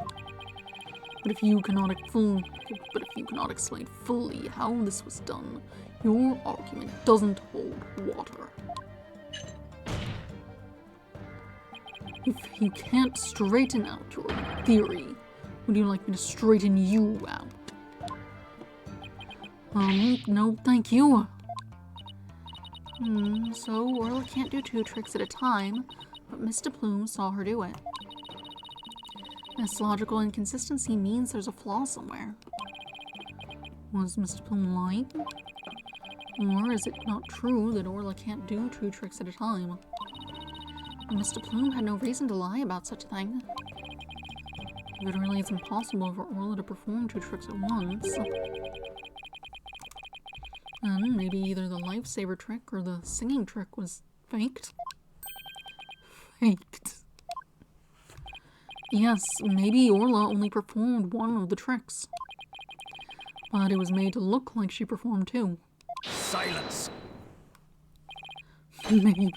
But if you cannot explain fully how this was done, your argument doesn't hold water. If you can't straighten out your theory, would you like me to straighten you out? No, thank you. So Orla can't do 2 tricks at a time, but Mr. Plume saw her do it. This logical inconsistency means there's a flaw somewhere. Was Mr. Plume lying? Or is it not true that Orla can't do 2 tricks at a time? Mr. Plume had no reason to lie about such a thing. If it really is impossible for Orla to perform 2 tricks at once, then maybe either the lifesaver trick or the singing trick was faked. Faked. Yes, maybe Orla only performed 1 of the tricks, but it was made to look like she performed 2. Silence! Maybe.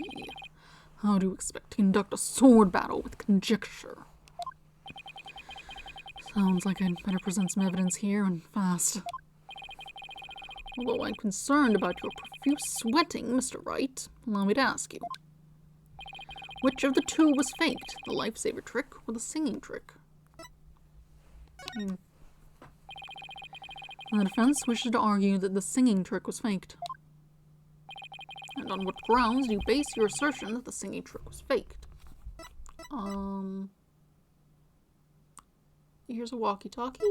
How do you expect to conduct a sword battle with conjecture? Sounds like I'd better present some evidence here and fast. Although I'm concerned about your profuse sweating, Mr. Wright, allow me to ask you. Which of the 2 was faked, the lifesaver trick or the singing trick? The defense wishes to argue that the singing trick was faked. And on what grounds do you base your assertion that the singing trick was faked? Here's a walkie-talkie.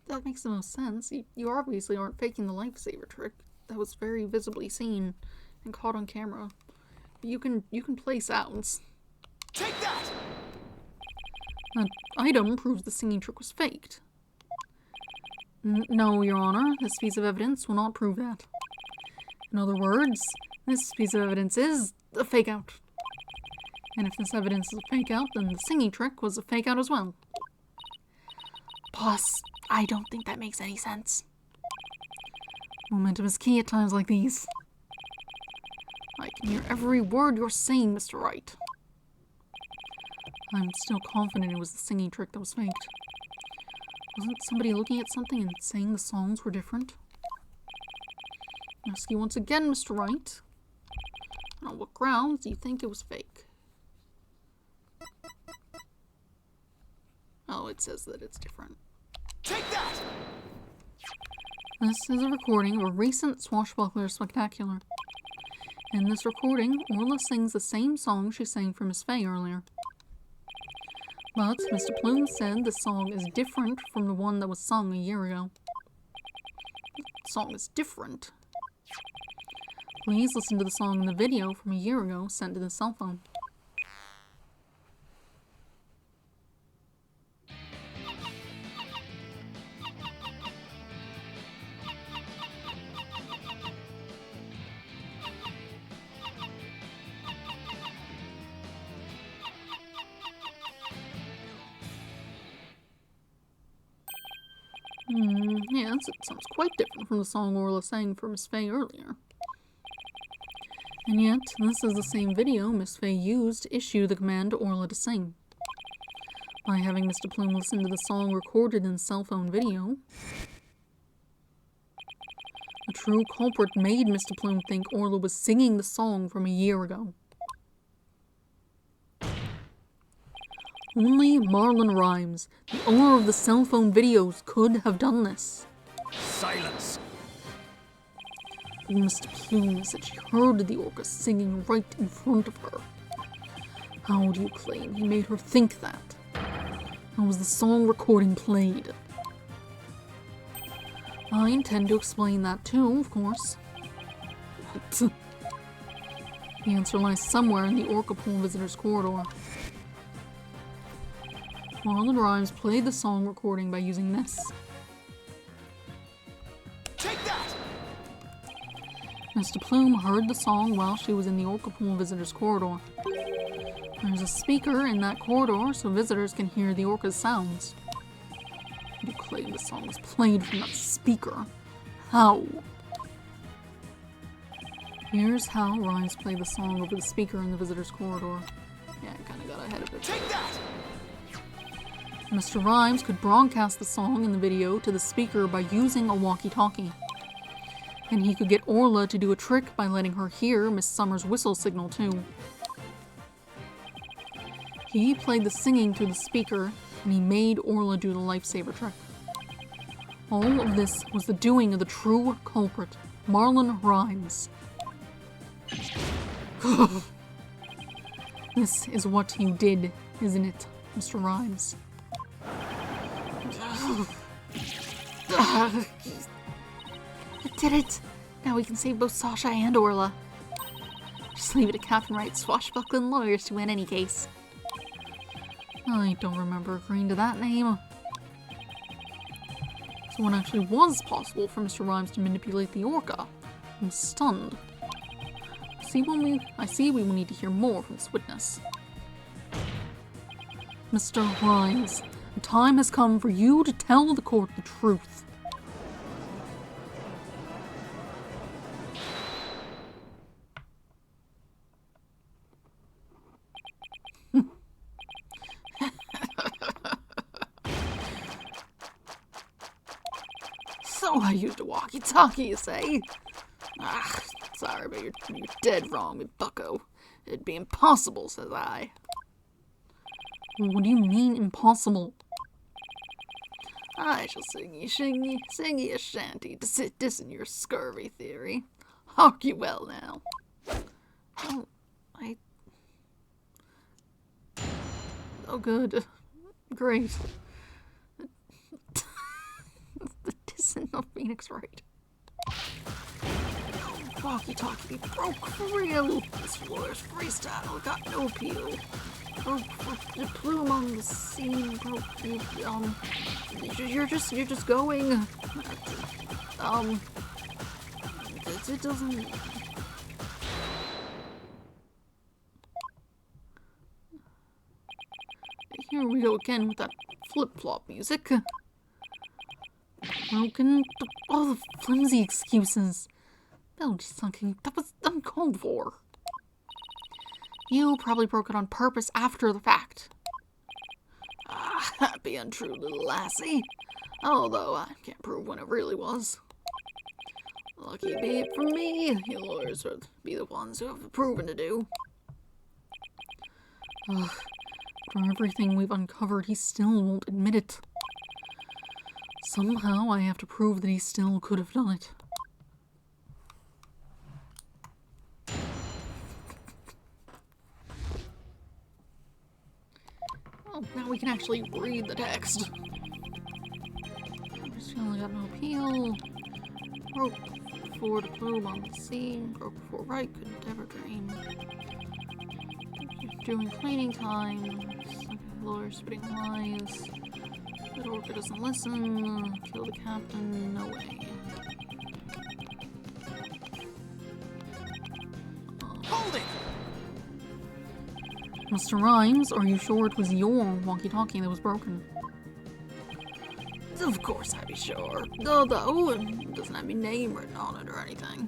That makes the most sense. You obviously aren't faking the lifesaver trick. That was very visibly seen and caught on camera. You can play sounds. Take that! That item proves the singing trick was faked. No, Your Honor, this piece of evidence will not prove that. In other words, this piece of evidence is a fake out. And if this evidence is a fake out, then the singing trick was a fake out as well. Boss, I don't think that makes any sense. Momentum is key at times like these. I can hear every word you're saying, Mr. Wright. I'm still confident it was the singing trick that was faked. Wasn't somebody looking at something and saying the songs were different? I ask you once again, Mr. Wright. On what grounds do you think it was fake? Oh, it says that it's different. Take that! This is a recording of a recent Swashbuckler Spectacular. In this recording, Orla sings the same song she sang for Miss Fay earlier. But Mr. Plume said the song is different from the one that was sung a year ago. The song is different. Please listen to the song in the video from a year ago sent to the cell phone. Yes, it sounds quite different from the song Orla sang for Miss Fay earlier. And yet, this is the same video Miss Fay used to issue the command to Orla to sing. By having Mr. Plume listen to the song recorded in cell phone video, the true culprit made Mr. Plume think Orla was singing the song from a year ago. Only Marlon Rhymes, the owner of the cell phone videos, could have done this. Silence! But Mr. Plume said she heard the orca singing right in front of her. How do you claim he made her think that? How was the song recording played? I intend to explain that too, of course. But the answer lies somewhere in the Orca Pool Visitors Corridor. Marlon Rhymes played the song recording by using this. Take that! Mr. Plume heard the song while she was in the Orca Pool visitors corridor. There's a speaker in that corridor so visitors can hear the orca's sounds. You claim the song was played from that speaker. How? Here's how Rhymes played the song over the speaker in the visitors corridor. Yeah, I kinda got ahead of it. Take that! Mr. Rhymes could broadcast the song in the video to the speaker by using a walkie-talkie. And he could get Orla to do a trick by letting her hear Miss Summer's whistle signal too. He played the singing through the speaker, and he made Orla do the lifesaver trick. All of this was the doing of the true culprit, Marlon Rhymes. This is what you did, isn't it, Mr. Rhymes? I did it! Now we can save both Sasha and Orla. Just leave it to Captain Wright's swashbuckling lawyers to win any case. I don't remember agreeing to that name. So when it actually was possible for Mr. Rhymes to manipulate the orca, I'm stunned. I see we will need to hear more from this witness. Mr. Rhymes, the time has come for you to tell the court the truth. So I used a walkie-talkie, you say? Ah, sorry, but you're dead wrong, me bucko. It'd be impossible, says I. What do you mean, impossible? I shall sing ye a shanty to sit dissing your scurvy theory. Hark ye well now. Oh, Oh, good. Great. The dissing of Phoenix Wright. Walkie-talkie broke for real. This floor's freestyle got no appeal. Broke for the plume on the scene. Broke. You're just going. It doesn't. Here we go again with that flip-flop music. Broken. All the flimsy excuses. Belch sucking. That was uncalled for. You probably broke it on purpose after the fact. Ah, happy untrue little lassie. Although I can't prove when it really was. Lucky be it for me, you lawyers would be the ones who have the proving to do. Ugh. For everything we've uncovered, he still won't admit it. Somehow I have to prove that he still could have done it. Well, now we can actually read the text. Still got no appeal. Broke before the plume on the scene. Broke before Wright could ever dream. During cleaning time, lawyer spitting lies. The orca doesn't listen. Kill the captain. No way. Hold it! Mr. Rhymes, are you sure it was your walkie-talkie that was broken? Of course I'd be sure. Although it doesn't have my name written on it or anything.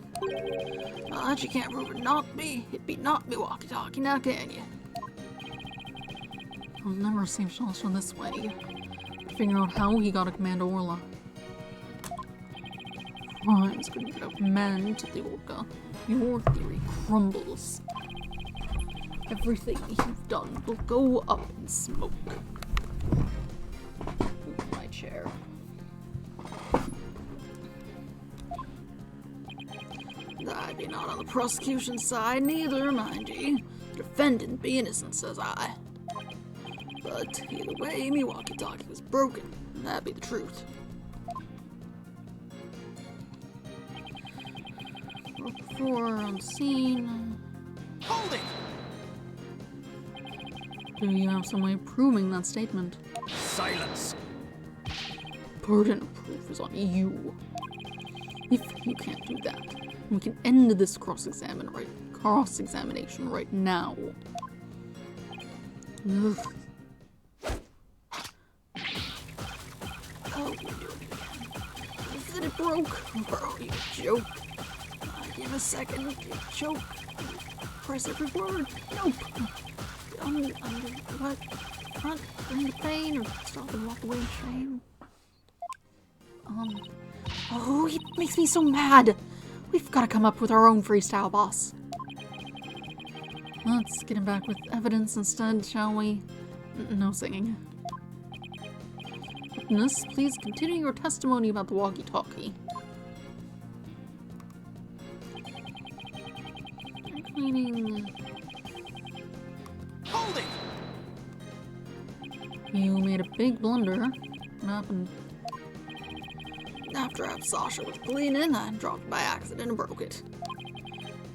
But you can't prove it not me. It'd be not me walkie-talkie, now can you? I'll never save Shalsha this way. Figure out how he got a command Orla. Rhymes couldn't get a command to the orca. Your theory crumbles. Everything you've done will go up in smoke. Ooh, my chair. I'd be not on the prosecution's side neither, mind ye. The defendant be innocent, says I. But either way, me walkie-talkie was broken, and that'd be the truth. Before on scene. Hold it! Do you have some way of proving that statement? Silence! Burden of proof is on you. If you can't do that, We can end this cross-examination right now. Ugh. Oh, we're doing it again. Is it broke? Oh, you joke. Give a second, you joke. Press every word. Nope. Under what? Front, bring the pain, or stop and walk away in shame? Oh, it makes me so mad. We've got to come up with our own freestyle, boss. Let's get him back with evidence instead, shall we? No singing. Witness, please continue your testimony about the walkie-talkie. Cleaning. Hold it! You made a big blunder. What happened? After I helped Sasha with cleaning, I dropped it by accident and broke it.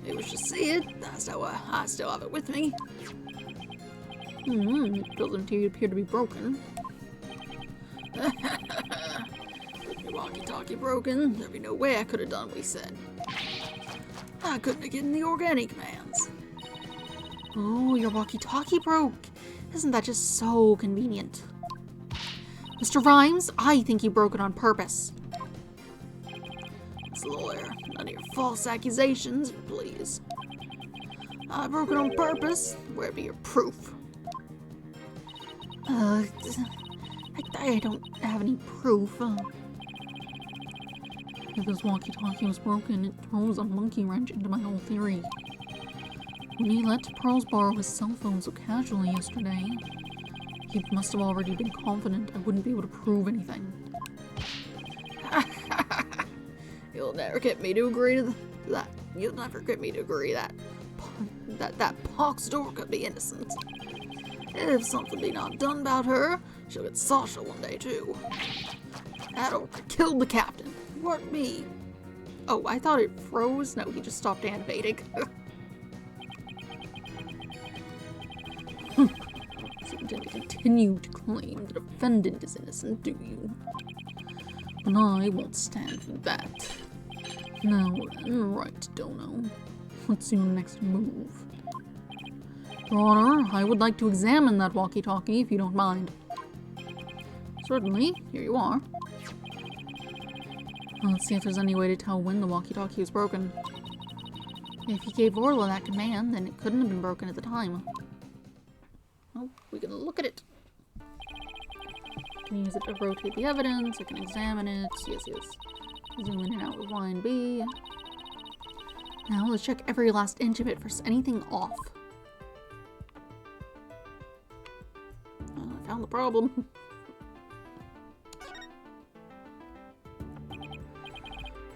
It was just see it, that's how I still have it with me. It doesn't appear to be broken. With your walkie-talkie broken, there'd be no way I could have done what he said. I couldn't have given the organic commands. Oh, your walkie-talkie broke. Isn't that just so convenient? Mr. Rhymes, I think you broke it on purpose. Miss Lawyer, none of your false accusations, please. I broke it on purpose. Where be your proof? I don't have any proof. If this walkie-talkie was broken, it throws a monkey wrench into my whole theory. When he let Pearls borrow his cell phone so casually yesterday, he must have already been confident I wouldn't be able to prove anything. You'll never get me to agree to that. You'll never get me to agree that Pox door could be innocent. If something be not done about her, she'll get Sasha one day too. That orca killed the captain. Weren't me. Oh, I thought it froze. No, he just stopped animating. So you intend to continue to claim the defendant is innocent, do you? And I won't stand for that. Now, right, Dono. What's your next move? Your Honor, I would like to examine that walkie-talkie if you don't mind. Certainly, here you are. Let's see if there's any way to tell when the walkie-talkie was broken. If he gave Orla that command, then it couldn't have been broken at the time. Well, we can look at it. I can use it to rotate the evidence, I can examine it. Yes. Zoom in and out with Y and B. Now let's check every last inch of it for anything off. I found the problem.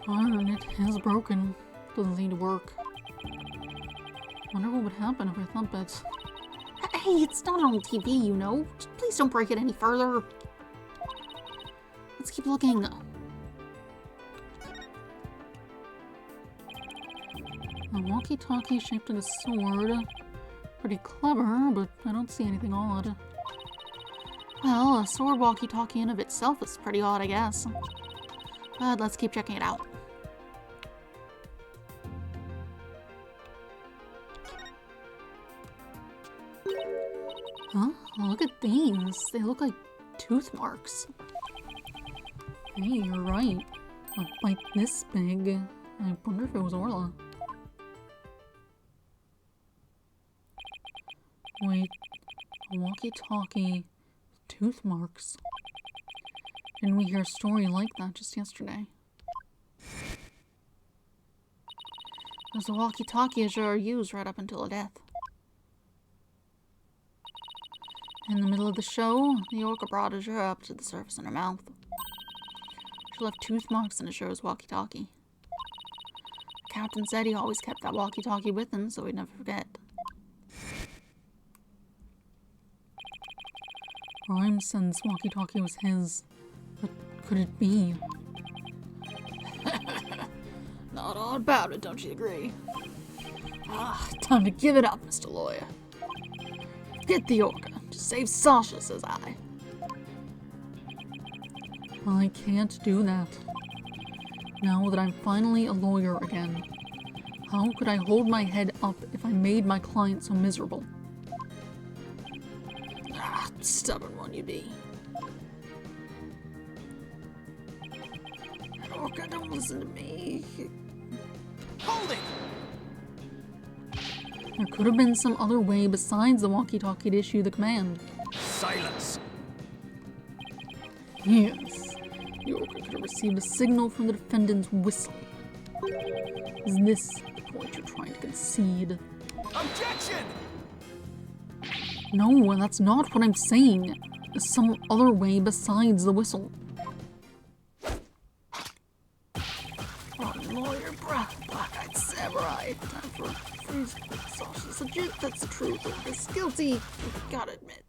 Darn, it is broken. Doesn't seem to work. Wonder what would happen if I thump it. Hey, it's not on TV, you know. Just please don't break it any further. Let's keep looking. A walkie-talkie shaped like a sword. Pretty clever, but I don't see anything odd. Well, a sword walkie-talkie in of itself is pretty odd, I guess. But let's keep checking it out. Huh? Look at these. They look like tooth marks. Hey, you're right. A bite this big. I wonder if it was Orla. Wait, a walkie-talkie, tooth marks. Didn't we hear a story like that just yesterday? It was a walkie-talkie Azure used right up until her death. In the middle of the show, the orca brought Azure up to the surface in her mouth. She left tooth marks in Azure's walkie-talkie. The captain said he always kept that walkie-talkie with him so he'd never forget. Rhymes said this walkie-talkie was his. What could it be? Not all about it, don't you agree? Time to give it up, Mr. Lawyer. Get the orca. Just save Sasha, says I. I can't do that. Now that I'm finally a lawyer again. How could I hold my head up if I made my client so miserable? Ah, stubborn one you be. That orca don't listen to me. Hold it! There could have been some other way besides the walkie-talkie to issue the command. Silence! Yes, the orca could have received a signal from the defendant's whistle. Is this the point you're trying to concede? Objection! No, that's not what I'm saying. There's some other way besides the whistle. Oh, lawyer, black-eyed samurai. Time for freeze sausage. Legit, that's the truth. Orca's guilty. You gotta admit.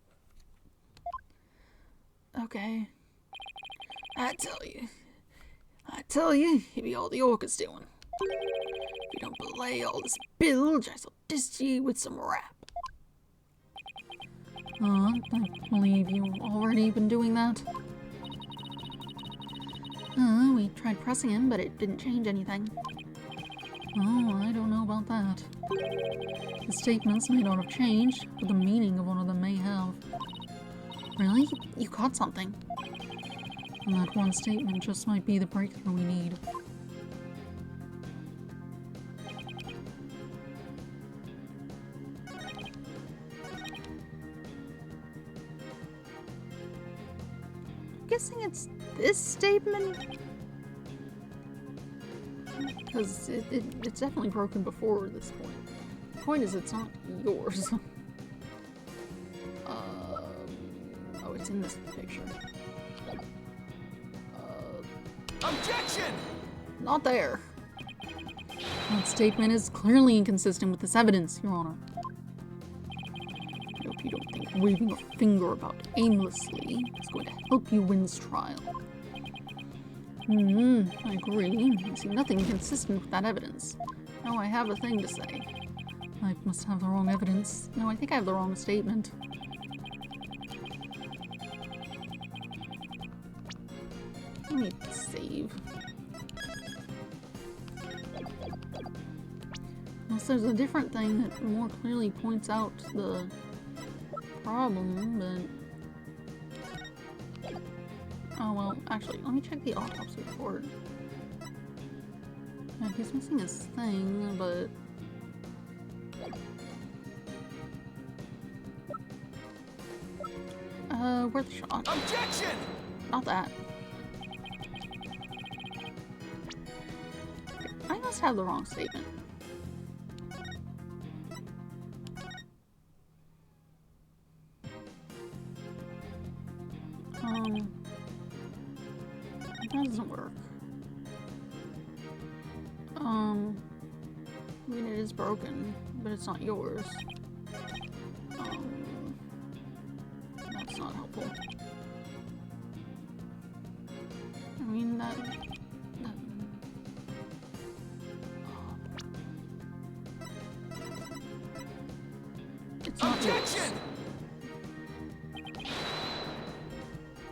Okay. I tell you, it be all the orca's doing. If you don't belay all this bilge, I shall diss ye with some rap. I believe you've already been doing that. We tried pressing him, but it didn't change anything. Oh, I don't know about that. The statements may not have changed, but the meaning of one of them may have. Really? You caught something? And that one statement just might be the breakthrough we need. I'm guessing it's this statement? Because it's definitely broken before this point. The point is, it's not yours. Oh, it's in this picture. Objection! Not there. That statement is clearly inconsistent with this evidence, Your Honor. I hope you don't think waving a finger about aimlessly is going to help you win this trial. I agree. I see nothing inconsistent with that evidence. Now I have a thing to say. I must have the wrong evidence. No, I think I have the wrong statement. Let me save. Unless there's a different thing that more clearly points out the problem, but... Oh, well, actually, let me check the autopsy report. Yeah, he's missing his thing, but... where's the shot? Objection! Not that. I must have the wrong statement. That doesn't work. I mean, it is broken, but it's not yours. That's not helpful. I mean, it's not yours. Objection!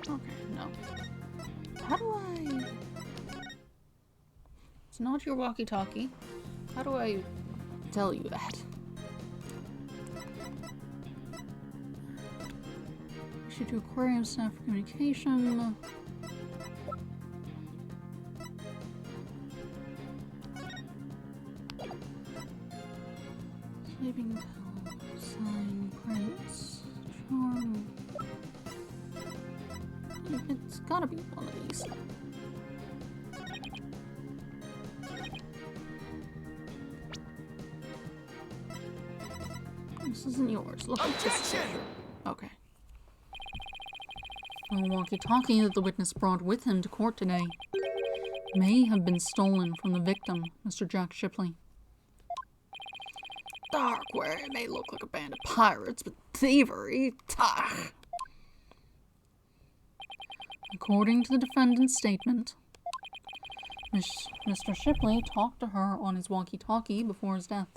Okay, no. How do I... It's not your walkie-talkie. How do I tell you that? I should do aquarium staff for communication. Sleeping pill, sign, prints, charm. It's gotta be one of these. This isn't yours. Look at this picture. Okay. The walkie-talkie that the witness brought with him to court today may have been stolen from the victim, Mr. Jack Shipley. Dark, where it may look like a band of pirates, but thievery, tah! According to the defendant's statement, Mr. Shipley talked to her on his walkie-talkie before his death.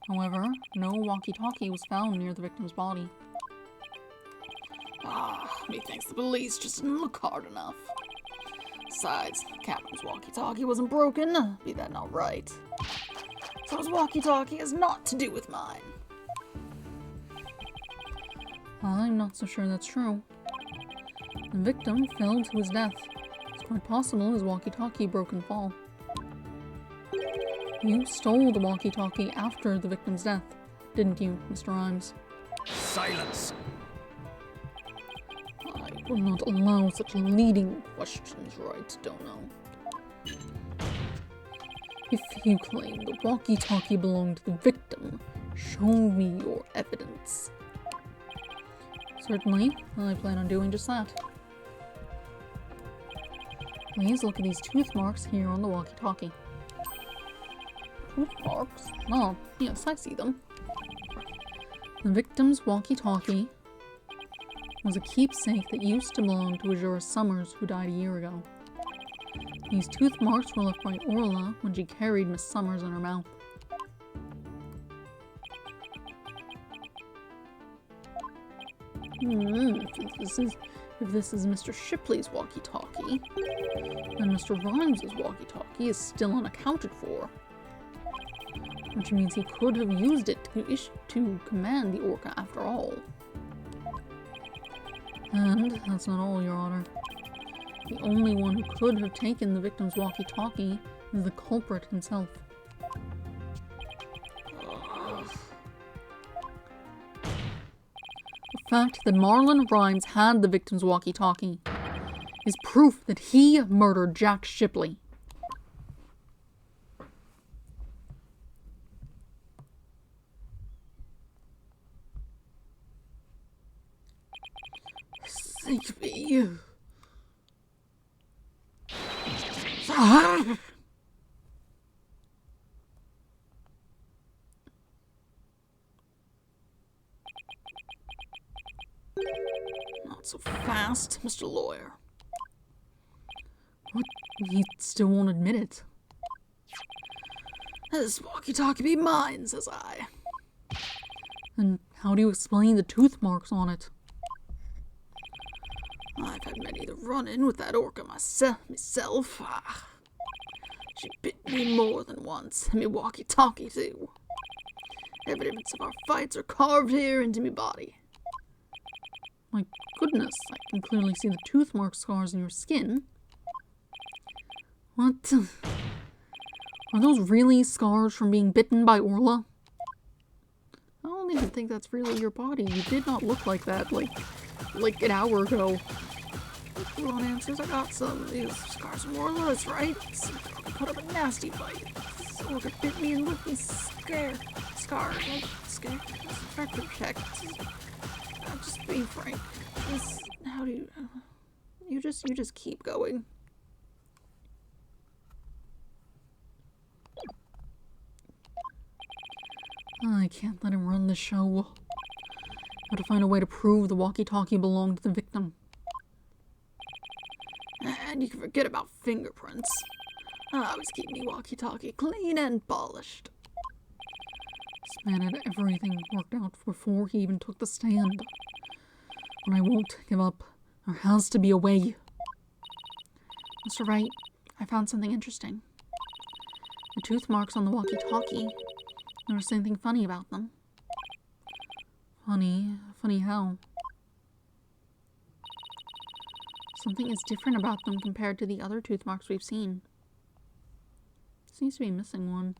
However, no walkie-talkie was found near the victim's body. Methinks the police just didn't look hard enough. Besides, the captain's walkie-talkie wasn't broken. Be that not right. Those walkie-talkie has naught to do with mine. I'm not so sure that's true. The victim fell to his death. It's quite possible his walkie-talkie broke in fall. You stole the walkie-talkie after the victim's death, didn't you, Mr. Rhymes? Silence! I will not allow such leading questions, right, Dono? If you claim the walkie-talkie belonged to the victim, show me your evidence. Certainly, I plan on doing just that. Please look at these tooth marks here on the walkie-talkie. Tooth marks? Oh, yes, I see them. The victim's walkie-talkie was a keepsake that used to belong to Azura Summers, who died a year ago. These tooth marks were left by Orla when she carried Miss Summers in her mouth. If this is Mr. Shipley's walkie-talkie, then Mr. Rhymes' walkie-talkie is still unaccounted for. Which means he could have used it to command the Orca after all. And that's not all, Your Honor. The only one who could have taken the victim's walkie-talkie is the culprit himself. The fact that Marlon Rhymes had the victim's walkie-talkie is proof that he murdered Jack Shipley. Save me. Not so fast, Mr. Lawyer. What? He still won't admit it. This walkie-talkie be mine, says I. And how do you explain the tooth marks on it? I've had many the run-in with that orca myself. She bit me more than once, and me walkie-talkie too. Evidence of our fights are carved here into me body. My goodness, I can clearly see the tooth mark scars in your skin. What? Are those really scars from being bitten by Orla? I don't even think that's really your body. You did not look like that, like an hour ago. You want answers? I got some. These scars from Orla's, right? Put up a nasty fight. This orca bit me and left me scared. Scarred. Like, scared. Record check. I'm just being frank. How do you... You just keep going. I can't let him run the show. I have to find a way to prove the walkie-talkie belonged to the victim. And you can forget about fingerprints. I always keep me walkie-talkie clean and polished. This man had everything worked out before he even took the stand. But I won't give up. There has to be a way. Mr. Wright, I found something interesting. The tooth marks on the walkie-talkie. There was something funny about them. Funny? Funny how? Something is different about them compared to the other tooth marks we've seen. Seems to be missing one.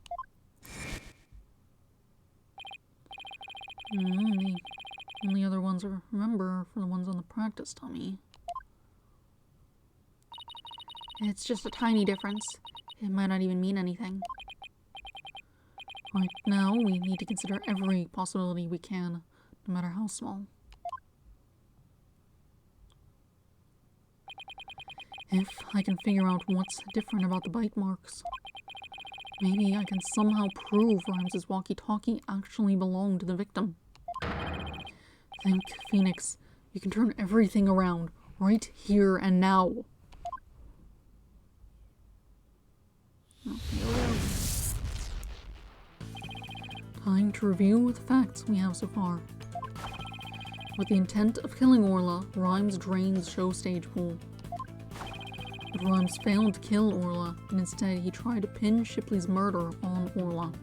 The only other ones I remember are for the ones on the practice dummy. It's just a tiny difference. It might not even mean anything. Right now, we need to consider every possibility we can, no matter how small. If I can figure out what's different about the bite marks, maybe I can somehow prove Rhymes' walkie-talkie actually belonged to the victim. Think, Phoenix. You can turn everything around, right here and now. Time to review the facts we have so far. With the intent of killing Orla, Rhymes drained the show stage pool. But Rhymes failed to kill Orla, and instead he tried to pin Shipley's murder on Orla.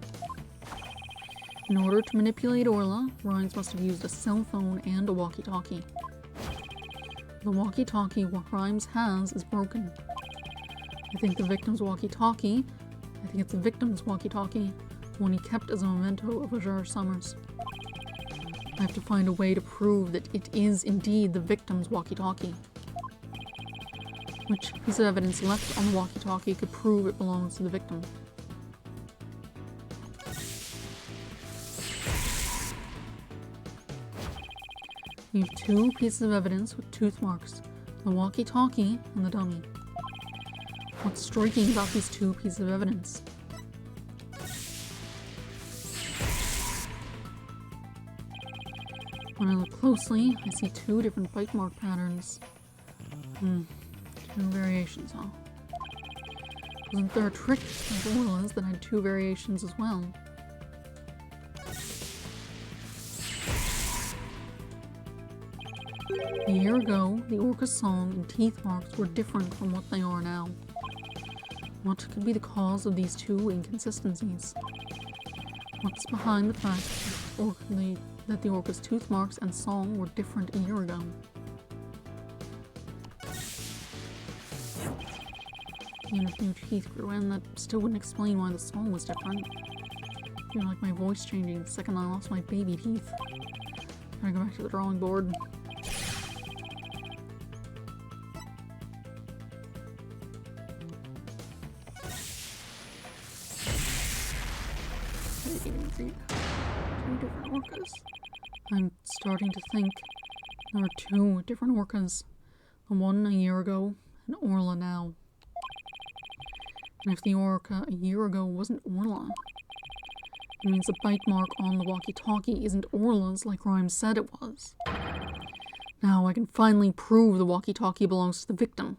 In order to manipulate Orla, Rhymes must have used a cell phone and a walkie-talkie. The walkie-talkie Rhymes has is broken. I think it's the victim's walkie-talkie, the one he kept as a memento of Azure Summers. I have to find a way to prove that it is indeed the victim's walkie-talkie. Which piece of evidence left on the walkie-talkie could prove it belongs to the victim? We have two pieces of evidence with tooth marks, the walkie-talkie and the dummy. What's striking about these two pieces of evidence? When I look closely, I see two different bite mark patterns. Two variations, huh? Wasn't there a trick with Orla's that had two variations as well? A year ago, the orca's song and teeth marks were different from what they are now. What could be the cause of these two inconsistencies? What's behind the fact that the orca's tooth marks and song were different a year ago? Even if new teeth grew in, that still wouldn't explain why the song was different. I feel like my voice changing the second I lost my baby teeth. Gotta go back to the drawing board. Two different orcas. I'm starting to think there are two different orcas. The one a year ago and Orla now. And if the orca a year ago wasn't Orla, it means the bite mark on the walkie-talkie isn't Orla's like Rhymes said it was. Now I can finally prove the walkie-talkie belongs to the victim.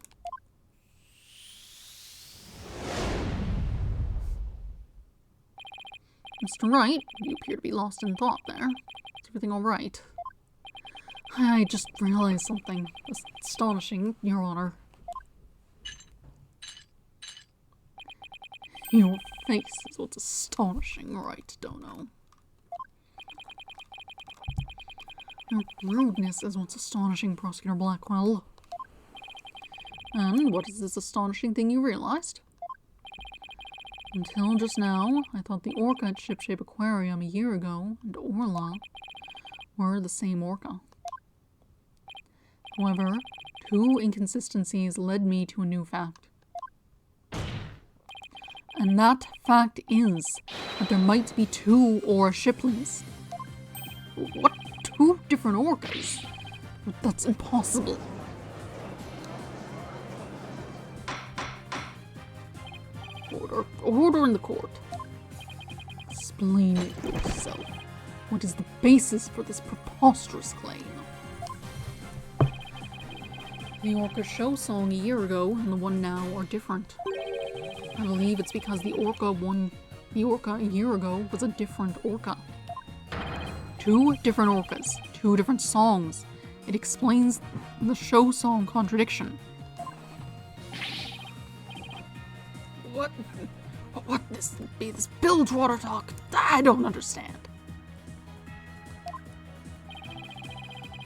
Mr. Wright, you appear to be lost in thought there. Is everything alright? I just realized something astonishing, Your Honor. Your face is what's astonishing, right, Dono? Your rudeness is what's astonishing, Prosecutor Blackwell. And what is this astonishing thing you realized? Until just now, I thought the orca at Shipshape Aquarium a year ago and Orla were the same orca. However, two inconsistencies led me to a new fact. And that fact is that there might be two Aura Shipleys. What? Two different orcas? That's impossible. Order in the court. Explain it yourself. What is the basis for this preposterous claim? The orca show song a year ago and the one now are different. I believe it's because the orca a year ago was a different orca. Two different orcas, two different songs. It explains the show song contradiction. What this Bilgewater talk? I don't understand.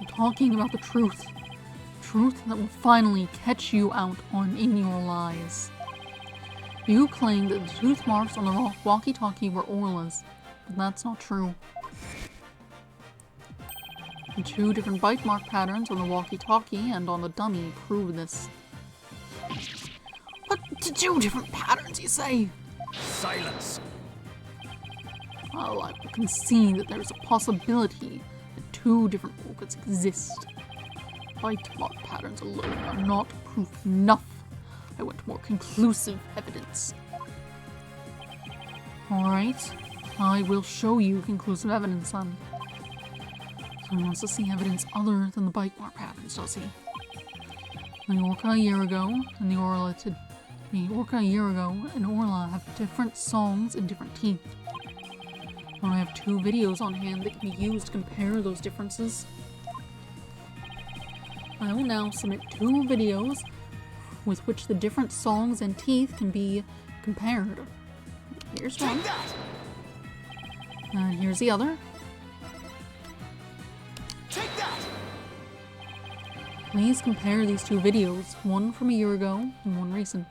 I'm talking about the truth. Truth that will finally catch you out in your lies. You claim that the tooth marks on the walkie-talkie were Orla's, but that's not true. The two different bite mark patterns on the walkie-talkie and on the dummy prove this. What? Two different patterns, you say? Silence! Well, I will concede that there is a possibility that two different orchids exist. Bite mark patterns alone are not proof enough. I want more conclusive evidence. Alright, I will show you conclusive evidence then. So he wants to see evidence other than the bite mark patterns, does he? The orca a year ago and the Orla have different songs and different teeth. When I have two videos on hand that can be used to compare those differences. I will now submit two videos with which the different songs and teeth can be compared. Here's one. And here's the other. Take that! Please compare these two videos, one from a year ago and one recent.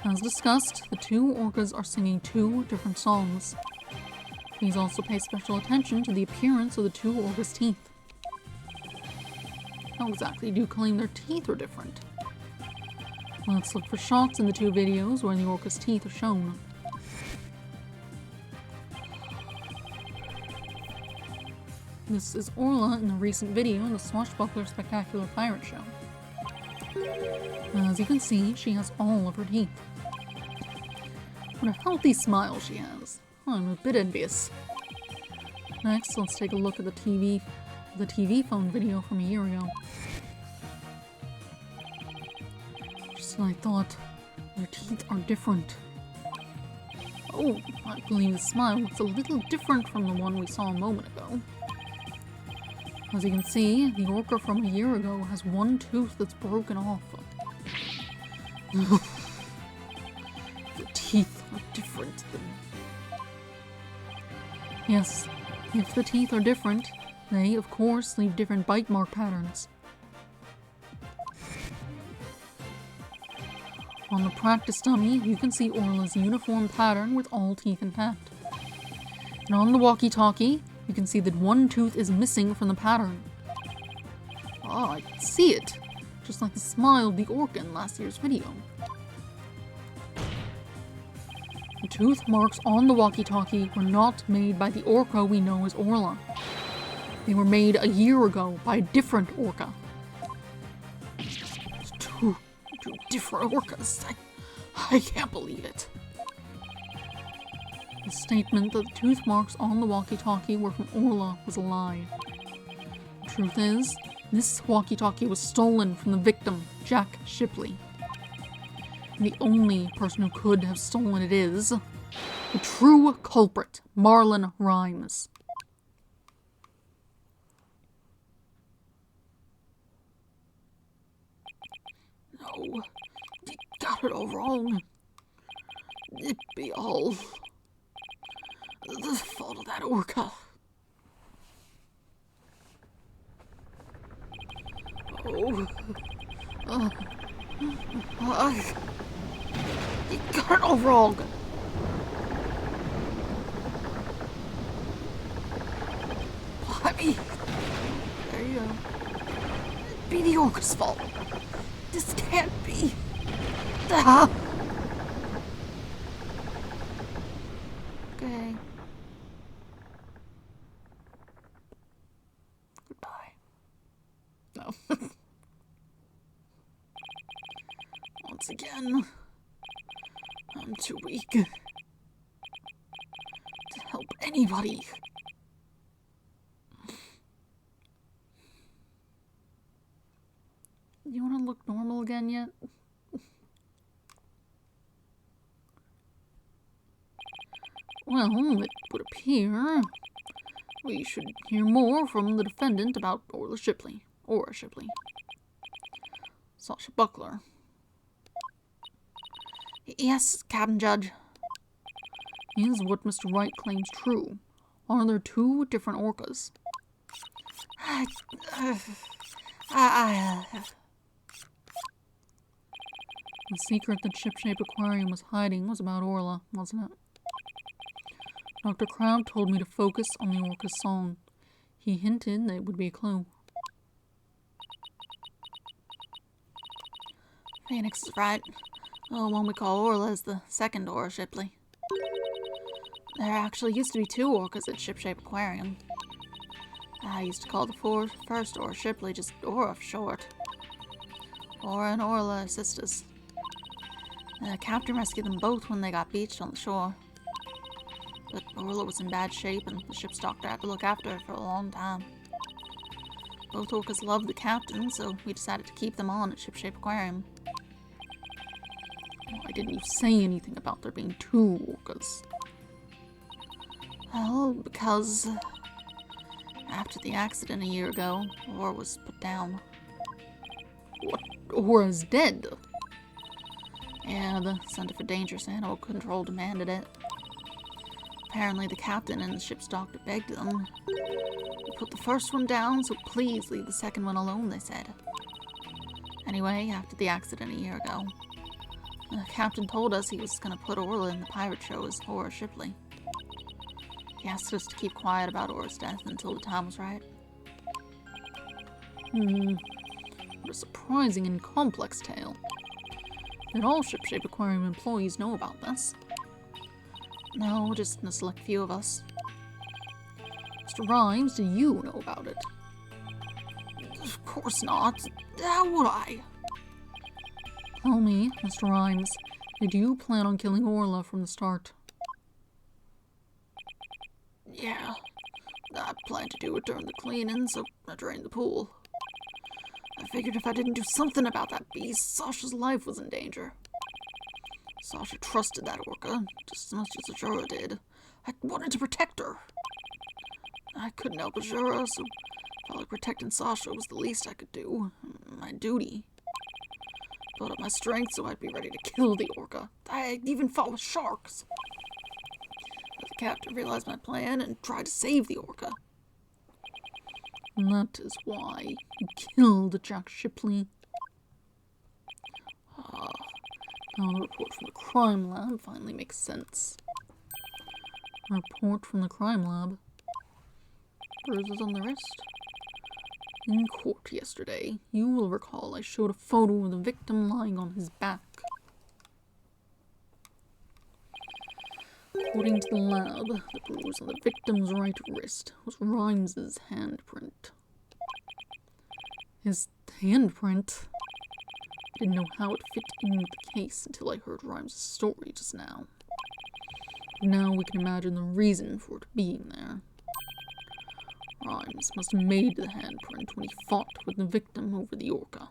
As discussed, the two orcas are singing two different songs. Please also pay special attention to the appearance of the two orcas' teeth. How exactly do you claim their teeth are different? Let's look for shots in the two videos where the orca's teeth are shown. This is Orla in the recent video in the Swashbuckler Spectacular Pirate Show. As you can see, she has all of her teeth. What a healthy smile she has. I'm a bit envious. Next, let's take a look at the TV phone video from a year ago. Just when I thought, their teeth are different. Oh, I believe the smile looks a little different from the one we saw a moment ago. As you can see, the orca from a year ago has one tooth that's broken off. The teeth are different than... Yes, if the teeth are different, they, of course, leave different bite mark patterns. On the practice dummy, you can see Orla's uniform pattern with all teeth intact. And on the walkie-talkie, you can see that one tooth is missing from the pattern. Ah, I can see it! Just like the smile of the orca in last year's video. The tooth marks on the walkie-talkie were not made by the orca we know as Orla. They were made a year ago by a different orca. Two different orcas. I can't believe it. The statement that the tooth marks on the walkie-talkie were from Orla was a lie. The truth is, this walkie-talkie was stolen from the victim, Jack Shipley. And the only person who could have stolen it is the true culprit, Marlon Rhymes. No, you got it all wrong. It'd be all the fault of that orca. Oh. You got it all wrong. Blimey. There you go. It'd be the orca's fault. This can't be. Ah. Okay. Goodbye. No. Once again, I'm too weak to help anybody. You want to look normal again yet? Well, it would appear we should hear more from the defendant about Orla Shipley. Sasha Buckler. Yes, Captain Judge. Is what Mr. Wright claims true? Are there two different orcas? The secret that Shipshape Aquarium was hiding was about Orla, wasn't it? Dr. Crowd told me to focus on the orca's song. He hinted that it would be a clue. Phoenix is right. The one we call Orla is the second Orla Shipley. There actually used to be two orcas at Shipshape Aquarium. I used to call the first Orla Shipley just Ora for short. Ora and Orla are sisters. The captain rescued them both when they got beached on the shore. But Orla was in bad shape and the ship's doctor had to look after her for a long time. Both orcas loved the captain, so we decided to keep them on at Shipshape Aquarium. Why didn't you say anything about there being two orcas? Well, because after the accident a year ago, Ora was put down. What? Ora's dead? Yeah, the Center for Dangerous Animal Control demanded it. Apparently the captain and the ship's doctor begged them. "We put the first one down, so please leave the second one alone," they said. Anyway, after the accident a year ago, the captain told us he was going to put Orla in the pirate show as Horace Shipley. He asked us to keep quiet about Orla's death until the time was right. What a surprising and complex tale. Did all Shipshape Aquarium employees know about this? No, just a select few of us. Mr. Rhymes, do you know about it? Of course not. How would I? Tell me, Mr. Rhymes, did you plan on killing Orla from the start? Yeah. I planned to do it during the cleaning, so I drained the pool. I figured if I didn't do something about that beast, Sasha's life was in danger. Sasha trusted that orca, just as much as Azura did. I wanted to protect her. I couldn't help Azura, so I felt like protecting Sasha was the least I could do. My duty. Built up my strength so I'd be ready to kill the orca. I even fought with sharks. But the captain realized my plan and tried to save the orca. And that is why you killed Jack Shipley. Now the report from the crime lab finally makes sense. A report from the crime lab. Bruises on the wrist. In court yesterday, you will recall I showed a photo of the victim lying on his back. According to the lab, the bruise on the victim's right wrist was Rhymes's handprint. His handprint? I didn't know how it fit in with the case until I heard Rhymes's story just now. Now we can imagine the reason for it being there. Rhymes must have made the handprint when he fought with the victim over the orca.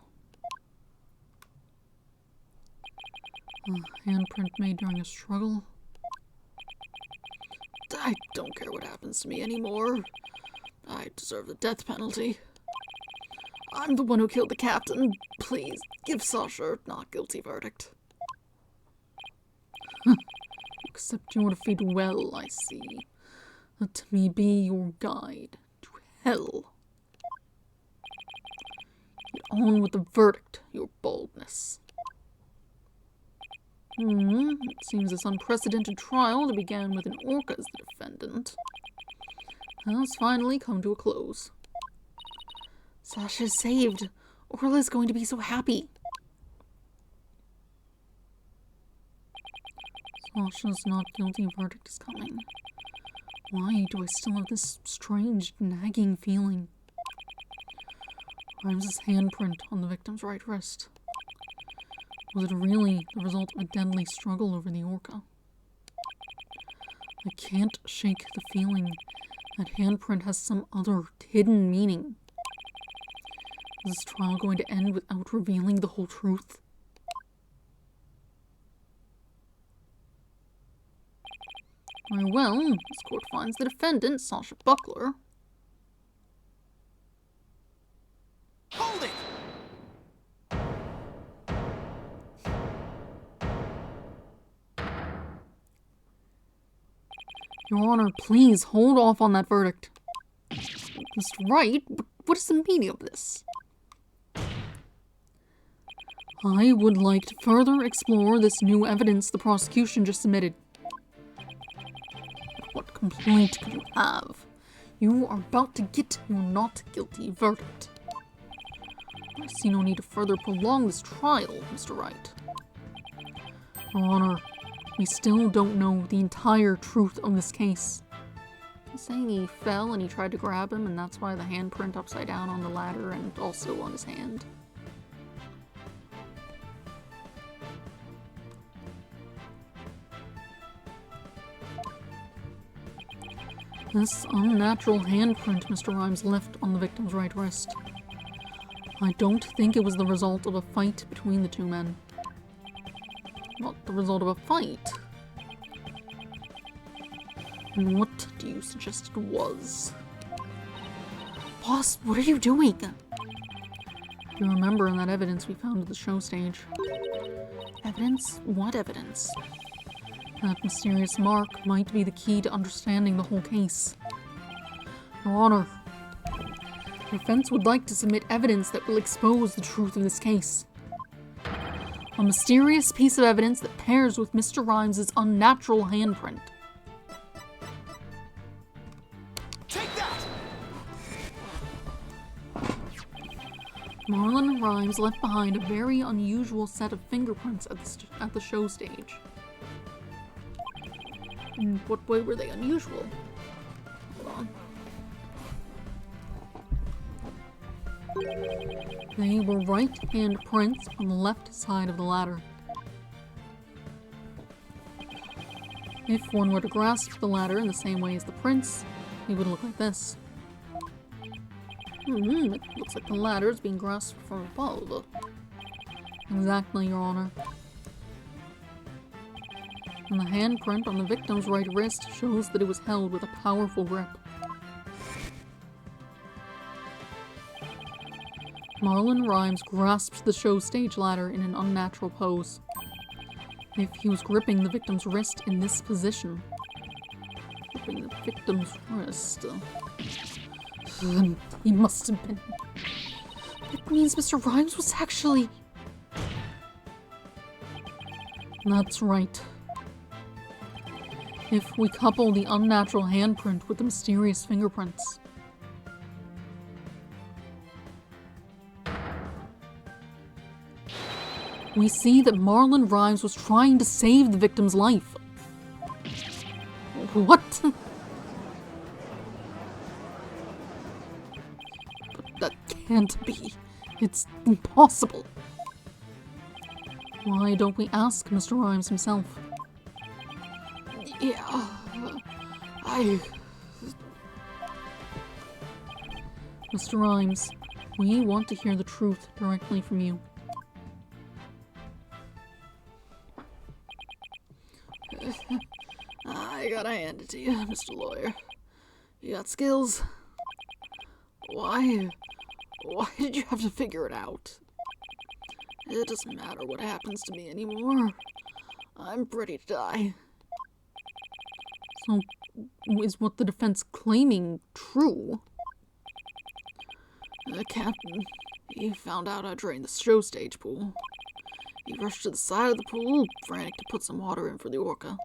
A handprint made during a struggle? I don't care what happens to me anymore. I deserve the death penalty. I'm the one who killed the captain. Please, give Sasha a not guilty verdict. Accept your defeat well, I see. Let me be your guide to hell. Get on with the verdict, your boldness. It seems this unprecedented trial that began with an orca as the defendant has finally come to a close. Sasha's saved. Orla's going to be so happy. Sasha's not guilty verdict is coming. Why do I still have this strange, nagging feeling? Rhymes's handprint on the victim's right wrist. Was it really the result of a deadly struggle over the orca? I can't shake the feeling that handprint has some other hidden meaning. Is this trial going to end without revealing the whole truth? Very well, this court finds the defendant, Sasha Buckler. Hold it! Your Honor, please hold off on that verdict. Mr. Wright, what is the meaning of this? I would like to further explore this new evidence the prosecution just submitted. What complaint could you have? You are about to get your not guilty verdict. I see no need to further prolong this trial, Mr. Wright. Your Honor, we still don't know the entire truth of this case. He's saying he fell and he tried to grab him, and that's why the handprint upside down on the ladder and also on his hand. This unnatural handprint Mr. Rhymes left on the victim's right wrist. I don't think it was the result of a fight between the two men. Not the result of a fight. And what do you suggest it was? Boss, what are you doing? You remember in that evidence we found at the show stage? Evidence? What evidence? That mysterious mark might be the key to understanding the whole case. Your Honor, the defense would like to submit evidence that will expose the truth of this case. A mysterious piece of evidence that pairs with Mr. Rhymes' unnatural handprint. Take that! Marlon Rhymes left behind a very unusual set of fingerprints at the show stage. In what way were they unusual? Hold on. They were right-hand prints on the left side of the ladder. If one were to grasp the ladder in the same way as the prints, it would look like this. It looks like the ladder is being grasped from above. Exactly, Your Honor. And the handprint on the victim's right wrist shows that it was held with a powerful grip. Marlon Rhymes grasped the show stage ladder in an unnatural pose. If he was gripping the victim's wrist in this position, Gripping the victim's wrist. then he must have been. It means Mr. Rhymes was actually. That's right. If we couple the unnatural handprint with the mysterious fingerprints, we see that Marlon Rhymes was trying to save the victim's life. What? But that can't be. It's impossible. Why don't we ask Mr. Rhymes himself? Yeah. Mr. Rhymes, we want to hear the truth directly from you. I gotta hand it to you, Mr. Lawyer. You got skills. Why did you have to figure it out? It doesn't matter what happens to me anymore. I'm ready to die. So, is what the defense claiming true? The captain, he found out I drained the show stage pool. He rushed to the side of the pool, frantic to put some water in for the orca.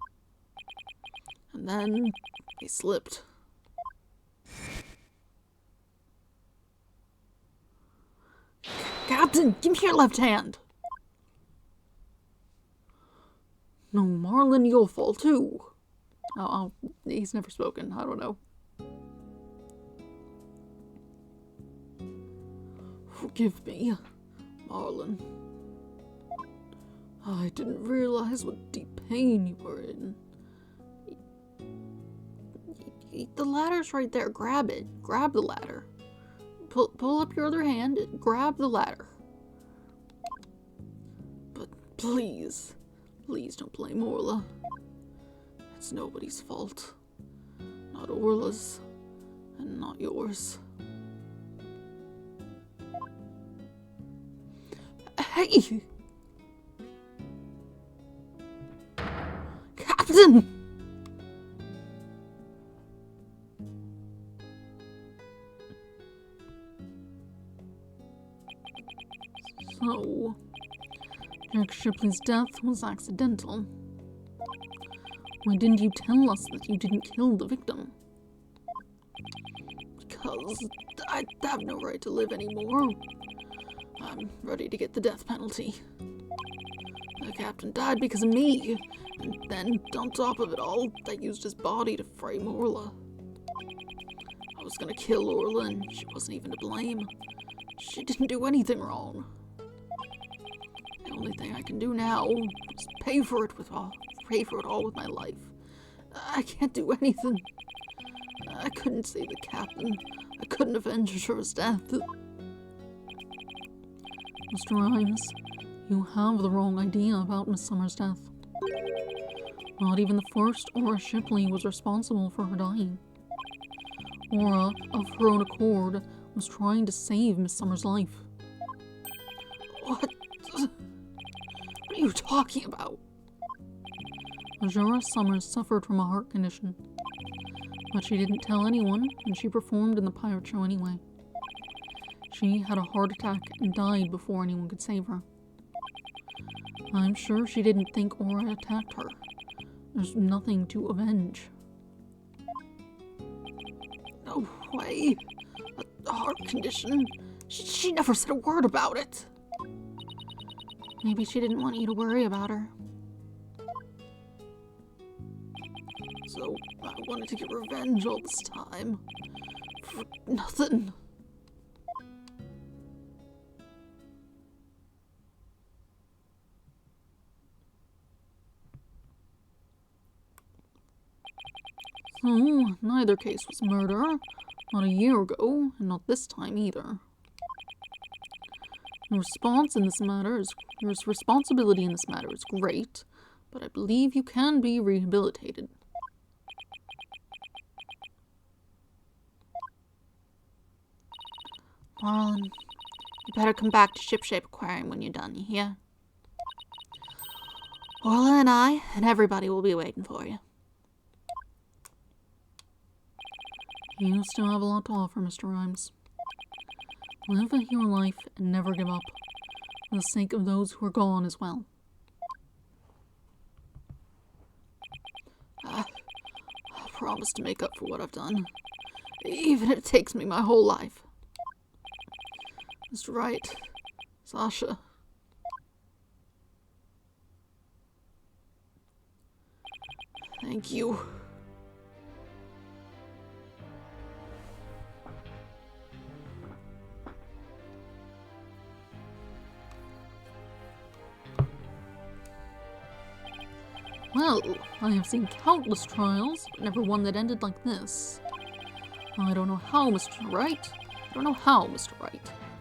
And then he slipped. Captain, give me your left hand! No, Marlon, you'll fall too. Oh, he's never spoken. I don't know. Forgive me, Marlon. I didn't realize what deep pain you were in. The ladder's right there. Grab it. Grab the ladder. Pull up your other hand and grab the ladder. But please don't blame Orla. It's nobody's fault. Not Orla's, and not yours. Hey! Captain! So, Jack Shipley's death was accidental. Why didn't you tell us that you didn't kill the victim? because I have no right to live anymore. I'm ready to get the death penalty. The captain died because of me, and then, on top of it all, they used his body to frame Orla. I was gonna kill Orla, and she wasn't even to blame. She didn't do anything wrong. The only thing I can do now is pay for it all with my life. I can't do anything. I couldn't save the captain. I couldn't avenge his death. Mr. Rhymes, you have the wrong idea about Miss Summer's death. Not even the first Aura Shipley was responsible for her dying. Aura, of her own accord, was trying to save Miss Summer's life. What? What are you talking about? Azura Summers suffered from a heart condition, but she didn't tell anyone, and she performed in the pirate show anyway. She had a heart attack and died before anyone could save her. I'm sure she didn't think Aura attacked her. There's nothing to avenge. No way. A heart condition? She never said a word about it. Maybe she didn't want you to worry about her. So I wanted to get revenge all this time. For nothing. So, neither case was murder. Not a year ago, and not this time either. Your responsibility in this matter is great, but I believe you can be rehabilitated. Marlon, you better come back to Shipshape Aquarium when you're done, you hear? Orla and I, and everybody will be waiting for you. You still have a lot to offer, Mr. Rhymes. Live your life and never give up, for the sake of those who are gone as well. I promise to make up for what I've done, even if it takes me my whole life. Mr. Wright, Sasha. Thank you. Well, I have seen countless trials, but never one that ended like this. I don't know how, Mr. Wright.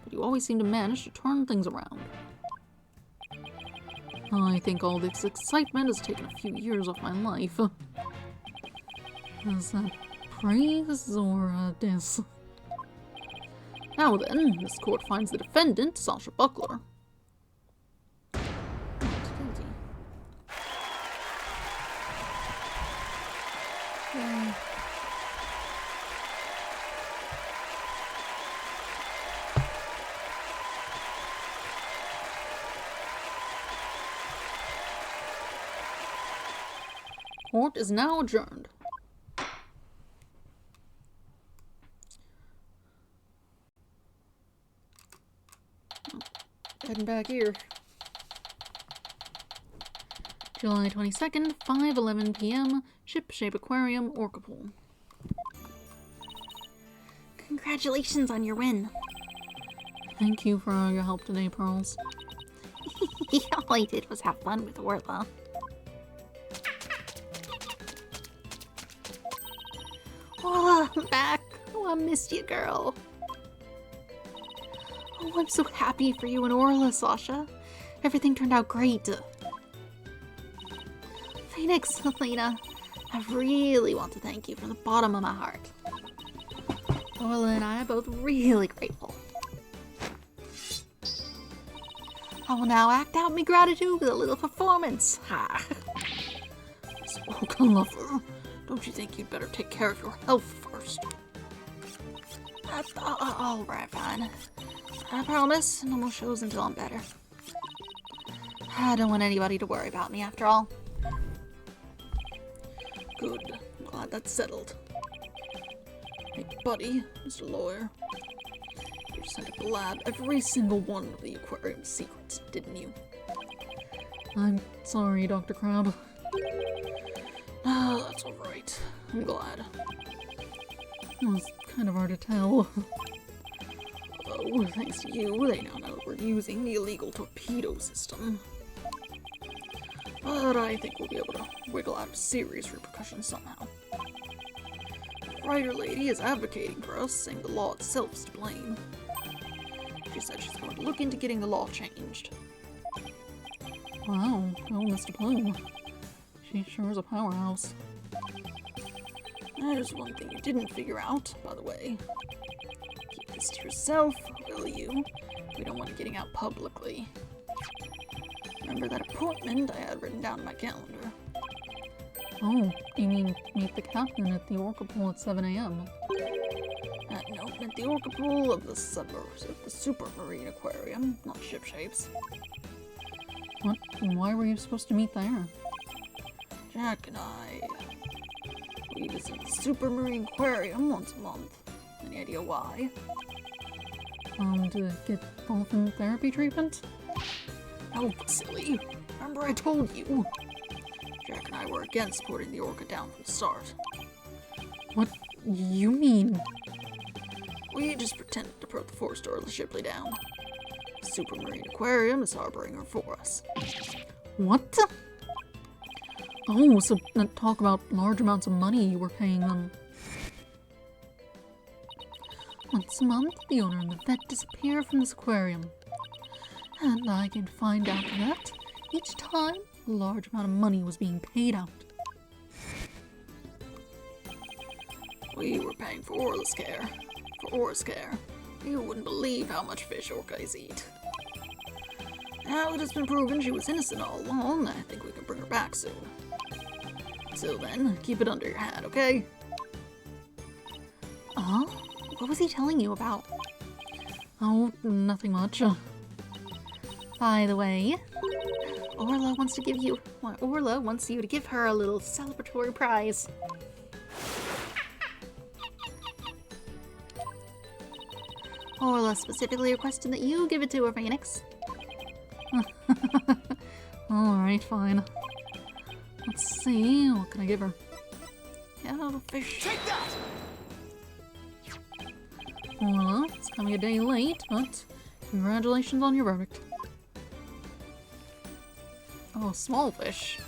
But you always seem to manage to turn things around. I think all this excitement has taken a few years off my life. Is that praise or a diss? Now then, this court finds the defendant, Sasha Buckler. Court is now adjourned. Heading back here. July 22nd, 5:11 p.m., Shipshape Aquarium, Orcapool. Congratulations on your win. Thank you for all your help today, Pearls. All I did was have fun with Orla. Orla, I'm back. Oh, I missed you, girl. Oh, I'm so happy for you and Orla, Sasha. Everything turned out great. Phoenix, Lena, I really want to thank you from the bottom of my heart. Orla and I are both really grateful. I will now act out my gratitude with a little performance. Ha! Spoke lover, don't you think you'd better take care of your health first? All right, fine. I promise, no more shows until I'm better. I don't want anybody to worry about me after all. Good. I'm glad that's settled. Hey, buddy, Mr. Lawyer. You sent to blab every single one of the aquarium's secrets, didn't you? I'm sorry, Dr. Crab. Ah, that's alright. I'm glad. It was kind of hard to tell. Although, thanks to you, they now know that we're using the illegal torpedo system. But I think we'll be able to wiggle out of serious repercussions somehow. The writer lady is advocating for us, saying the law itself is to blame. She said she's going to look into getting the law changed. Wow, oh, Mr. Plume. She sure is a powerhouse. There's one thing you didn't figure out, by the way. Keep this to yourself, will you? We don't want it getting out publicly. Remember that appointment I had written down in my calendar? Oh, you mean meet the captain at the Orca Pool at 7 a.m.? No, at the Orca Pool of the Supermarine Aquarium, not Ship Shapes. What? Why were you supposed to meet there? Jack and we visit the Supermarine Aquarium once a month. Any idea why? To get dolphin therapy treatment? Oh, silly. Remember I told you? Jack and I were against putting the Orca down from the start. What you mean? We just pretended to put the Force Door of the Shipley down. The Supermarine Aquarium is harboring her for us. What? Oh, so talk about large amounts of money you were paying them. Once a month, the owner and the vet disappear from this aquarium. And I can find out that each time a large amount of money was being paid out. We were paying for Orla's care. For Aura's care. You wouldn't believe how much fish orcas eat. Now it has been proven she was innocent all along, I think we can bring her back soon. Till then, keep it under your hat, okay? What was he telling you about? Oh, nothing much. By the way, Orla wants you to give her a little celebratory prize. Orla specifically requested that you give it to her, Phoenix. Alright, fine. Let's see, what can I give her? Yeah, the fish. Take that! Well, it's coming a day late, but congratulations on your verdict. Oh, small fish.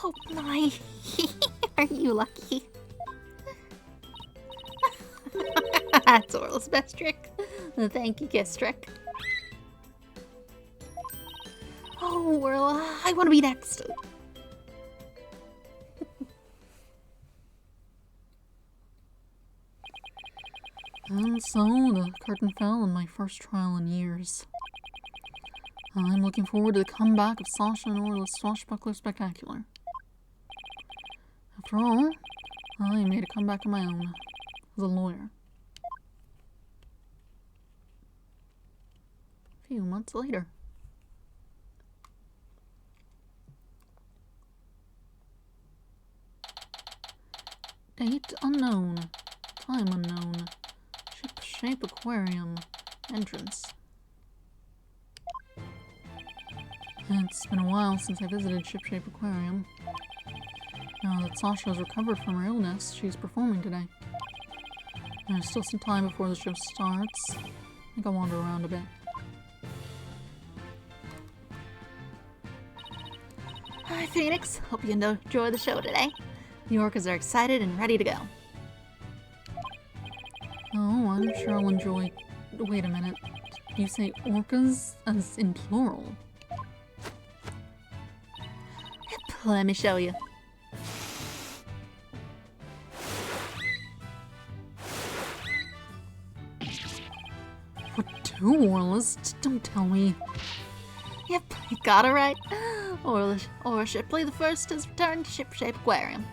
Oh my, are you lucky? That's Orla's best trick. The thank you kiss trick. Oh, Orla, I want to be next. And so, the curtain fell on my first trial in years. I'm looking forward to the comeback of Sasha and Orla's Swashbuckler Spectacular. After all, I made a comeback of my own, as a lawyer. A few months later. Date unknown. Time unknown. Ship-shape aquarium. Entrance. It's been a while since I visited Ship-shape aquarium. Now that Sasha has recovered from her illness, she's performing today. There's still some time before the show starts. I think I'll wander around a bit. Hi, Phoenix. Hope you enjoy the show today. The orcas are excited and ready to go. Oh, I'm sure I'll enjoy... Wait a minute. Did you say orcas as in plural? Yep, let me show you. What, two Orlas? Don't tell me. Yep, you got it right. Orla Shipley the First has returned to Ship-shape Aquarium.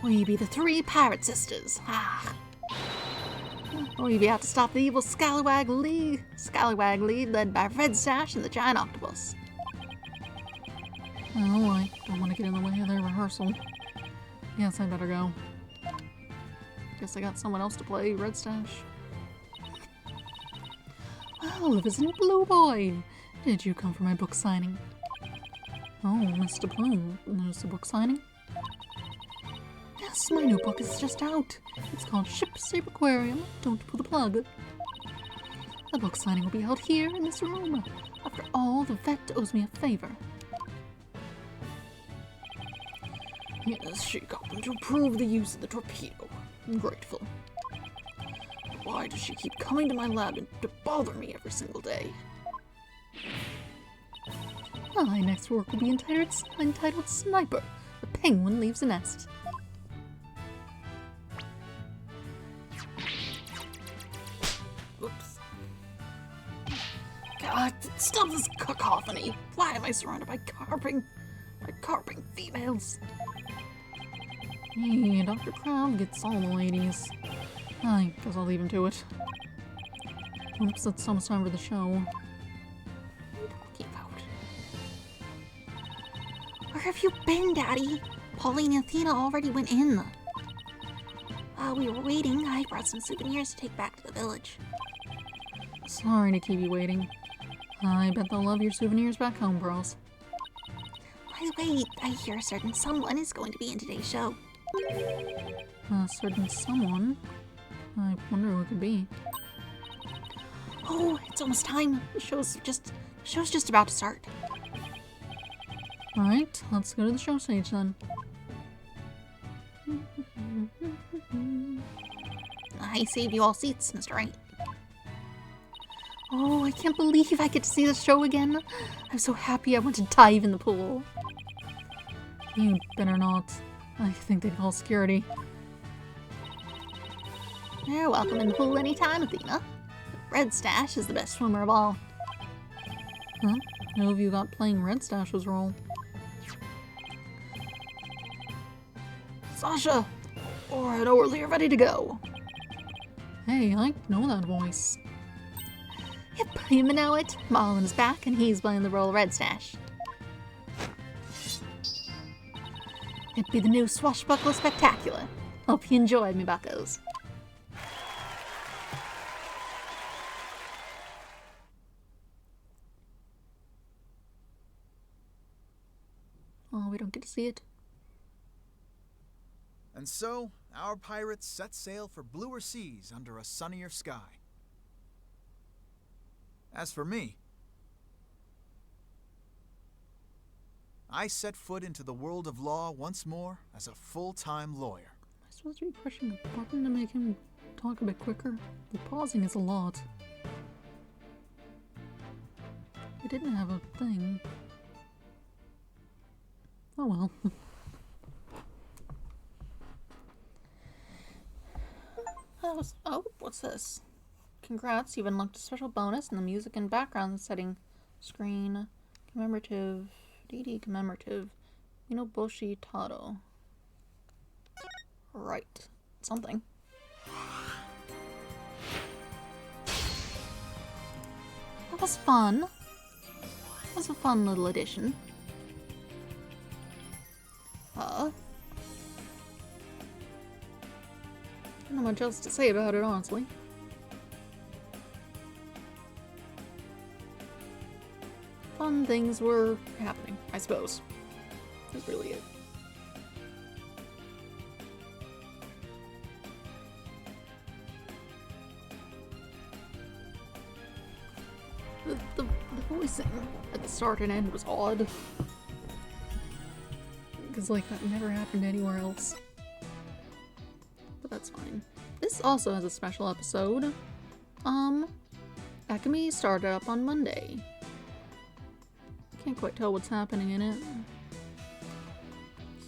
We be the three pirate sisters. We be out to stop the evil Scallywag League led by Red Sash and the Giant Octopus. Oh, I don't want to get in the way of their rehearsal. Yes, I better go. Guess I got someone else to play Red Stash. Oh, the visiting Blue Boy! Did you come for my book signing? Oh, Mr. Plume, there's a book signing? Yes, my new book is just out. It's called Ship-shape Aquarium. Don't pull the plug. The book signing will be held here in this room. After all, the vet owes me a favor. Yes, she got them to approve the use of the torpedo. I'm grateful. But why does she keep coming to my lab to bother me every single day? My next work will be entitled Sniper, the penguin leaves a nest. Oops. God, stop this cacophony. Why am I surrounded by carping females? Hey, Dr. Crab gets all the ladies. I guess I'll leave him to it. Oops, it's almost time for the show. Keep out. Where have you been, Daddy? Pauline and Athena already went in. While we were waiting, I brought some souvenirs to take back to the village. Sorry to keep you waiting. I bet they'll love your souvenirs back home, bros. By the way, I hear a certain someone is going to be in today's show. A certain someone? I wonder who it could be. Oh, it's almost time. The show's just about to start. Alright, let's go to the show stage then. I saved you all seats, Mr. Wright. Oh, I can't believe I get to see the show again. I'm so happy I want to dive in the pool. You better not. I think they'd call security. You're welcome in the pool anytime, Athena. Red Stash is the best swimmer of all. Huh? Who have you got playing Red Stash's role? Sasha! Alright, Orly, you're ready to go. Hey, I know that voice. Yep, you know it. Marlon is back and he's playing the role of Red Stash. It'd be the new Swashbuckler Spectacular. Hope you enjoyed me, buckos. Oh, we don't get to see it. And so, our pirates set sail for bluer seas under a sunnier sky. As for me, I set foot into the world of law once more as a full-time lawyer. Am I supposed to be pushing a button to make him talk a bit quicker? The pausing is a lot. I didn't have a thing. Oh well. Oh, what's this? Congrats, you've unlocked a special bonus in the music and background setting screen. Commemorative. DD commemorative. Minoboshi Taro. Right. Something. That was fun. That was a fun little addition. I don't know much else to say about it, honestly. Fun things were happening, I suppose. That's really it. The voicing at the start and end was odd. Because, like, that never happened anywhere else. But that's fine. This also has a special episode. Akemi started up on Monday. Can't quite tell what's happening in it.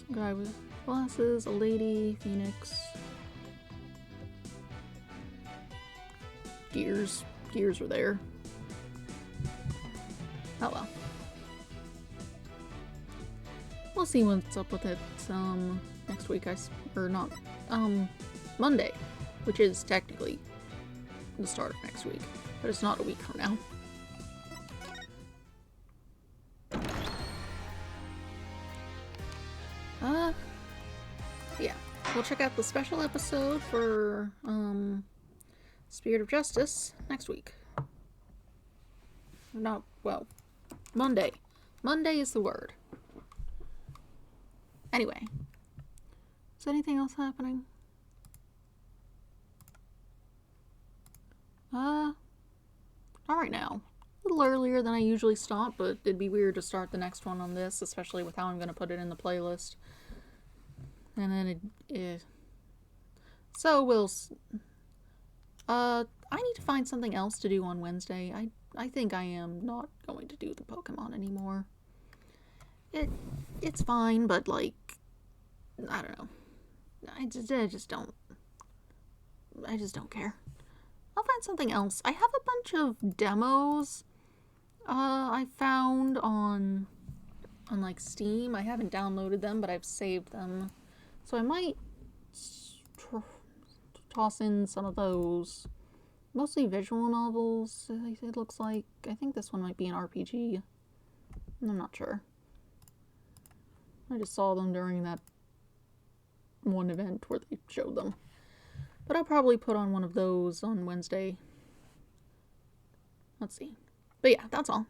Some guy with glasses, a lady, Phoenix. Gears. Gears were there. Oh well. We'll see what's up with it, next week, Monday, which is technically the start of next week, but it's not a week from now. Yeah, we'll check out the special episode for, Spirit of Justice next week. Not, well, Monday. Monday is the word. Anyway, is anything else happening? Not right now. A little earlier than I usually stop, but it'd be weird to start the next one on this, especially with how I'm going to put it in the playlist. And then so we'll, I need to find something else to do on Wednesday. I think I am not going to do the Pokemon anymore. It's fine, but, like, I don't know. I just don't care. I'll find something else. I have a bunch of demos I found on like Steam. I haven't downloaded them, but I've saved them. So I might toss in some of those. Mostly visual novels, it looks like. I think this one might be an RPG. I'm not sure. I just saw them during that one event where they showed them. But I'll probably put on one of those on Wednesday. Let's see. But yeah, that's all.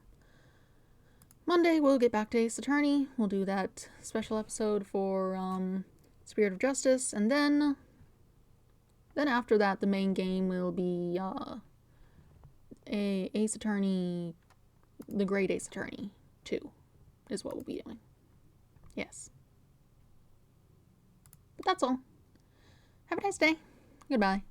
Monday, we'll get back to Ace Attorney. We'll do that special episode for Spirit of Justice. And then after that, the main game will be Ace Attorney, The Great Ace Attorney 2 is what we'll be doing. Yes. But that's all. Have a nice day. Goodbye.